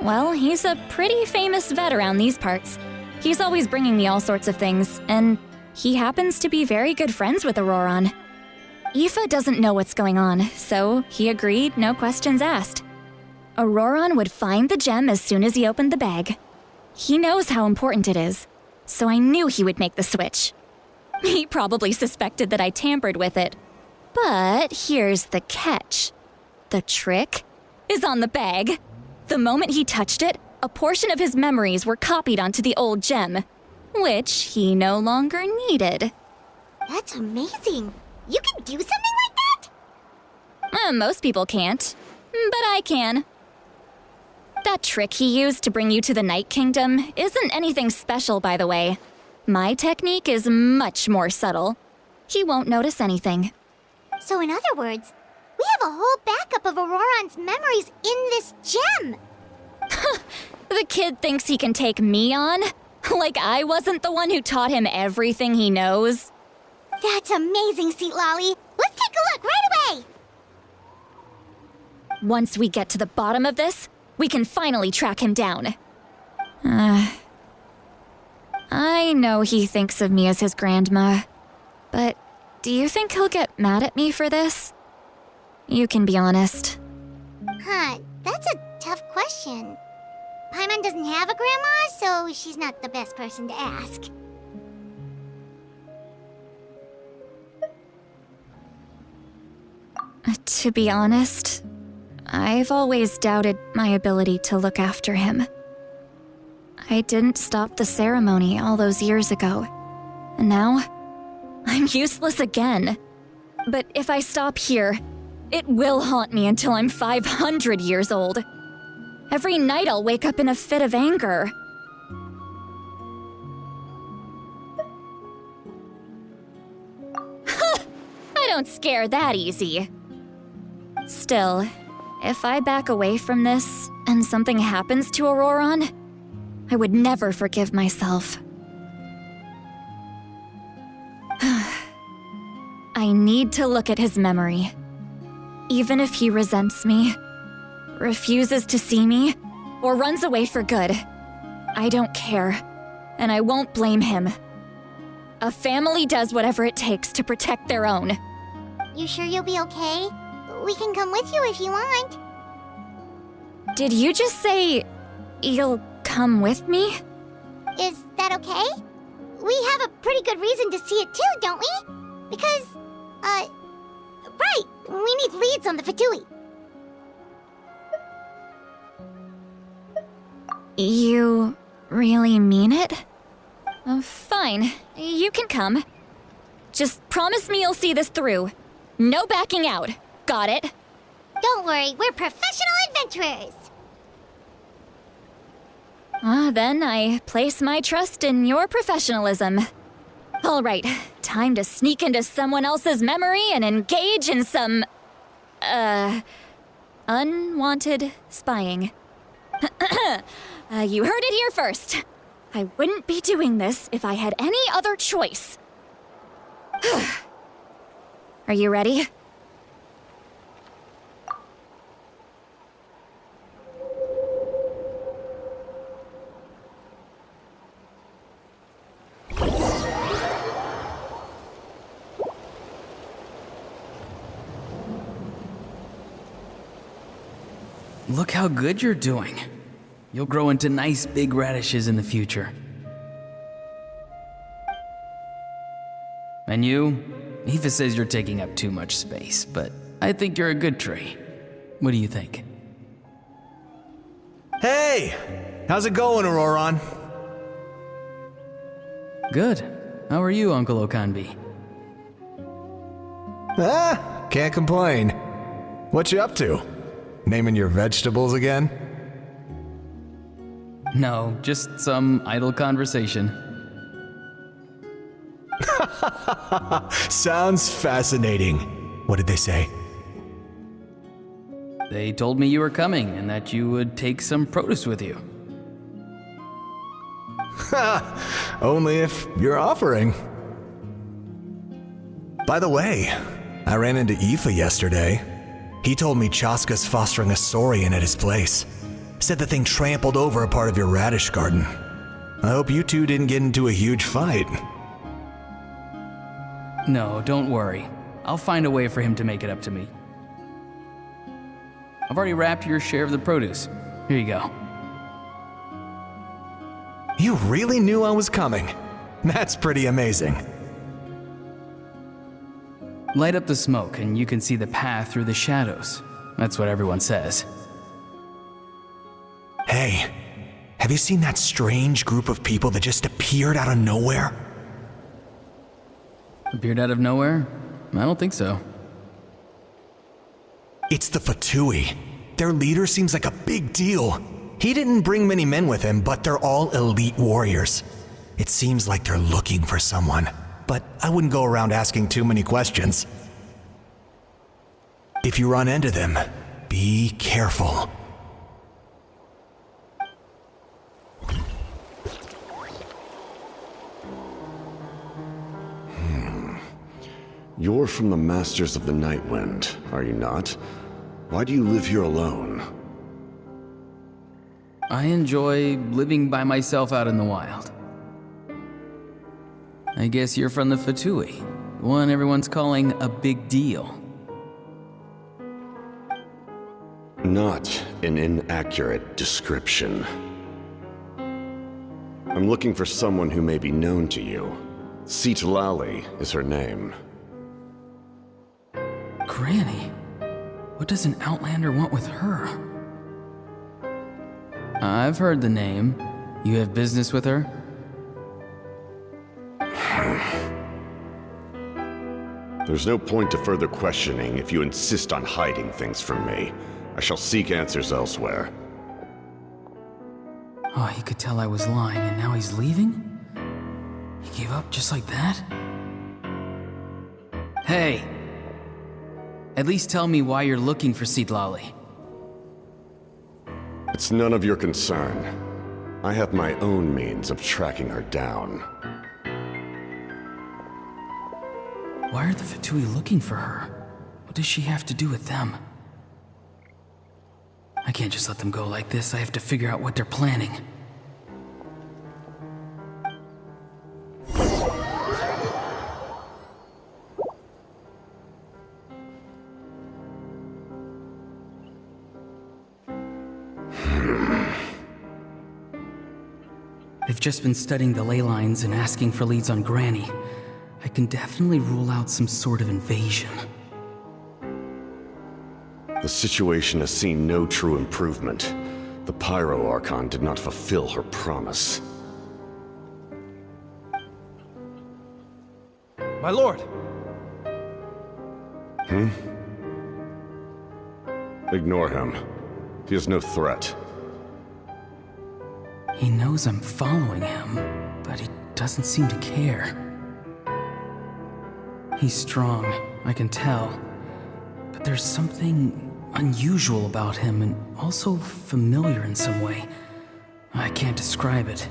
Well, he's a pretty famous vet around these parts. He's always bringing me all sorts of things, and he happens to be very good friends with Auroron. Aoife doesn't know what's going on, so he agreed, no questions asked. Auroron would find the gem as soon as he opened the bag. He knows how important it is, so I knew he would make the switch. He probably suspected that I tampered with it. But here's the catch. The trick is on the bag. The moment he touched it, a portion of his memories were copied onto the old gem, which he no longer needed. That's amazing. You can do something like that? Most people can't, but I can. That trick he used to bring you to the Night Kingdom isn't anything special, by the way. My technique is much more subtle. He won't notice anything. So in other words, we have a whole backup of Auroron's memories in this gem. The kid thinks he can take me on? Like I wasn't the one who taught him everything he knows? That's amazing, Seat Lolly. Let's take a look right away. Once we get to the bottom of this, we can finally track him down. I know he thinks of me as his grandma, but do you think he'll get mad at me for this? You can be honest. That's a tough question. Paimon doesn't have a grandma, so she's not the best person to ask. To be honest, I've always doubted my ability to look after him. I didn't stop the ceremony all those years ago, and now I'm useless again. But if I stop here, it will haunt me until I'm 500 years old. Every night I'll wake up in a fit of anger. I don't scare that easy. Still, if I back away from this and something happens to Auroron, I would never forgive myself. I need to look at his memory. Even if he resents me, refuses to see me, or runs away for good, I don't care, and I won't blame him. A family does whatever it takes to protect their own. You sure you'll be okay? We can come with you if you want. Did you just say you'll come with me? Is that okay? We have a pretty good reason to see it too, don't we? Because, right, we need leads on the Fatui. You really mean it? Fine, you can come. Just promise me you'll see this through. No backing out. Got it? Don't worry, we're professional adventurers. Then I place my trust in your professionalism. All right, time to sneak into someone else's memory and engage in some, unwanted spying. You heard it here first. I wouldn't be doing this if I had any other choice. Are you ready? Look how good you're doing. You'll grow into nice big radishes in the future. And you? Aoife says you're taking up too much space, but I think you're a good tree. What do you think? Hey! How's it going, Auroron? Good. How are you, Uncle Okanbi? Can't complain. What you up to? Naming your vegetables again? No, just some idle conversation. Sounds fascinating. What did they say? They told me you were coming and that you would take some produce with you. Only if you're offering. By the way, I ran into Aoife yesterday. He told me Chaska's fostering a saurian at his place. Said the thing trampled over a part of your radish garden. I hope you two didn't get into a huge fight. No, don't worry. I'll find a way for him to make it up to me. I've already wrapped your share of the produce. Here you go. You really knew I was coming. That's pretty amazing. Light up the smoke and you can see the path through the shadows. That's what everyone says. Hey, have you seen that strange group of people that just appeared out of nowhere? Appeared out of nowhere? I don't think so. It's the Fatui. Their leader seems like a big deal. He didn't bring many men with him, but they're all elite warriors. It seems like they're looking for someone, but I wouldn't go around asking too many questions. If you run into them, be careful. You're from the Masters of the Nightwind, are you not? Why do you live here alone? I enjoy living by myself out in the wild. I guess you're from the Fatui, the one everyone's calling a big deal. Not an inaccurate description. I'm looking for someone who may be known to you. Citlali is her name. Granny? What does an Outlander want with her? I've heard the name. You have business with her? There's no point to further questioning if you insist on hiding things from me. I shall seek answers elsewhere. Oh, he could tell I was lying and now he's leaving? He gave up just like that? Hey! At least tell me why you're looking for Citlali. It's none of your concern. I have my own means of tracking her down. Why are the Fatui looking for her? What does she have to do with them? I can't just let them go like this. I have to figure out what they're planning. I've just been studying the ley lines and asking for leads on Granny. I can definitely rule out some sort of invasion. The situation has seen no true improvement. The Pyro Archon did not fulfill her promise. My lord! Ignore him. He is no threat. He knows I'm following him, but he doesn't seem to care. He's strong, I can tell. But there's something unusual about him and also familiar in some way. I can't describe it.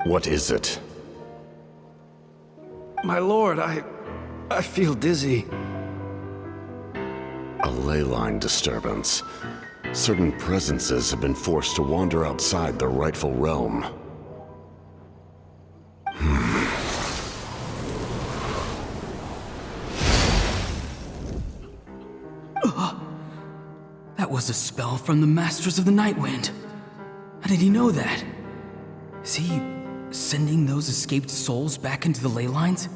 What is it? My lord, I feel dizzy. A ley line disturbance. Certain presences have been forced to wander outside their rightful realm. was a spell from the Masters of the Nightwind. How did he know that? Is he sending those escaped souls back into the ley lines?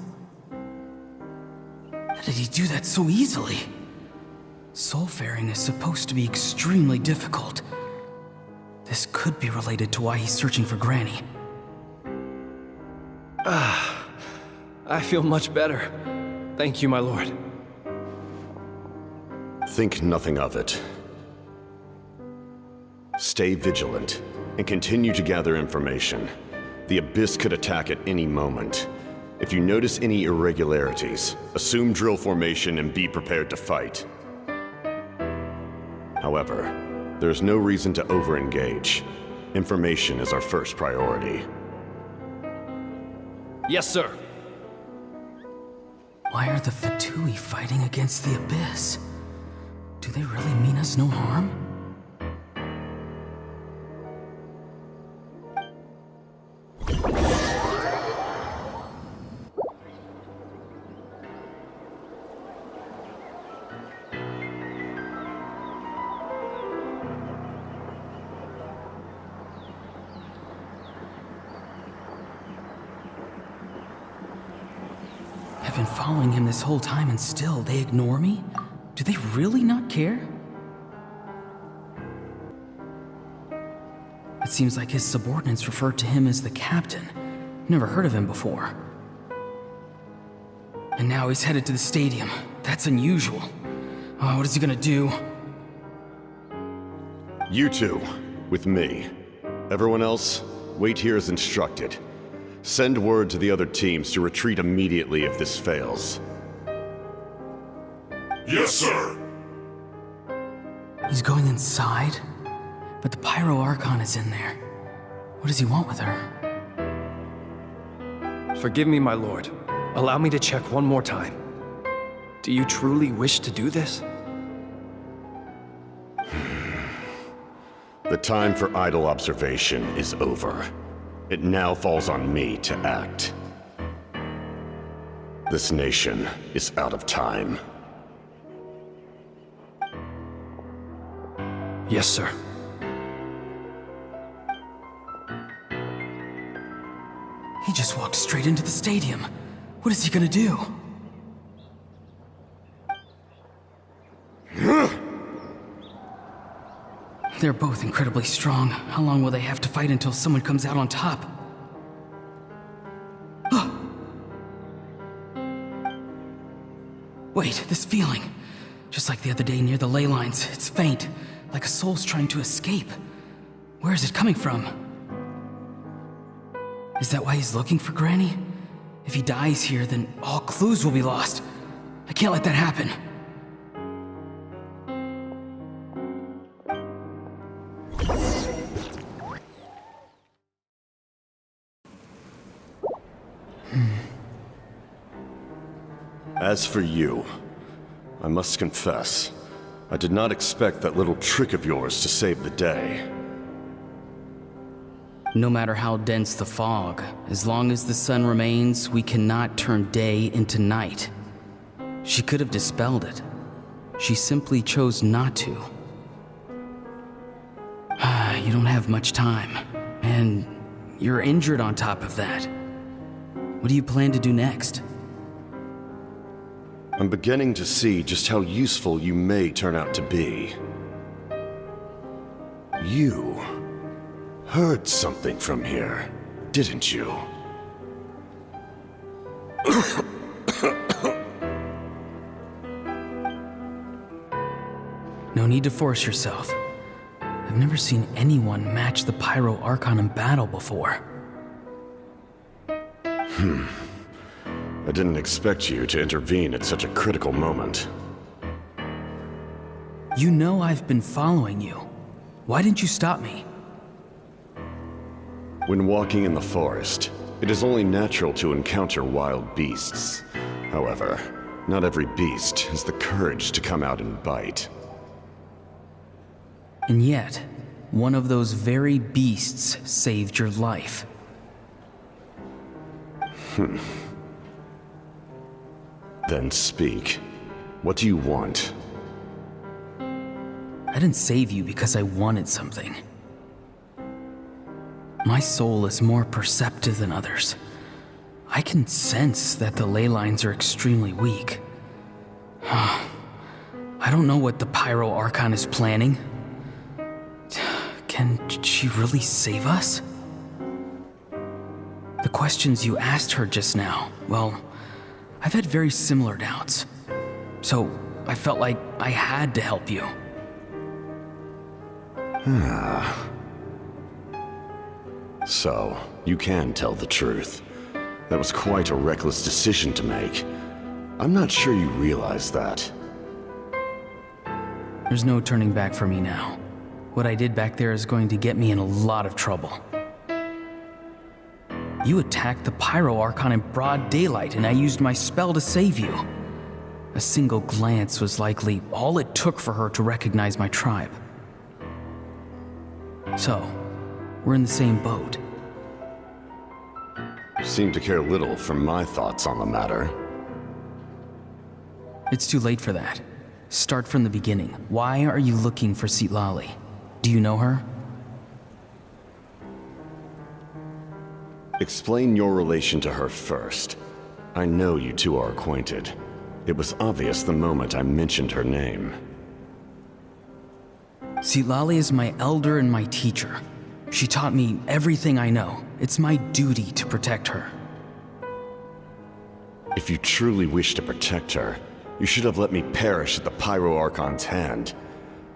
How did he do that so easily? Soulfaring is supposed to be extremely difficult. This could be related to why he's searching for Granny. I feel much better. Thank you, my lord. Think nothing of it. Stay vigilant and continue to gather information. The Abyss could attack at any moment. If you notice any irregularities, assume drill formation and be prepared to fight. However, there's no reason to over-engage. Information is our first priority. Yes, sir. Why are the Fatui fighting against the Abyss? Do they really mean us no harm? I've been following him this whole time and still they ignore me? Do they really not care? It seems like his subordinates referred to him as the captain. Never heard of him before. And now he's headed to the stadium. That's unusual. Oh, what is he gonna do? You two, with me. Everyone else, wait here as instructed. Send word to the other teams to retreat immediately if this fails. Yes, sir. He's going inside? But the Pyro Archon is in there. What does he want with her? Forgive me, my lord. Allow me to check one more time. Do you truly wish to do this? The time for idle observation is over. It now falls on me to act. This nation is out of time. Yes, sir. He just walked straight into the stadium. What is he gonna do? They're both incredibly strong. How long will they have to fight until someone comes out on top? Wait, this feeling. Just like the other day near the ley lines, it's faint, like a soul's trying to escape. Where is it coming from? Is that why he's looking for Granny? If he dies here, then all clues will be lost. I can't let that happen. As for you, I must confess, I did not expect that little trick of yours to save the day. No matter how dense the fog, as long as the sun remains, we cannot turn day into night. She could have dispelled it. She simply chose not to. You don't have much time, and you're injured on top of that. What do you plan to do next? I'm beginning to see just how useful you may turn out to be. You heard something from here, didn't you? No need to force yourself. I've never seen anyone match the Pyro Archon in battle before. I didn't expect you to intervene at such a critical moment. You know I've been following you. Why didn't you stop me? When walking in the forest, it is only natural to encounter wild beasts. However, not every beast has the courage to come out and bite. And yet, one of those very beasts saved your life. Then speak. What do you want? I didn't save you because I wanted something. My soul is more perceptive than others. I can sense that the ley lines are extremely weak. I don't know what the Pyro Archon is planning. Can she really save us? The questions you asked her just now, well, I've had very similar doubts. So I felt like I had to help you. So, you can tell the truth. That was quite a reckless decision to make. I'm not sure you realize that. There's no turning back for me now. What I did back there is going to get me in a lot of trouble. You attacked the Pyro Archon in broad daylight, and I used my spell to save you. A single glance was likely all it took for her to recognize my tribe. So, we're in the same boat. You seem to care little for my thoughts on the matter. It's too late for that. Start from the beginning. Why are you looking for Citlali? Do you know her? Explain your relation to her first. I know you two are acquainted. It was obvious the moment I mentioned her name. Citlali is my elder and my teacher. She taught me everything I know. It's my duty to protect her. If you truly wish to protect her, you should have let me perish at the Pyro Archon's hand.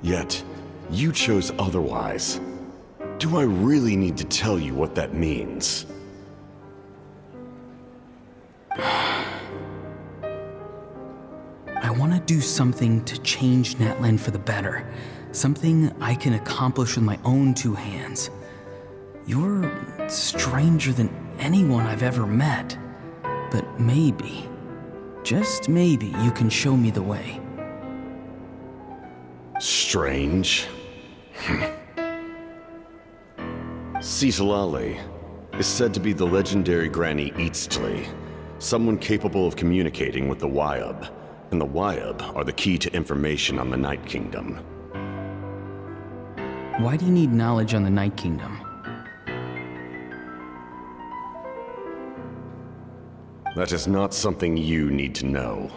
Yet, you chose otherwise. Do I really need to tell you what that means? I want to do something to change Natlan for the better. Something I can accomplish with my own two hands. You're stranger than anyone I've ever met. But maybe, just maybe, you can show me the way. Strange? Citlali is said to be the legendary Granny Eastly, someone capable of communicating with the Wyub, and the Wyub are the key to information on the Night Kingdom. Why do you need knowledge on the Night Kingdom? That is not something you need to know.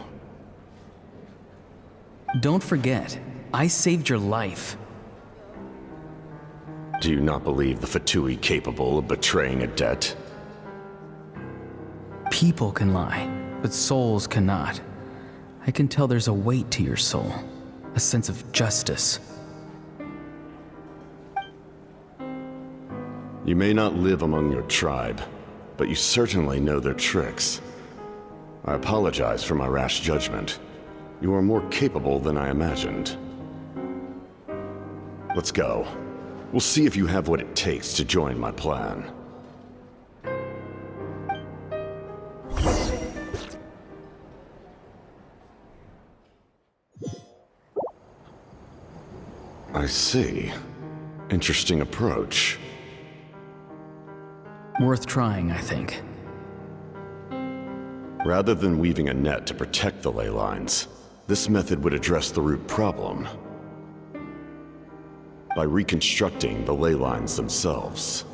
Don't forget, I saved your life. Do you not believe the Fatui capable of betraying a debt? People can lie, but souls cannot. I can tell there's a weight to your soul, a sense of justice. You may not live among your tribe, but you certainly know their tricks. I apologize for my rash judgment. You are more capable than I imagined. Let's go. We'll see if you have what it takes to join my plan. I see. Interesting approach. Worth trying, I think. Rather than weaving a net to protect the ley lines, this method would address the root problem by reconstructing the ley lines themselves.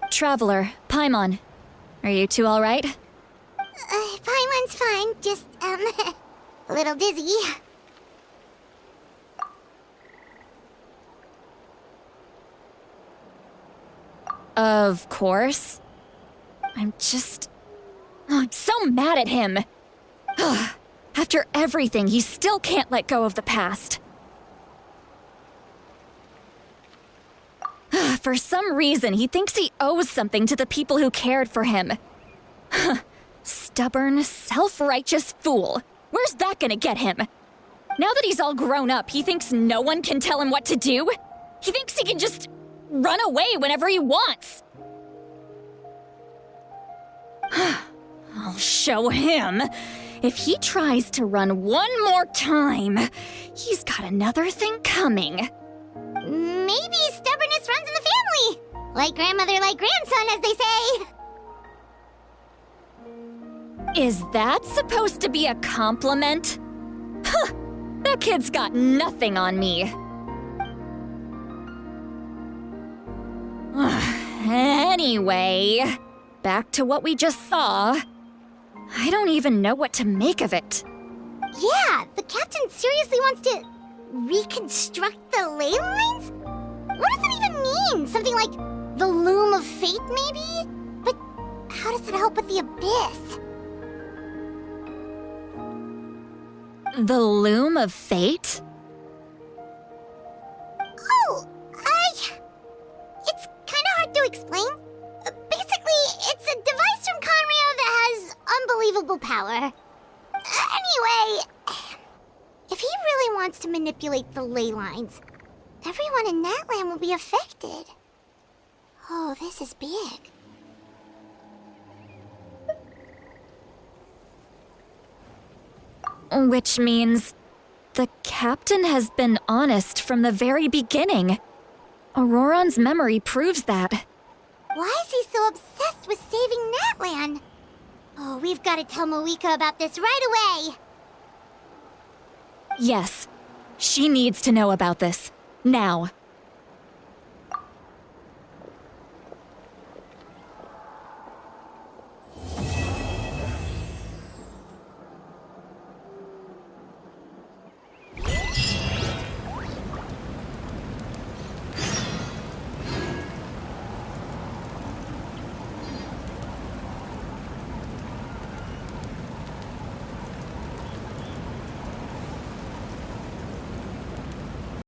Traveler, Paimon. Are you two all right? Paimon's fine, just, a little dizzy. Of course. I'm so mad at him. After everything, he still can't let go of the past. For some reason, he thinks he owes something to the people who cared for him. Stubborn, self-righteous fool. Where's that gonna get him? Now that he's all grown up, he thinks no one can tell him what to do? He thinks he can just run away whenever he wants. Oh, show him. If he tries to run one more time, he's got another thing coming. Maybe stubbornness runs in the family. Like grandmother, like grandson, as they say. Is that supposed to be a compliment? Huh, that kid's got nothing on me. Anyway, back to what we just saw. I don't even know what to make of it. Yeah, the captain seriously wants to reconstruct the ley lines? What does that even mean? Something like the loom of fate, maybe? But how does that help with the abyss? The loom of fate? Oh, it's kind of hard to explain. Basically, it's a device from Conrio that has unbelievable power. Anyway, if he really wants to manipulate the ley lines, everyone in Natlan will be affected. Oh, this is big. Which means the captain has been honest from the very beginning. Auroron's memory proves that. Why is he so obsessed with saving Natlan? Oh, we've got to tell Moeka about this right away. Yes, she needs to know about this. Now.